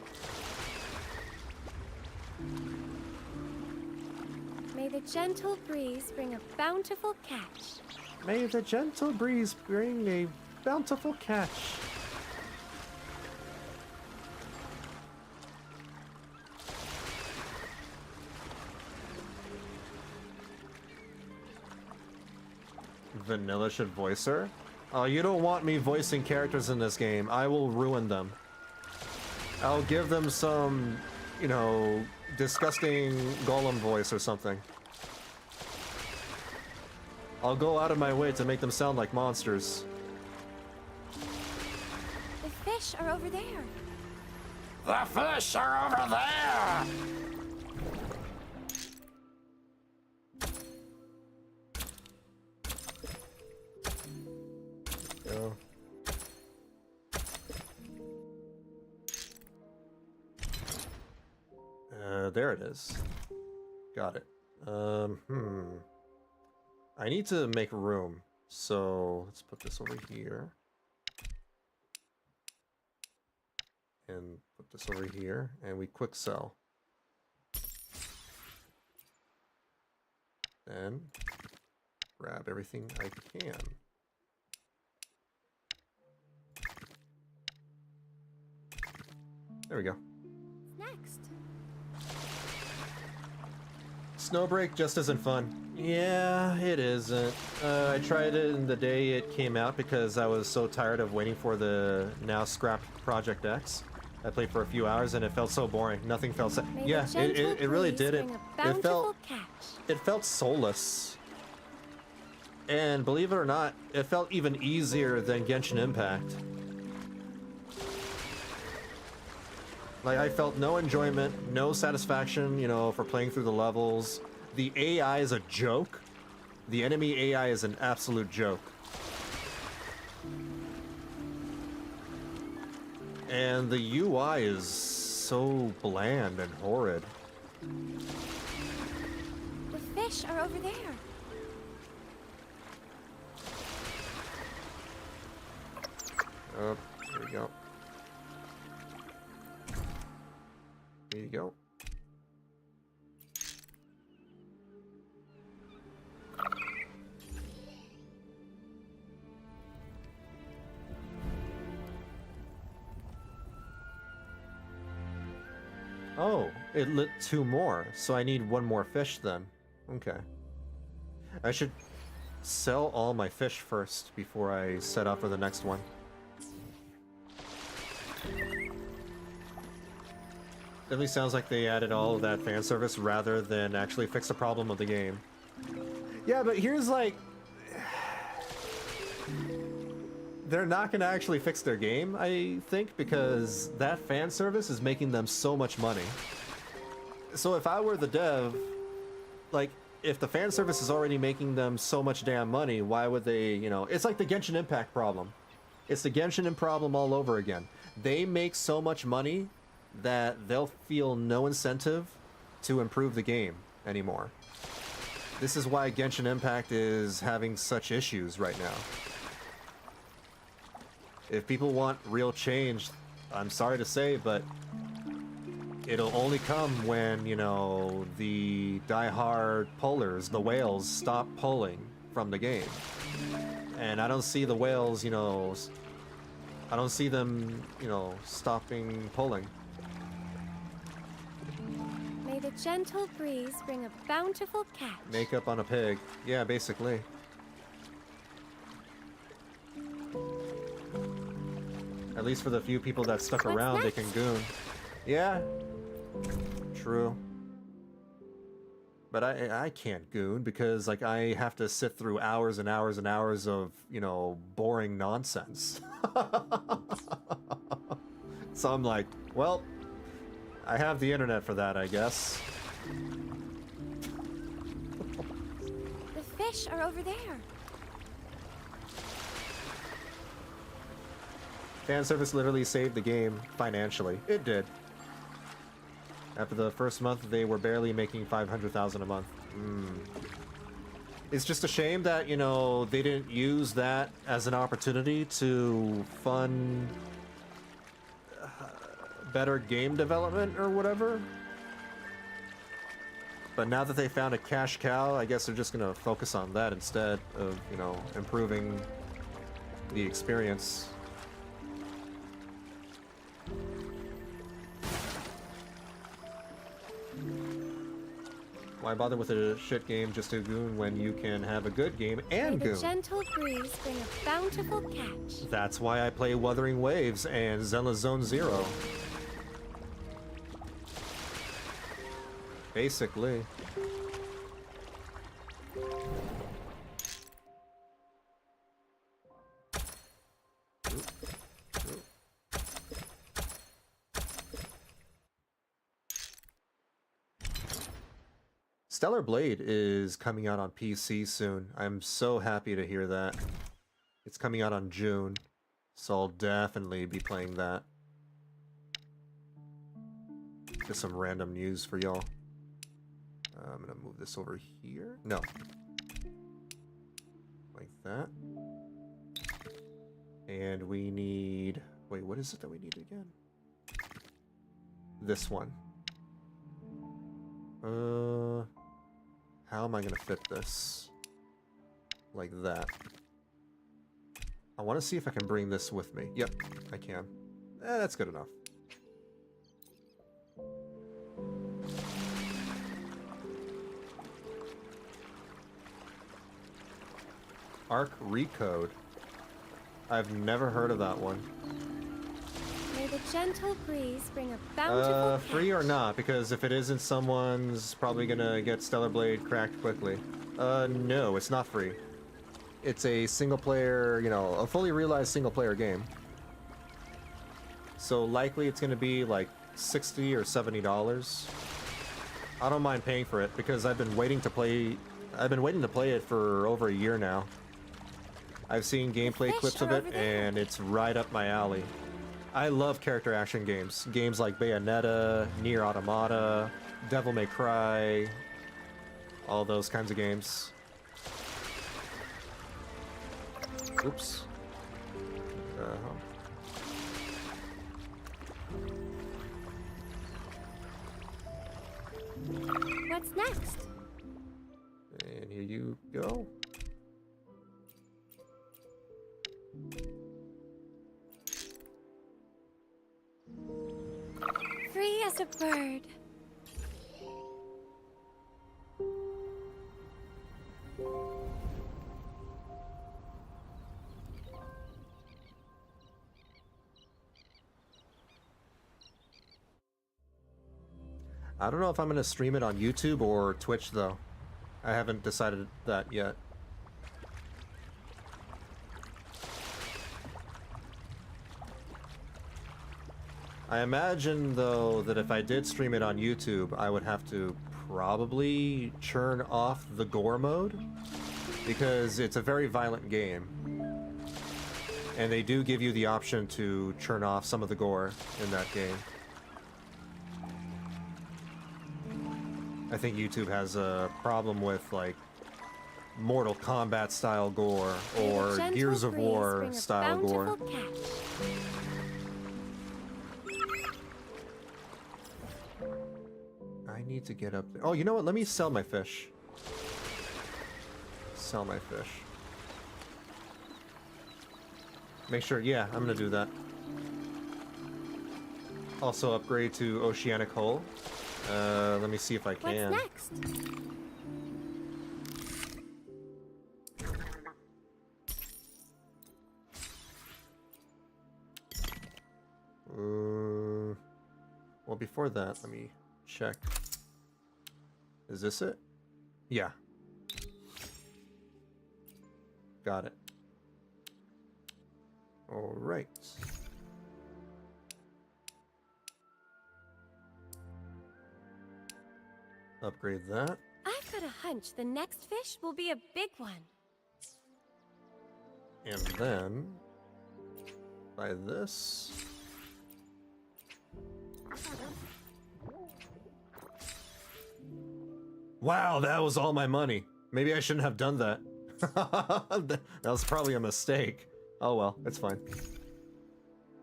May the gentle breeze bring a bountiful catch. May the gentle breeze bring a bountiful catch. Vanilla should voice her? Oh, you don't want me voicing characters in this game. I will ruin them. I'll give them some, you know, disgusting golem voice or something. I'll go out of my way to make them sound like monsters. The fish are over there. The fish are over there! Go. There it is. Got it. I need to make room, so let's put this over here. And put this over here, and we quick sell. then grab everything I can. There we go. Next. Snowbreak just isn't fun. Yeah, it isn't. I tried it in the day it came out because I was so tired of waiting for the now scrapped Project X. I played for a few hours and it felt so boring. Nothing felt yeah, it really did it. It felt soulless. And believe it or not, it felt even easier than Genshin Impact. Like, I felt no enjoyment, no satisfaction, you know, for playing through the levels. The AI is a joke. The enemy AI is an absolute joke. And the UI is so bland and horrid. The fish are over there. Oh, here we go. There you go. Oh, it lit 2 more, so I need 1 more fish then. Okay. I should sell all my fish first before I set up for the next one. Definitely sounds like they added all of that fan service rather than actually fix the problem of the game. Yeah, but here's like... They're not gonna actually fix their game, I think, because that fan service is making them so much money. So if I were the dev, like, if the fan service is already making them so much damn money, why would they, you know... It's like the Genshin Impact problem. It's the Genshin Impact problem all over again. They make so much money that they'll feel no incentive to improve the game anymore. This is why Genshin Impact is having such issues right now. If people want real change, I'm sorry to say, but it'll only come when, you know, the die-hard pullers, the whales, stop pulling from the game. And I don't see the whales, you know, I don't see them, you know, stopping pulling. May the gentle breeze bring a bountiful catch. Makeup on a pig. Yeah, basically. At least for the few people that stuck around, they can goon. Yeah. True. But I can't goon because, like, I have to sit through hours and hours and hours of, you know, boring nonsense. So I'm like, well, I have the internet for that, I guess. The fish are over there. Fan service literally saved the game financially. It did. After the first month, they were barely making $500,000 a month. It's just a shame that, you know, they didn't use that as an opportunity to fund better game development or whatever. But now that they found a cash cow, I guess they're just gonna focus on that instead of, you know, improving the experience. Why bother with a shit game just to goon when you can have a good game and May goon? the gentle breeze bring a bountiful catch. That's why I play Wuthering Waves and Zelda Zone Zero. Basically. Stellar Blade is coming out on PC soon. I'm so happy to hear that. It's coming out on June, so I'll definitely be playing that. Just some random news for y'all. I'm gonna move this over here. No. Like that. And we need... Wait, what is it that we need again? This one. How am I gonna fit this? Like that. I want to see if I can bring this with me. Yep, I can. That's good enough. Arc Recode. I've never heard of that one. May the gentle breeze bring a bountiful Free or not? Because if it isn't, someone's probably gonna get Stellar Blade cracked quickly. No, it's not free. It's a single-player, you know, a fully realized single-player game. So likely it's gonna be like $60 or $70. I don't mind paying for it because I've been waiting to play it for over a year now. I've seen gameplay clips of it and it's right up my alley. I love character action games. Games like Bayonetta, Nier Automata, Devil May Cry, all those kinds of games. Oops. What's next? And here you go. Free as a bird. I don't know if I'm going to stream it on YouTube or Twitch, though. I haven't decided that yet. I imagine, though, that if I did stream it on YouTube, I would have to probably churn off the gore mode, because it's a very violent game. And they do give you the option to churn off some of the gore in that game. I think YouTube has a problem with, like, Mortal Kombat style gore or Gears of War style gore. I need to get up there. Oh, you know what? Let me sell my fish. Sell my fish. Make sure, yeah, I'm gonna do that. Also upgrade to Oceanic Hull. Let me see if I can. What's next? Well, before that, let me check. Is this it? Yeah. Got it. All right. Upgrade that. I've got a hunch the next fish will be a big one. And then buy this. Wow, that was all my money. Maybe I shouldn't have done that. That was probably a mistake. Oh well, it's fine.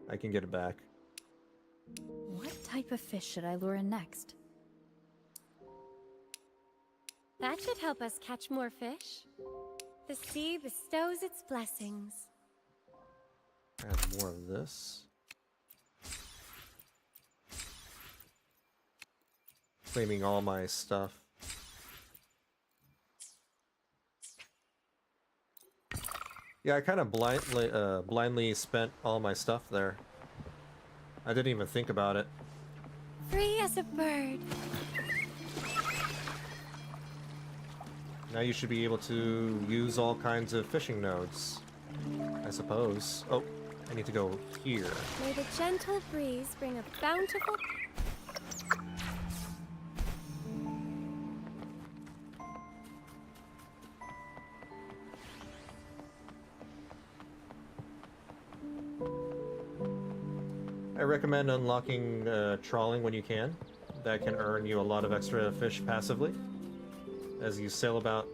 I can get it back. What type of fish should I lure in next? That should help us catch more fish. The sea bestows its blessings. Add more of this. Claiming all my stuff. Yeah, I kind of blindly spent all my stuff there. I didn't even think about it. Free as a bird. Now you should be able to use all kinds of fishing nodes, I suppose. Oh, I need to go here. May the gentle breeze bring a bountiful... I recommend unlocking trawling when you can. That can earn you a lot of extra fish passively as you sail about,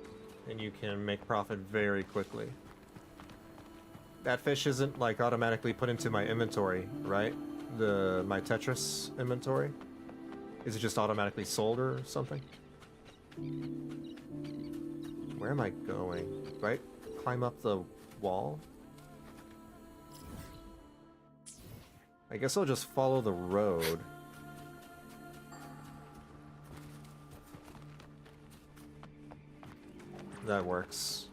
and you can make profit very quickly. That fish isn't like automatically put into my inventory, right? My Tetris inventory? Is it just automatically sold or something? Where am I going? Do I climb up the wall? I guess I'll just follow the road. That works.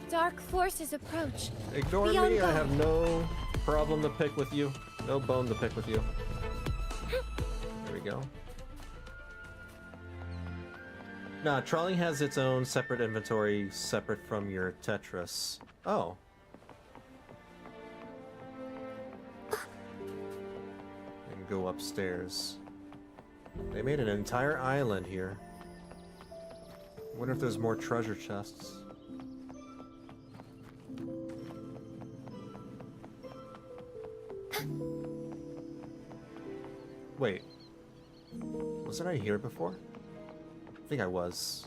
Dark forces approach. Ignore Beyond me, I God. have no problem to pick with you. No bone to pick with you. There we go. Nah, trawling has its own separate inventory, separate from your Tetris. Oh. And go upstairs. They made an entire island here. I wonder if there's more treasure chests. Wait. Wasn't I here before? I think I was.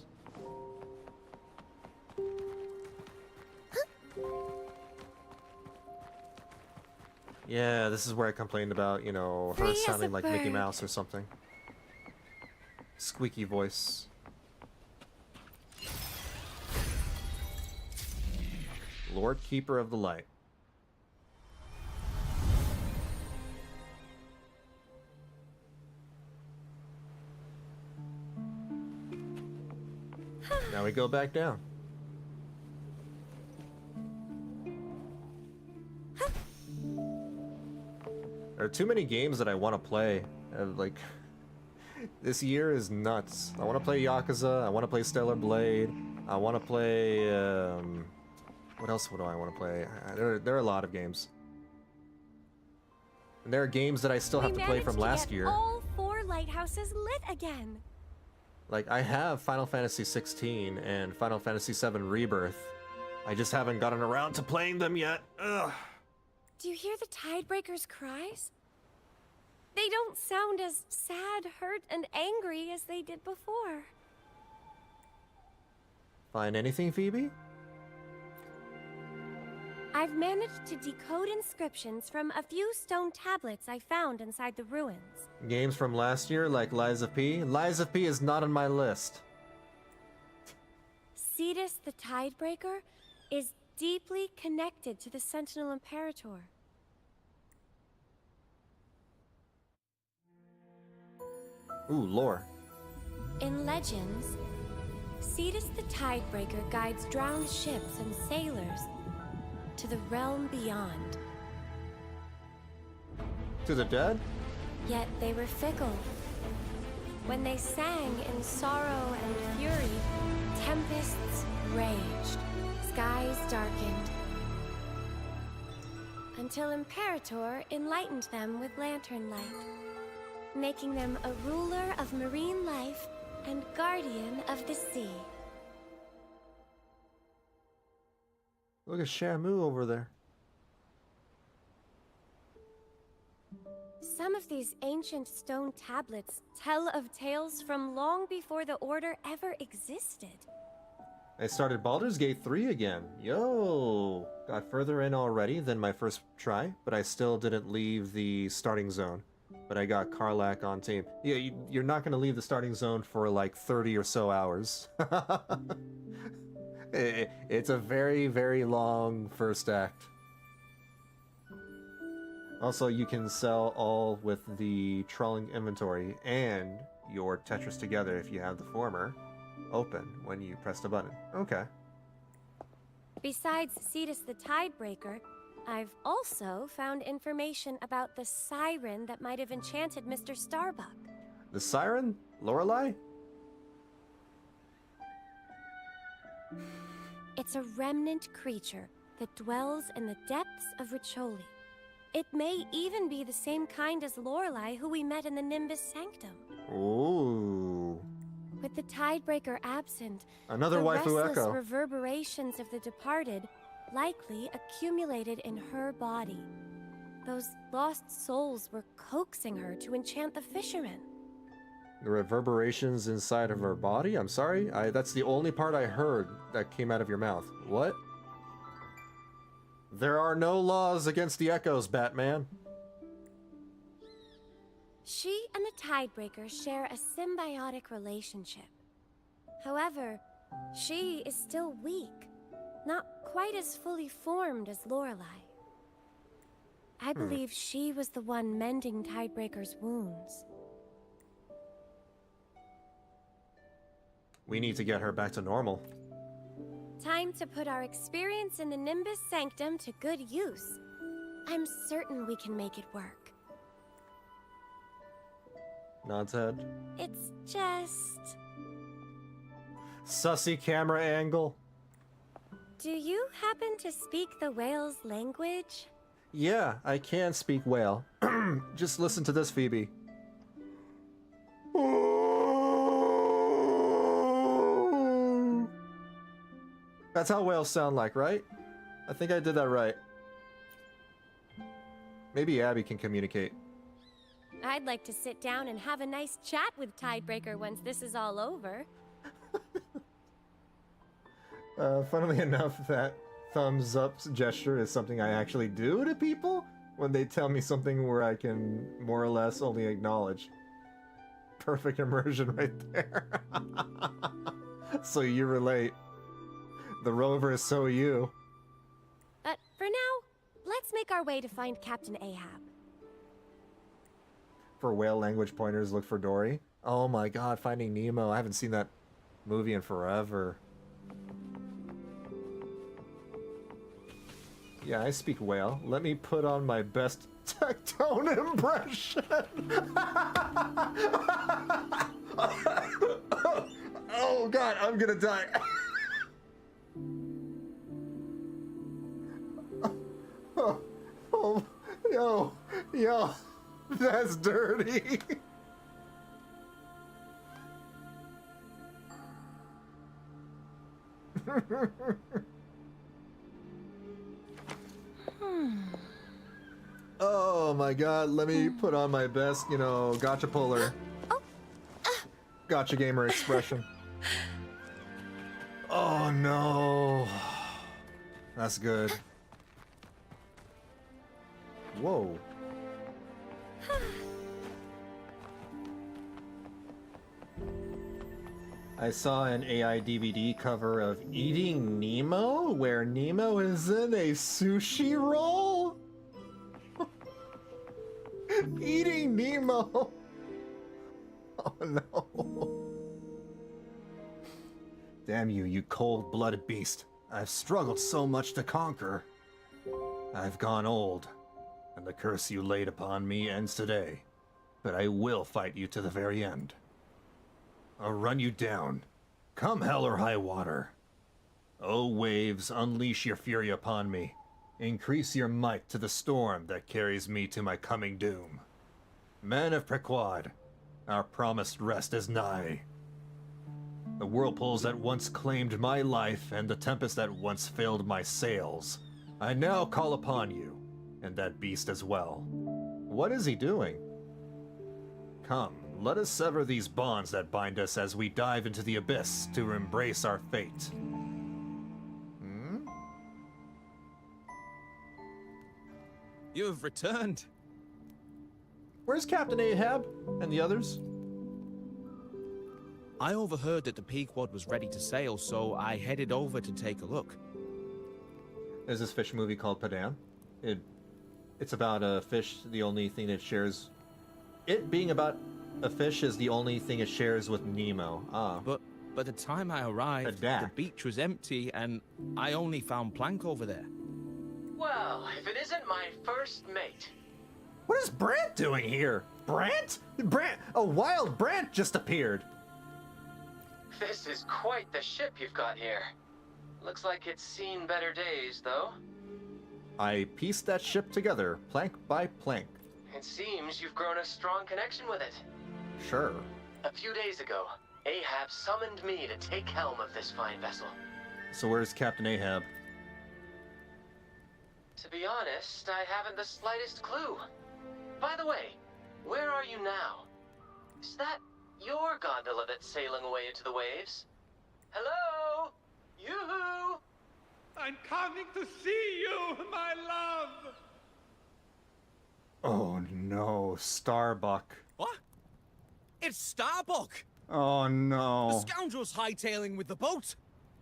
Yeah, this is where I complained about, you know, her Free as sounding a like Mickey bird. Mouse or something. Squeaky voice. Lord Keeper of the Light. Now we go back down. There are too many games that I want to play. Like, this year is nuts. I want to play Yakuza. I want to play Stellar Blade. I want to play. What else would I want to play? There are a lot of games. And there are games that I still have to play from last year. All 4 lighthouses lit again. Like, I have Final Fantasy 16 and Final Fantasy 7 Rebirth. I just haven't gotten around to playing them yet. Ugh. Do you hear the Tidebreakers' cries? They don't sound as sad, hurt, and angry as they did before. Find anything, Phoebe? I've managed to decode inscriptions from a few stone tablets I found inside the ruins. Games from last year, like Lies of P? Lies of P is not on my list. Cetus the Tidebreaker is deeply connected to the Sentinel Imperator. Ooh, lore. In legends, Cetus the Tidebreaker guides drowned ships and sailors to the realm beyond. To the dead? Yet they were fickle. When they sang in sorrow and fury, tempests raged, skies darkened, until Imperator enlightened them with lantern light, making them a ruler of marine life and guardian of the sea. Look at Shamu over there. Some of these ancient stone tablets tell of tales from long before the Order ever existed. I started Baldur's Gate 3 again. Yo! Got further in already than my first try, but I still didn't leave the starting zone. But I got Karlach on team. Yeah, you're not gonna leave the starting zone for like 30 or so hours. It's a very, very long first act. Also, you can sell all with the trawling inventory and your Tetris together if you have the former open when you press the button. Okay. Besides Cetus the Tidebreaker, I've also found information about the siren that might have enchanted Mr. Starbuck. The siren? Lorelei? It's a remnant creature that dwells in the depths of Riccioli. It may even be the same kind as Lorelei who we met in the Nimbus Sanctum. Ooh. With the Tidebreaker absent, Another the waifu restless echo. reverberations of the departed likely accumulated in her body. Those lost souls were coaxing her to enchant the fishermen. The reverberations inside of her body? I'm sorry? That's the only part I heard. that came out of your mouth. What? There are no laws against the echoes, Batman. She and the Tidebreaker share a symbiotic relationship. However, she is still weak, not quite as fully formed as Lorelei. I believe she was the one mending Tidebreaker's wounds. We need to get her back to normal. Time to put our experience in the Nimbus Sanctum to good use. I'm certain we can make it work. Nods head. It's just... Sussy camera angle. Do you happen to speak the whale's language? Yeah, I can speak whale. Just listen to this, Phoebe. That's how whales sound like, right? I think I did that right. Maybe Abby can communicate. I'd like to sit down and have a nice chat with Tidebreaker once this is all over. Funnily enough, that thumbs up gesture is something I actually do to people when they tell me something where I can more or less only acknowledge. Perfect immersion right there. So you relate. The rover is so you. But for now, let's make our way to find Captain Ahab. For whale language pointers, look for Dory. Oh my god, Finding Nemo. I haven't seen that movie in forever. Yeah, I speak whale. Let me put on my best Tectone impression. Oh god, I'm gonna die. Oh, yo, that's dirty. Oh my god, let me put on my best, gotcha puller. Gotcha gamer expression. Oh no. That's good. Whoa. I saw an AI DVD cover of Eating Nemo, where Nemo is in a sushi roll? Eating Nemo! Oh no. Damn you, you cold-blooded beast. I've struggled so much to conquer. I've gone old, and the curse you laid upon me ends today. But I will fight you to the very end. I'll run you down. Come hell or high water. O waves, unleash your fury upon me. Increase your might to the storm that carries me to my coming doom. Men of Prequad, our promised rest is nigh. The whirlpools that once claimed my life and the tempest that once filled my sails, I now call upon you, and that beast as well. What is he doing? Come, let us sever these bonds that bind us as we dive into the abyss to embrace our fate. You have returned. Where's Captain Ahab and the others? I overheard that the Pequod was ready to sail, so I headed over to take a look. There's this fish movie called Padan. It's about a fish, the only thing it shares... It being about a fish is the only thing it shares with Nemo. But by the time I arrived, the beach was empty, and I only found Plank over there. Well, if it isn't my first mate. What is Brant doing here? Brant? A wild Brant just appeared. This is quite the ship you've got here. Looks like it's seen better days, though. I pieced that ship together, plank by plank. It seems you've grown a strong connection with it. Sure. A few days ago, Ahab summoned me to take helm of this fine vessel. So where's Captain Ahab? To be honest, I haven't the slightest clue. By the way, where are you now? Is that your gondola that's sailing away into the waves? Hello? Yoo-hoo! I'm coming to see you, my love! Oh no, Starbuck. What? It's Starbuck! Oh The no. scoundrel's hightailing with the boat!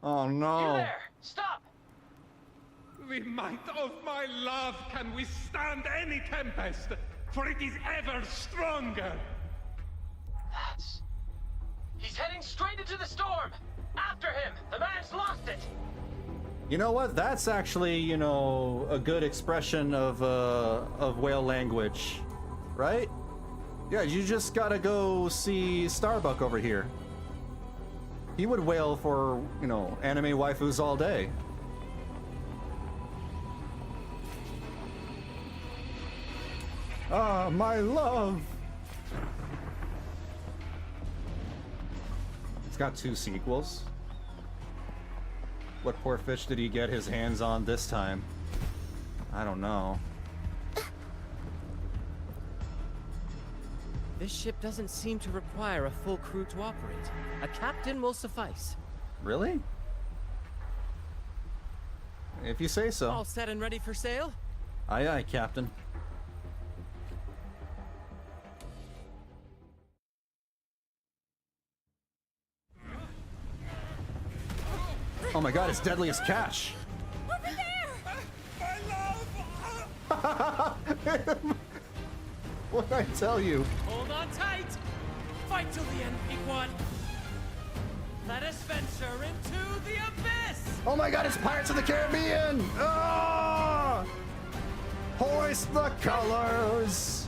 Oh no. You there! Stop! The might of my love can withstand any tempest, for it is ever stronger. He's heading straight into the storm! After him! The man's lost it! You know what? That's actually, you know, a good expression of whale language, right? Yeah, you just gotta go see Starbuck over here. He would wail for, you know, anime waifus all day. Ah, my love! It's got 2 sequels. What poor fish did he get his hands on this time? I don't know. This ship doesn't seem to require a full crew to operate. A captain will suffice. Really? If you say so. All set and ready for sail? Aye aye, Captain. Oh my god, it's deadly as cash! Over there! What'd I tell you? Hold on tight! Fight till the end, Pequod! Let us venture into the abyss! Oh my god, it's Pirates of the Caribbean! Ah! Hoist the colors!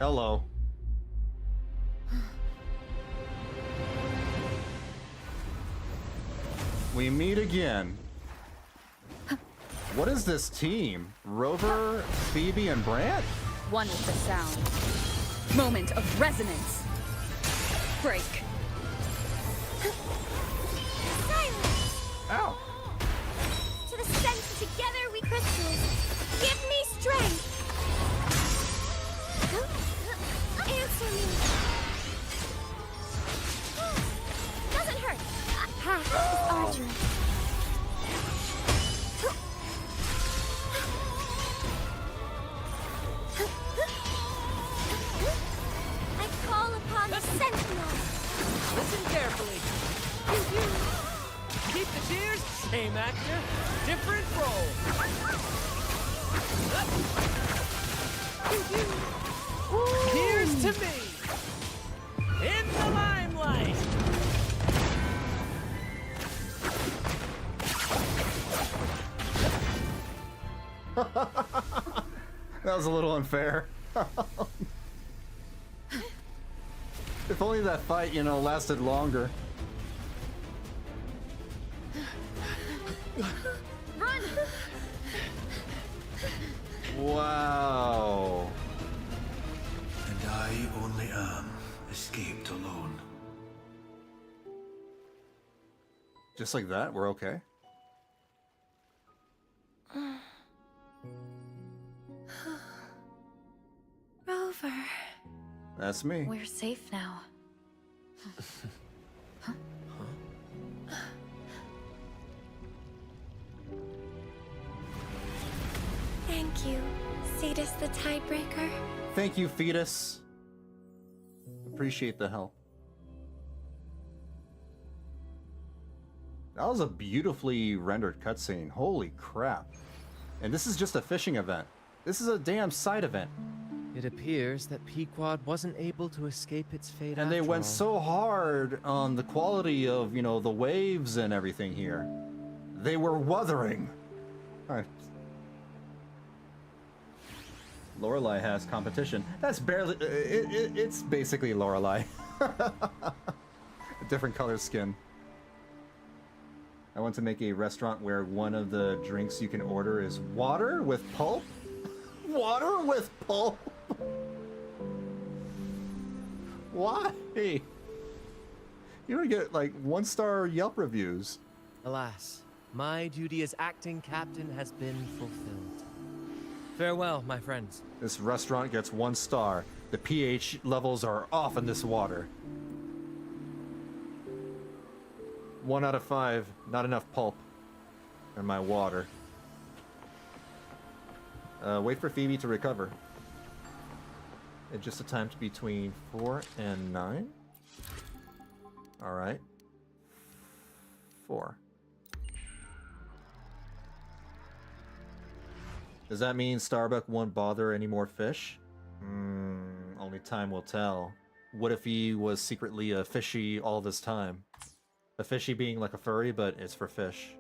Hello. We meet again. What is this team? Rover, Phoebe, and Brant? One with the sound. Moment of resonance. Break. Silence! Ow! To the center, together we crystals. Give me strength! Answer me! Doesn't hurt! Path is arduous. I call upon the sentinel! Listen carefully. Keep the cheers, same actor, different role. Here's to me, in the limelight. That was a little unfair. If only that fight, you know, lasted longer. Run! Wow. And I only am escaped alone. Just like that, we're okay. Rover. That's me. We're safe now. Thank you, Cetus the Tiebreaker. Thank you, Fetus. Appreciate the help. That was a beautifully rendered cutscene. Holy crap. And this is just a fishing event. This is a damn side event. It appears that Pequod wasn't able to escape its fate And they after went all. so hard on the quality of, you know, the waves and everything here. They were wuthering. Alright. Lorelei has competition. That's barely... it's basically Lorelei. A different color skin. I want to make a restaurant where one of the drinks you can order is water with pulp? Water with pulp? Why? You don't get like 1-star Yelp reviews. Alas, my duty as acting captain has been fulfilled. Farewell, my friends. This restaurant gets 1 star. The pH levels are off in this water. 1 out of 5. Not enough pulp in my water. Wait for Phoebe to recover. Adjust the time to between 4 and 9. Alright. 4. Does that mean Starbuck won't bother any more fish? Only time will tell. What if he was secretly a fishy all this time? A fishy being like a furry, but it's for fish.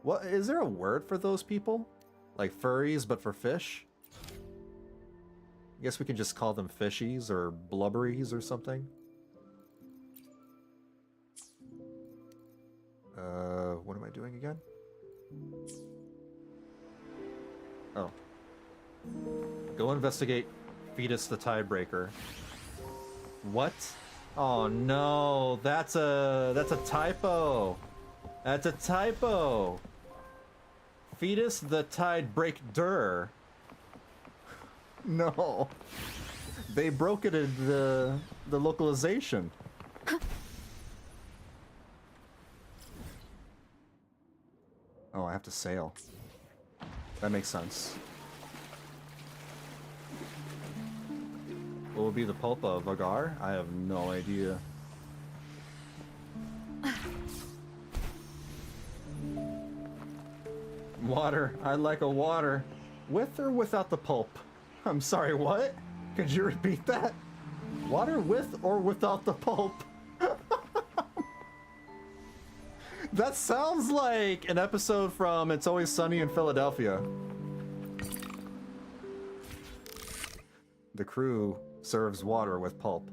What, is there a word for those people? Like furries, but for fish? I guess we can just call them fishies or blubberies or something. What am I doing again? Oh. Go investigate Fetus the Tiebreaker. What? Oh no, that's a typo. That's a typo. Fetus the Tiebreaker. No. They broke it in the localization. Oh, I have to sail. That makes sense. What would be the pulp of agar? I have no idea. Water. I'd like a water. With or without the pulp? I'm sorry, what? Could you repeat that? Water with or without the pulp? That sounds like an episode from It's Always Sunny in Philadelphia. The crew serves water with pulp.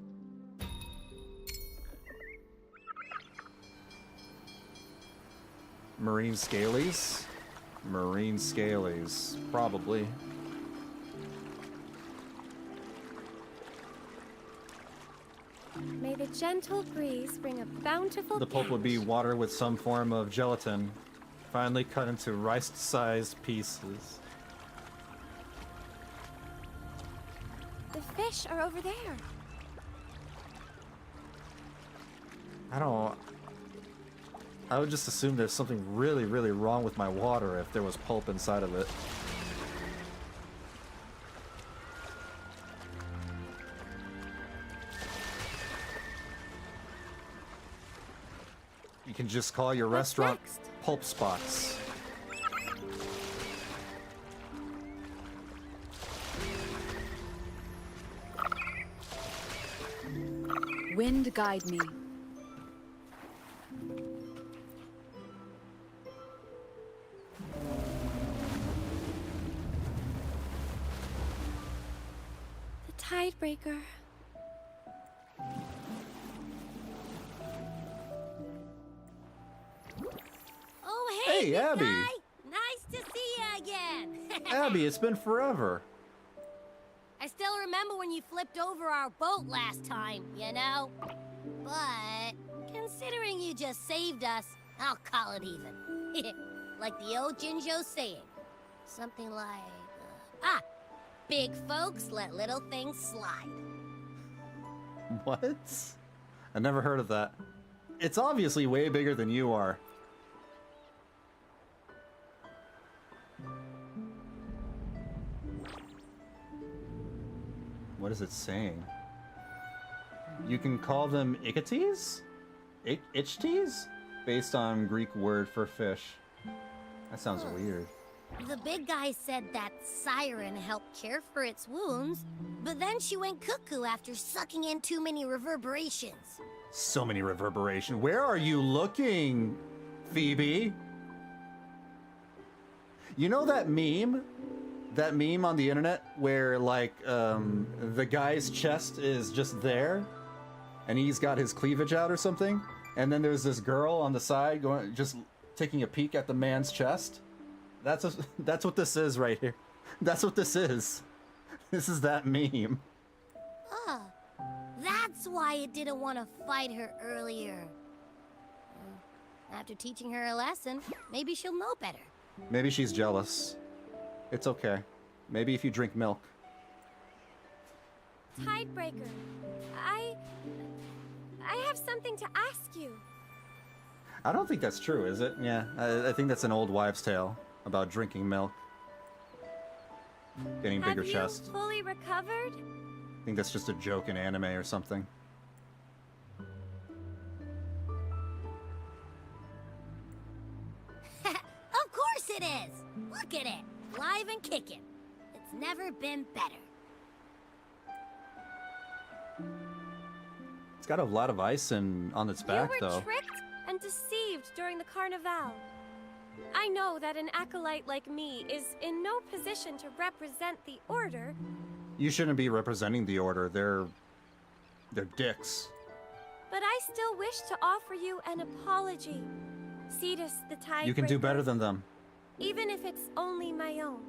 Marine scalies? Marine scalies, probably. May the gentle breeze bring a bountiful The pulp would be water with some form of gelatin, finely cut into rice-sized pieces. The fish are over there. I would just assume there's something really, really wrong with my water if there was pulp inside of it. You can just call your restaurant Pulp Spots. Wind guide me. The Tidebreaker. Oh, Hey, big Abby. guy. Nice to see you again. Abby, it's been forever. I still remember when you flipped over our boat last time, you know? But considering you just saved us, I'll call it even. Like the old Jinjo saying. Something like, big folks let little things slide. What? I never heard of that. It's obviously way bigger than you are. What is it saying? You can call them ichates? Ichtes? Based on Greek word for fish. That sounds weird. The big guy said that siren helped care for its wounds, but then she went cuckoo after sucking in too many reverberations. So many reverberation. Where are you looking, Phoebe? You know that meme? That meme on the internet where, like, the guy's chest is just there, and he's got his cleavage out or something, and then there's this girl on the side going, just taking a peek at the man's chest? That's what this is right here. That's what this is. This is that meme. Oh, that's That's why it didn't want to fight her earlier. After teaching her a lesson, maybe she'll know better. Maybe she's jealous. It's okay. Maybe if you drink milk. Tidebreaker, I have something to ask you. I don't think that's true, is it? Yeah, I think that's an old wives' tale about drinking milk. Getting bigger chest. Have you fully recovered? I think that's just a joke in anime or something. Of course it is! Look at it! Live and kicking. It's never been better. It's got a lot of ice on its back, You were though. tricked and deceived during the Carnival. I know that an acolyte like me is in no position to represent the Order. You shouldn't be representing the Order. They're dicks. But I still wish to offer you an apology. Cetus the Tidebreaker. You can do better than them. Even if it's only my own.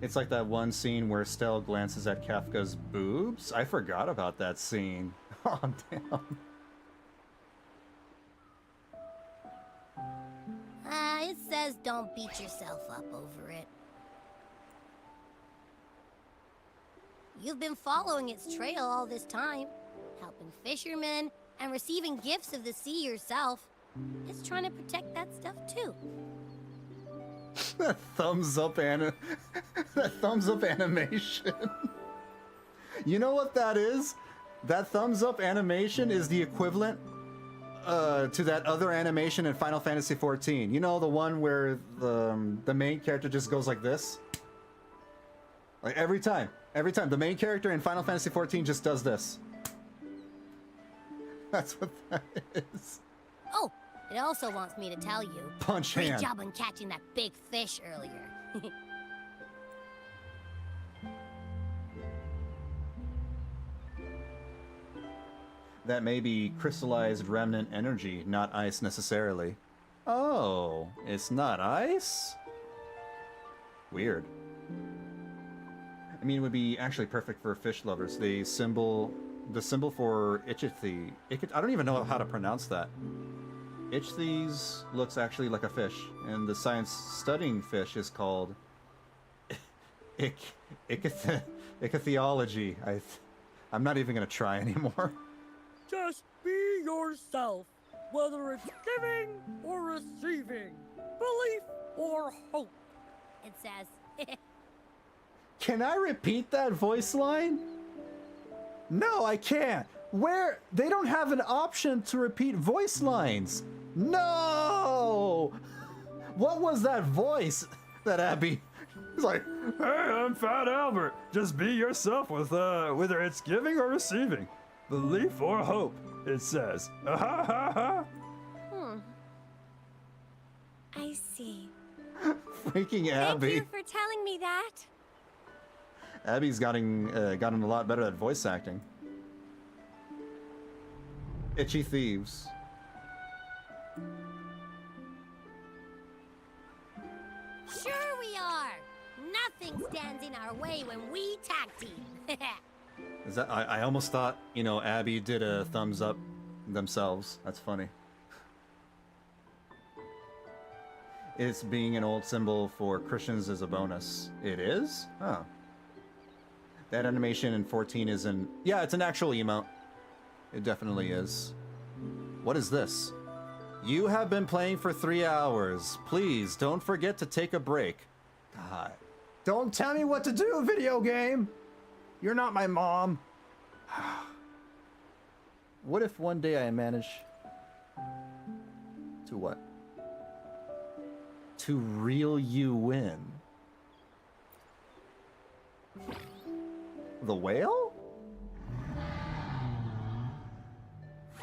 It's like that one scene where Stell glances at Kafka's boobs. I forgot about that scene. Oh, damn. It says don't beat yourself up over it. You've been following its trail all this time, helping fishermen and receiving gifts of the sea yourself. It's trying to protect that stuff too. That thumbs up animation. You know what that is? That thumbs up animation is the equivalent to that other animation in Final Fantasy XIV. You know, the one where the main character just goes like this? Like every time the main character in Final Fantasy XIV just does this. That's what that is. Oh, it also wants me to tell you. Punch Great hand. job on catching that big fish earlier. That may be crystallized remnant energy, not ice necessarily. Oh, it's not ice? Weird. I mean, it would be actually perfect for fish lovers. The symbol for Ichthys. I don't even know how to pronounce that. Ichthys looks actually like a fish, and the science studying fish is called ichthyology. I'm not even gonna try anymore. Just be yourself, whether it's giving or receiving, belief or hope. It says. Can I repeat that voice line? No, I can't. Where? They don't have an option to repeat voice lines. No! What was that voice that Abby? It's like, hey, I'm Fat Albert. Just be yourself with whether it's giving or receiving. Belief or hope, it says. I see. Freaking Abby. Thank you for telling me that. Abby's gotten a lot better at voice acting. Itchy Thieves. Sure we are. Nothing stands in our way when we tag team. Is that? I almost thought, you know, Abby did a thumbs up themselves. That's funny. It's being an old symbol for Christians is a bonus. It is? Oh. That animation in 14 isn't... Yeah, it's an actual emote. It definitely is. What is this? You have been playing for 3 hours. Please, don't forget to take a break. God. Don't tell me what to do, video game! You're not my mom. What if one day I manage... to what? To reel you in? The whale?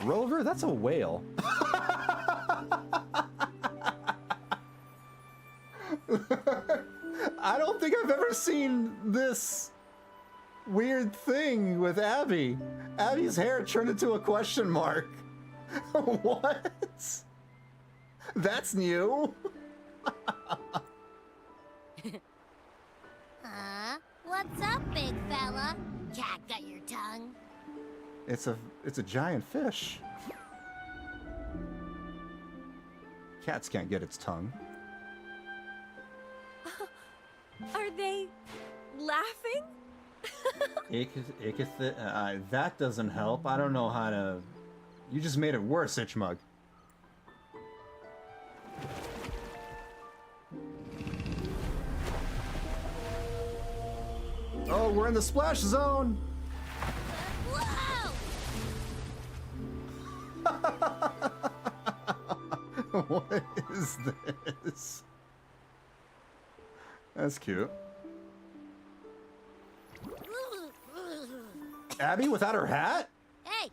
Rover, that's a whale. I don't think I've ever seen this weird thing with Abby. Abby's hair turned into a question mark. What? That's new. Huh? What's up, big fella? Cat got your tongue? It's a giant fish. Cats can't get its tongue. Are they laughing? That doesn't help. I don't know how to... You just made it worse, Itchmug. Oh, we're in the splash zone! Whoa! What is this? That's cute. Abby without her hat? Hey,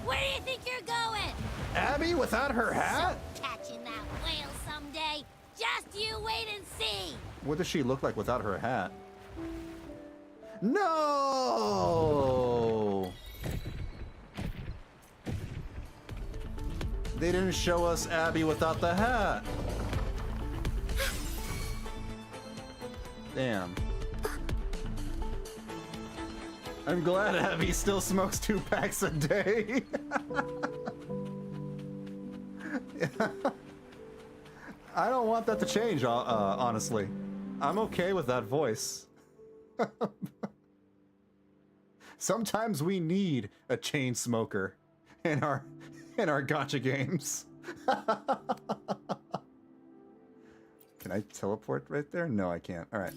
where do you think you're going? Abby without her hat? Catching that whale someday. Just you wait and see. What does she look like without her hat? No! They didn't show us Abby without the hat. Damn. I'm glad Abby still smokes 2 packs a day. I don't want that to change, honestly. I'm okay with that voice. Sometimes we need a chain smoker in our gacha games. Can I teleport right there? No, I can't. All right.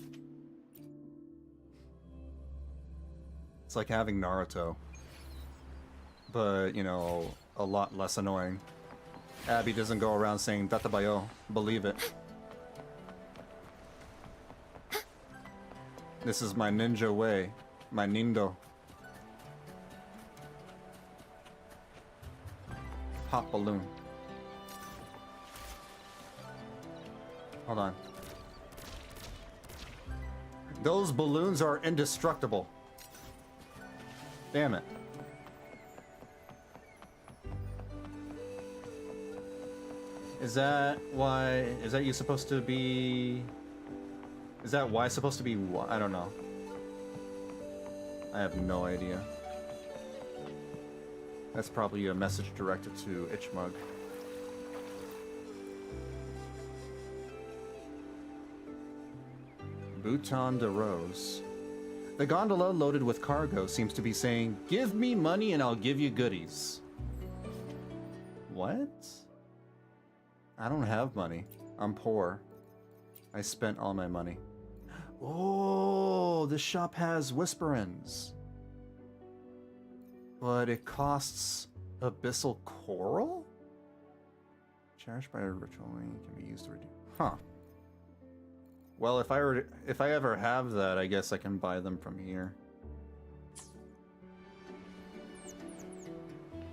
It's like having Naruto, but, you know, a lot less annoying. Abby doesn't go around saying "Databayo," believe it. This is my ninja way, my nindo. Pop balloon. Hold on. Those balloons are indestructible. Damn it. Is that why? Is that you supposed to be? Is that why supposed to be? I don't know. I have no idea. That's probably a message directed to Itchmug. Bouton de Rose. The gondola loaded with cargo seems to be saying, "Give me money and I'll give you goodies." What? I don't have money. I'm poor. I spent all my money. Oh, this shop has Whisperins. But it costs abyssal coral? Cherished by a ritual can be used to redeem. Huh. Well, if I ever have that, I guess I can buy them from here.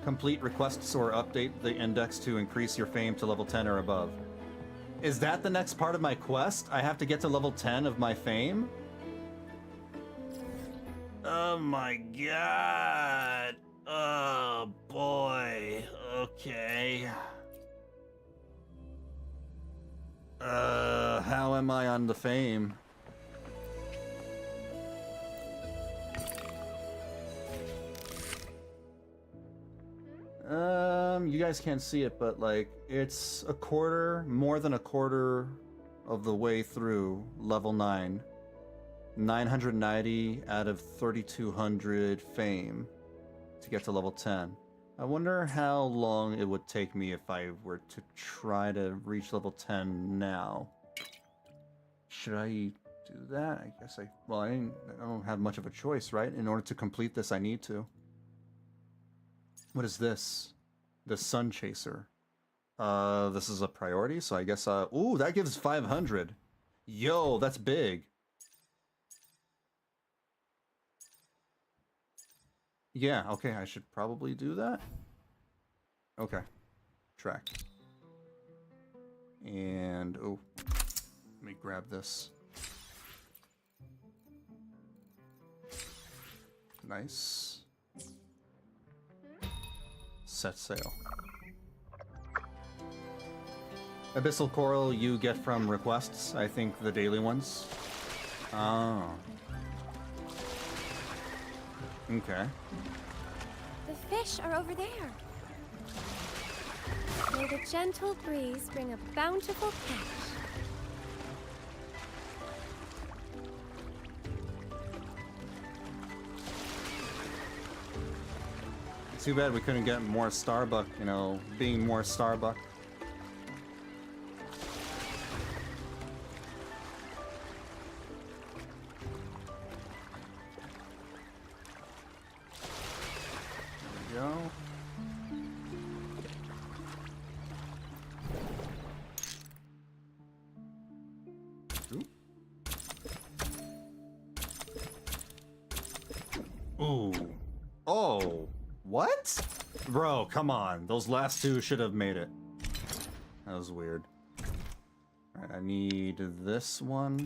Complete requests or update the index to increase your fame to level 10 or above. Is that the next part of my quest? I have to get to level 10 of my fame? Oh my god. Oh boy. Okay. How am I on the fame? You guys can't see it, but like, it's a quarter, more than a quarter of the way through level 9. 990 out of 3200 fame to get to level 10. I wonder how long it would take me if I were to try to reach level 10 now. Should I do that? I guess I don't have much of a choice, right? In order to complete this, I need to. What is this? The Sun Chaser. This is a priority, so I guess, ooh, that gives 500. Yo, that's big. Yeah, okay, I should probably do that. Okay. Track. And, oh, let me grab this. Nice. Set sail. Abyssal Coral you get from requests, I think the daily ones. Oh. Okay. The fish are over there. May the gentle breeze bring a bountiful catch. Too bad we couldn't get more Starbuck, you know, being more Starbuck. There we go. Ooh. Oh. What? Bro, come on. Those last two should have made it. That was weird. Alright, I need this one.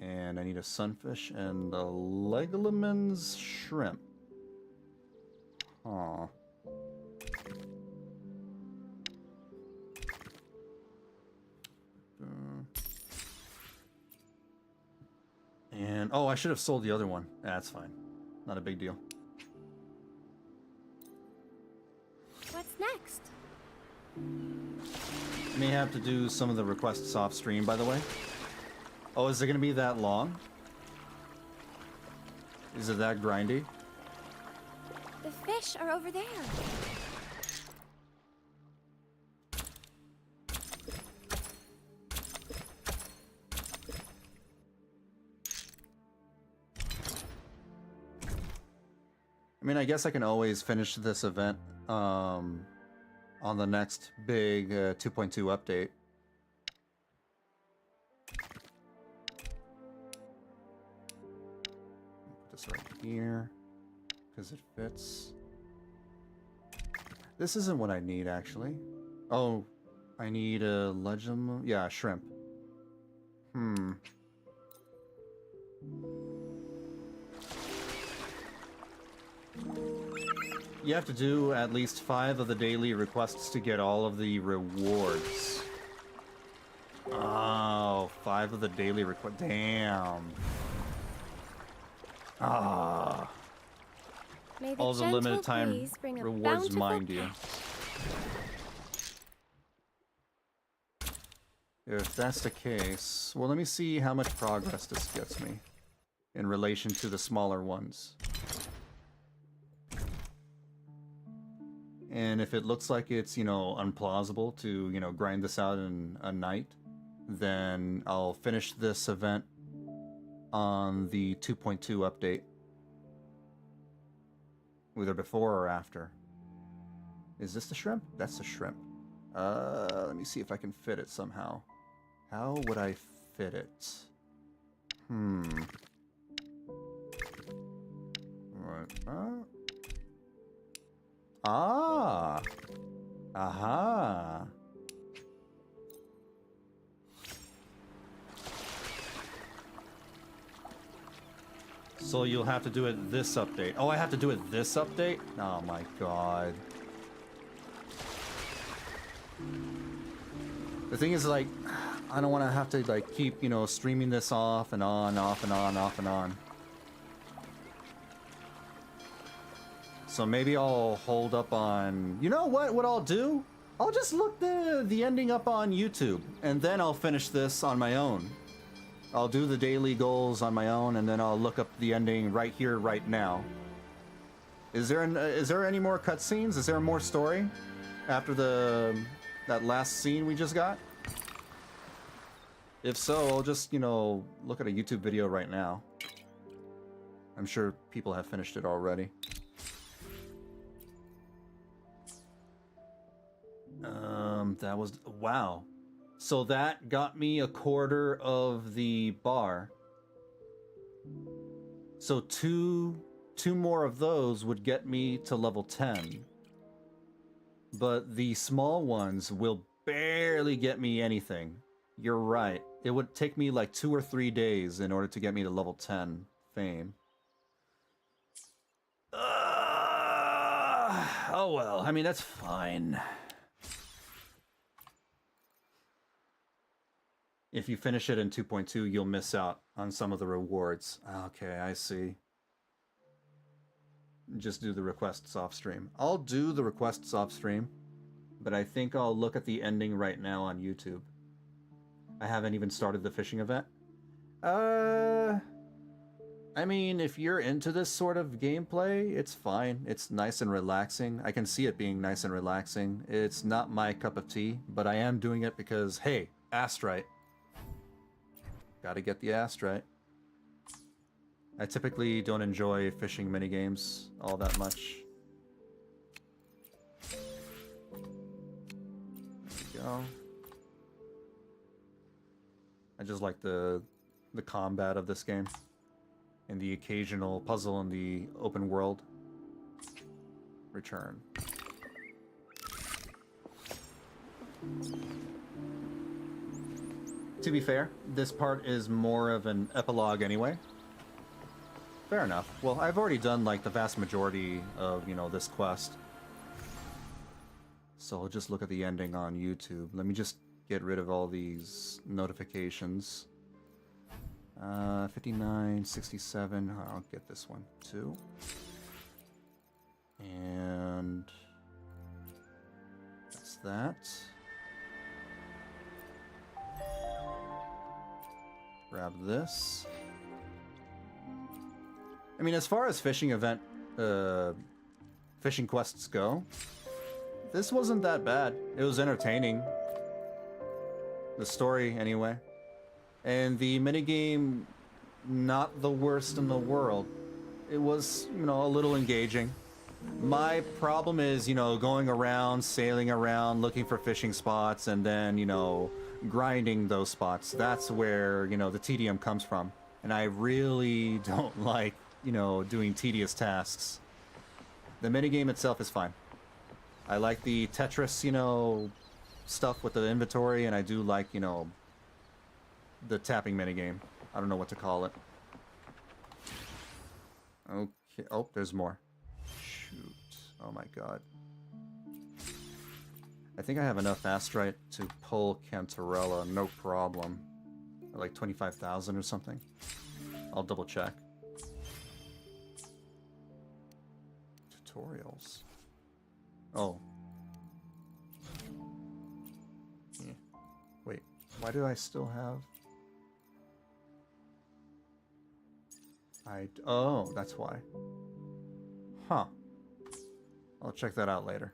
And I need a sunfish and the Legoleman's shrimp. Aw. And, oh, I should have sold the other one. That's fine. Not a big deal. What's next? May have to do some of the requests off stream, by the way. Oh, is it gonna be that long? Is it that grindy? The fish are over there. I mean, I guess I can always finish this event on the next big 2.2 update. Put this right here because it fits. This isn't what I need, actually. Oh, I need a legend. Yeah, shrimp. You have to do at least 5 of the daily requests to get all of the rewards. Oh, 5 of the daily requests. Damn. Ah. All the limited time rewards mind you. If that's the case, well, let me see how much progress this gets me in relation to the smaller ones. And if it looks like it's, you know, unplausible to, you know, grind this out in a night, then I'll finish this event on the 2.2 update. Either before or after. Is this the shrimp? That's the shrimp. Let me see if I can fit it somehow. How would I fit it? Right. Ah! Aha! So you'll have to do it this update. Oh, I have to do it this update? Oh my god. The thing is, like, I don't want to have to, like, keep, you know, streaming this off and on, off and on, off and on. So maybe I'll hold up on... You know what I'll do? I'll just look the ending up on YouTube, and then I'll finish this on my own. I'll do the daily goals on my own, and then I'll look up the ending right here, right now. Is there any more cutscenes? Is there more story after that last scene we just got? If so, I'll just, you know, look at a YouTube video right now. I'm sure people have finished it already. That was... Wow. So that got me a quarter of the bar. So two more of those would get me to level 10. But the small ones will barely get me anything. You're right. It would take me like 2 or 3 days in order to get me to level 10 fame. Oh well, I mean, that's fine. if you finish it in 2.2, you'll miss out on some of the rewards. Okay, I see. Just do the requests off stream. I'll do the requests off stream, but I think I'll look at the ending right now on YouTube. I haven't even started the fishing event. I mean, if you're into this sort of gameplay, it's fine. It's nice and relaxing. I can see it being nice and relaxing. It's not my cup of tea, but I am doing it because, hey, astrite. Gotta get the astrite. I typically don't enjoy fishing minigames all that much. There we go. I just like the combat of this game. And the occasional puzzle in the open world. Return. To be fair, this part is more of an epilogue anyway. Fair enough. Well, I've already done like the vast majority of, you know, this quest. So I'll just look at the ending on YouTube. Let me just get rid of all these notifications. 59, 67, I'll get this one too. And that's that. Grab this. I mean, as far as fishing event, fishing quests go, this wasn't that bad. It was entertaining. The story, anyway. And the minigame, not the worst in the world. It was, you know, a little engaging. My problem is, you know, going around, sailing around, looking for fishing spots, and then, you know, grinding those spots. That's where, you know, the tedium comes from. And I really don't like, you know, doing tedious tasks. The minigame itself is fine. I like the Tetris, you know, stuff with the inventory, and I do like, you know, the tapping minigame. I don't know what to call it. Okay. Oh, there's more. Shoot. Oh my god. I think I have enough astrite to pull Cantarella, no problem. Like 25,000 or something. I'll double check. Tutorials. Oh. Yeah. Wait, why do I still have... Oh, that's why. Huh. I'll check that out later.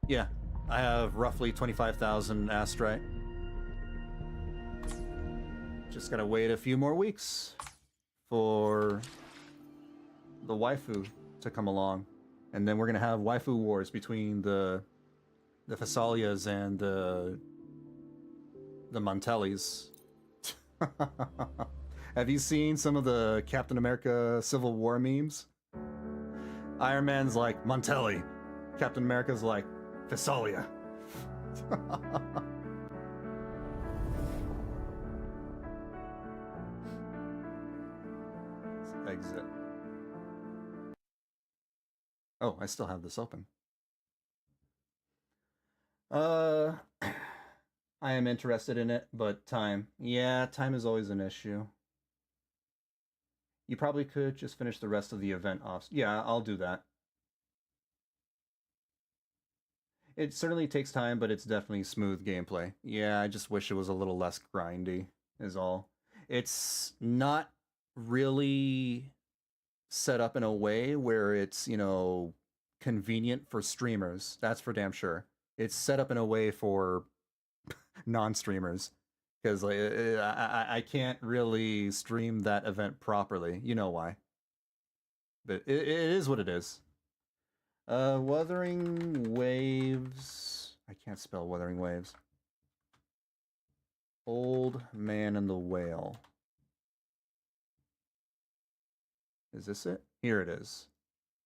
Yeah, I have roughly 25,000 astrite. Just gotta wait a few more weeks for the waifu to come along. And then we're gonna have waifu wars between the Thessalias and the Mantellis. Have you seen some of the Captain America Civil War memes? Iron Man's like, Mantelli. Captain America's like, Thessalia. Let's exit. Oh, I still have this open. I am interested in it, but time. Yeah, time is always an issue. You probably could just finish the rest of the event off. Yeah, I'll do that. It certainly takes time, but it's definitely smooth gameplay. Yeah, I just wish it was a little less grindy, is all. It's not really set up in a way where it's, you know, convenient for streamers. That's for damn sure. It's set up in a way for non-streamers. Because like, I can't really stream that event properly. You know why. But it is what it is. Wuthering Waves. I can't spell Wuthering Waves. Old Man and the Whale. Is this it? Here it is.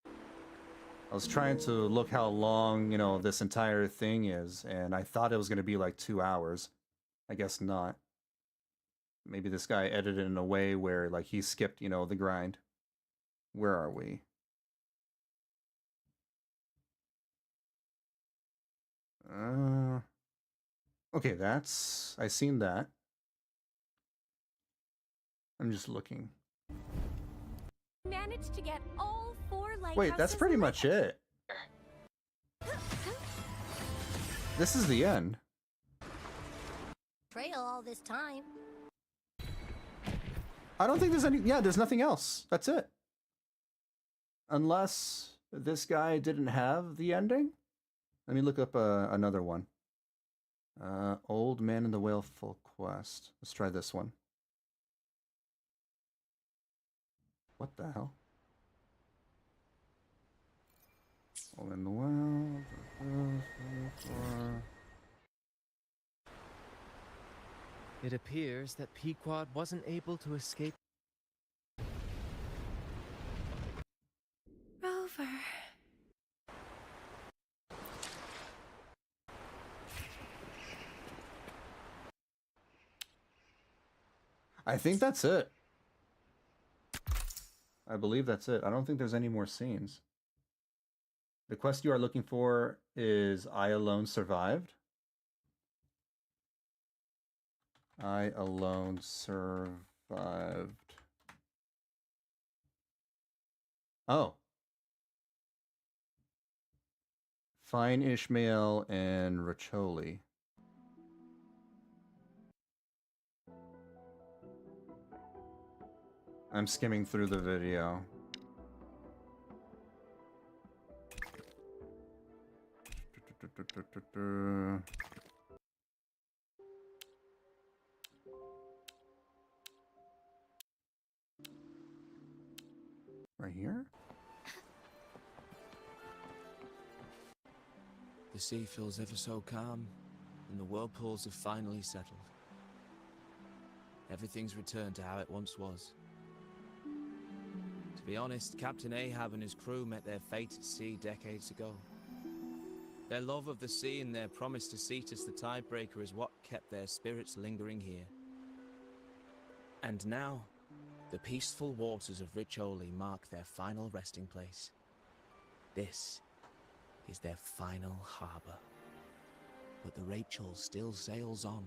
I was trying to look how long, you know, this entire thing is, and I thought it was going to be like 2 hours. I guess not. Maybe this guy edited it in a way where, like, he skipped, you know, the grind. Where are we? Okay, that's... I seen that. I'm just looking. Managed to get all 4 lighthouses. Wait, that's pretty much it. This is the end. Trail all this time. I don't think there's any... Yeah, there's nothing else. That's it. Unless this guy didn't have the ending? Let me look up another one. Old Man and the Whale full quest. Let's try this one. What the hell? Old Man and the Whale. It appears that Pequod wasn't able to escape. Rover. I think that's it. I believe that's it. I don't think there's any more scenes. The quest you are looking for is I Alone Survived. I Alone Survived. Oh. Find Ishmael and Racholi. I'm skimming through the video. Right here? The sea feels ever so calm, and the whirlpools have finally settled. Everything's returned to how it once was. To be honest, Captain Ahab and his crew met their fate at sea decades ago. Their love of the sea and their promise to Cetus the Tidebreaker is what kept their spirits lingering here. And now, the peaceful waters of Riccioli mark their final resting place. This is their final harbor. But the Rachel still sails on,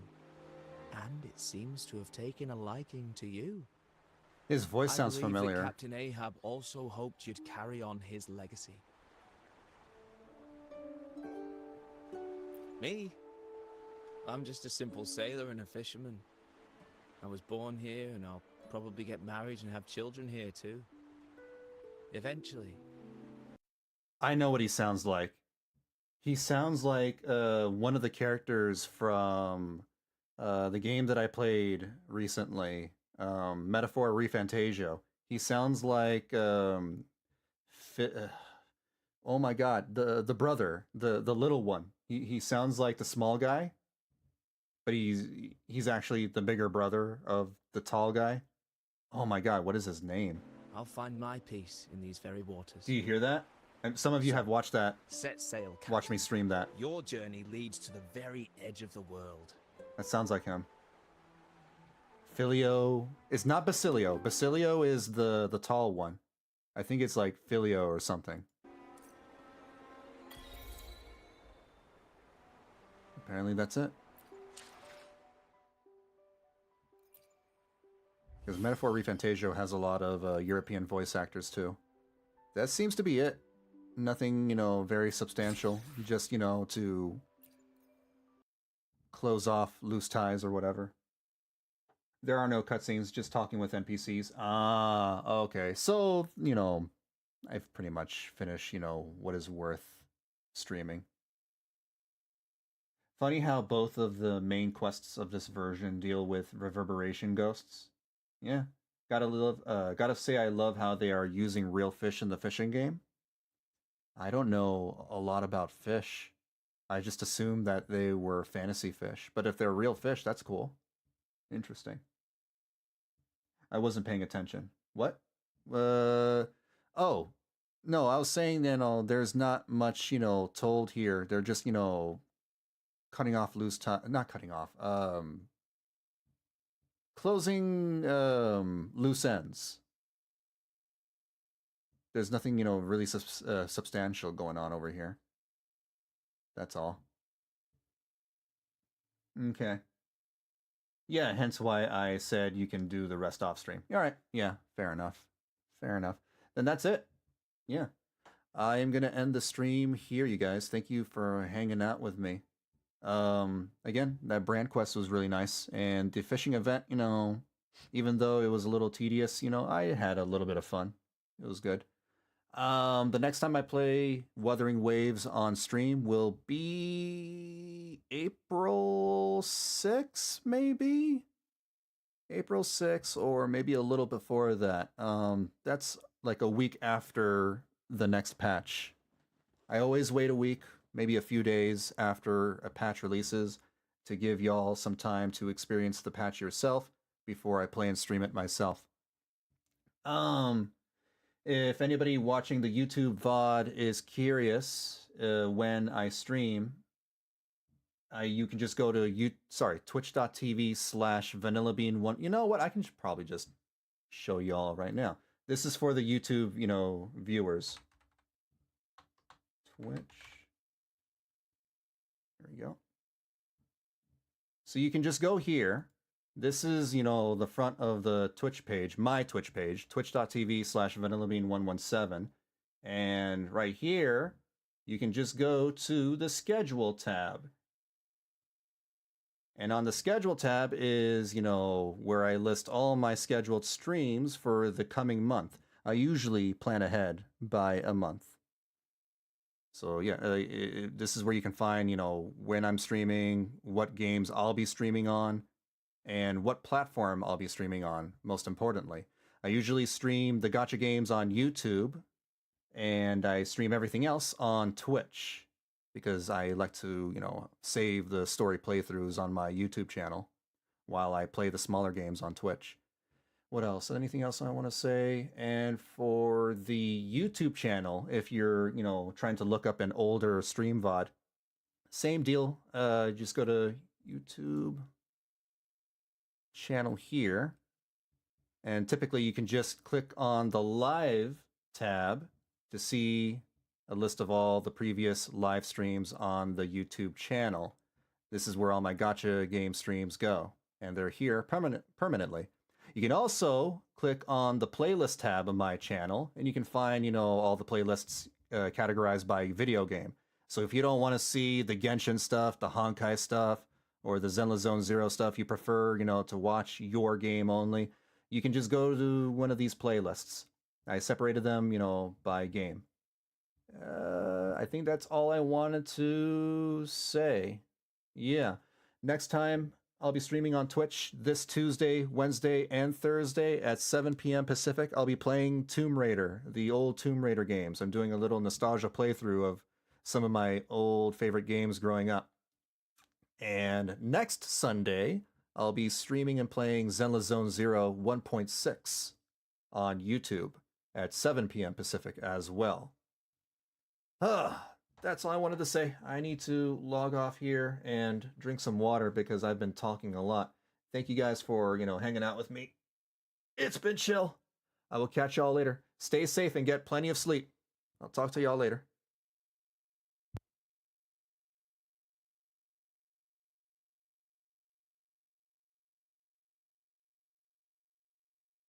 and it seems to have taken a liking to you. His voice sounds I believe familiar. that Captain Ahab also hoped you'd carry on his legacy. Me? I'm just a simple sailor and a fisherman. I was born here, and I'll probably get married and have children here too. Eventually. I know what he sounds like. He sounds like one of the characters from the game that I played recently, Metaphor Refantasio. He sounds like oh my god, the brother, the little one. He sounds like the small guy, but he's actually the bigger brother of the tall guy. Oh my god, what is his name? I'll find my peace in these very waters. Do you hear that? And some of you have watched that. Set sail, Captain. Watch me stream that. Your journey leads to the very edge of the world. That sounds like him. Filio. It's not Basilio. Basilio is the tall one. I think it's like Filio or something. Apparently that's it. Because Metaphor Refantasio has a lot of European voice actors too. That seems to be it. Nothing, very substantial. Just, to close off loose ties or whatever. There are no cutscenes, just talking with NPCs. Ah, okay. So, I've pretty much finished, what is worth streaming. Funny how both of the main quests of this version deal with reverberation ghosts. Yeah. Gotta say I love how they are using real fish in the fishing game. I don't know a lot about fish. I just assumed that they were fantasy fish. But if they're real fish, that's cool. Interesting. I wasn't paying attention. What? Oh. No, I was saying that, there's not much, told here. They're just, cutting off loose time. Not cutting off. Closing loose ends. There's nothing, really substantial going on over here. That's all. Okay. Yeah, hence why I said you can do the rest off stream. All right. Yeah, fair enough. Fair enough. Then that's it. Yeah. I am going to end the stream here, you guys. Thank you for hanging out with me. Again, that Brant quest was really nice. And the fishing event, you know, even though it was a little tedious, you know, I had a little bit of fun. It was good. The next time I play Wuthering Waves on stream will be April 6th, maybe? April 6th, or maybe a little before that. That's like a week after the next patch. I always wait a week, maybe a few days after a patch releases to give y'all some time to experience the patch yourself before I play and stream it myself. If anybody watching the YouTube VOD is curious when I stream, you can just go to twitch.tv/Vanillabean1. You know what? I can probably just show y'all right now. This is for the YouTube, you know, viewers. Twitch. There we go. So you can just go here. This is, you know, the front of the Twitch page, my Twitch page, twitch.tv/Vanillabean117. And right here, you can just go to the schedule tab. And on the schedule tab is, you know, where I list all my scheduled streams for the coming month. I usually plan ahead by a month. So yeah, this is where you can find, you know, when I'm streaming, what games I'll be streaming on, and what platform I'll be streaming on, most importantly. I usually stream the gacha games on YouTube, and I stream everything else on Twitch, because I like to, you know, save the story playthroughs on my YouTube channel while I play the smaller games on Twitch. What else? Anything else I want to say? And for the YouTube channel, if you're, you know, trying to look up an older stream VOD, same deal. Just go to YouTube channel here, and typically you can just click on the live tab to see a list of all the previous live streams on the YouTube channel. This is where all my gacha game streams go, and they're here permanently. You can also click on the playlist tab of my channel, and you can find, you know, all the playlists categorized by video game. So if you don't want to see the Genshin stuff, the Honkai stuff, or the Zenless Zone Zero stuff, you prefer, you know, to watch your game only, you can just go to one of these playlists. I separated them, you know, by game. I think that's all I wanted to say. Yeah. Next time, I'll be streaming on Twitch this Tuesday, Wednesday, and Thursday at 7 p.m. Pacific. I'll be playing Tomb Raider, the old Tomb Raider games. I'm doing a little nostalgia playthrough of some of my old favorite games growing up. And next Sunday, I'll be streaming and playing Zenless Zone Zero 1.6 on YouTube at 7 p.m. Pacific as well. That's all I wanted to say. I need to log off here and drink some water because I've been talking a lot. Thank you guys for, you know, hanging out with me. It's been chill. I will catch y'all later. Stay safe and get plenty of sleep. I'll talk to y'all later.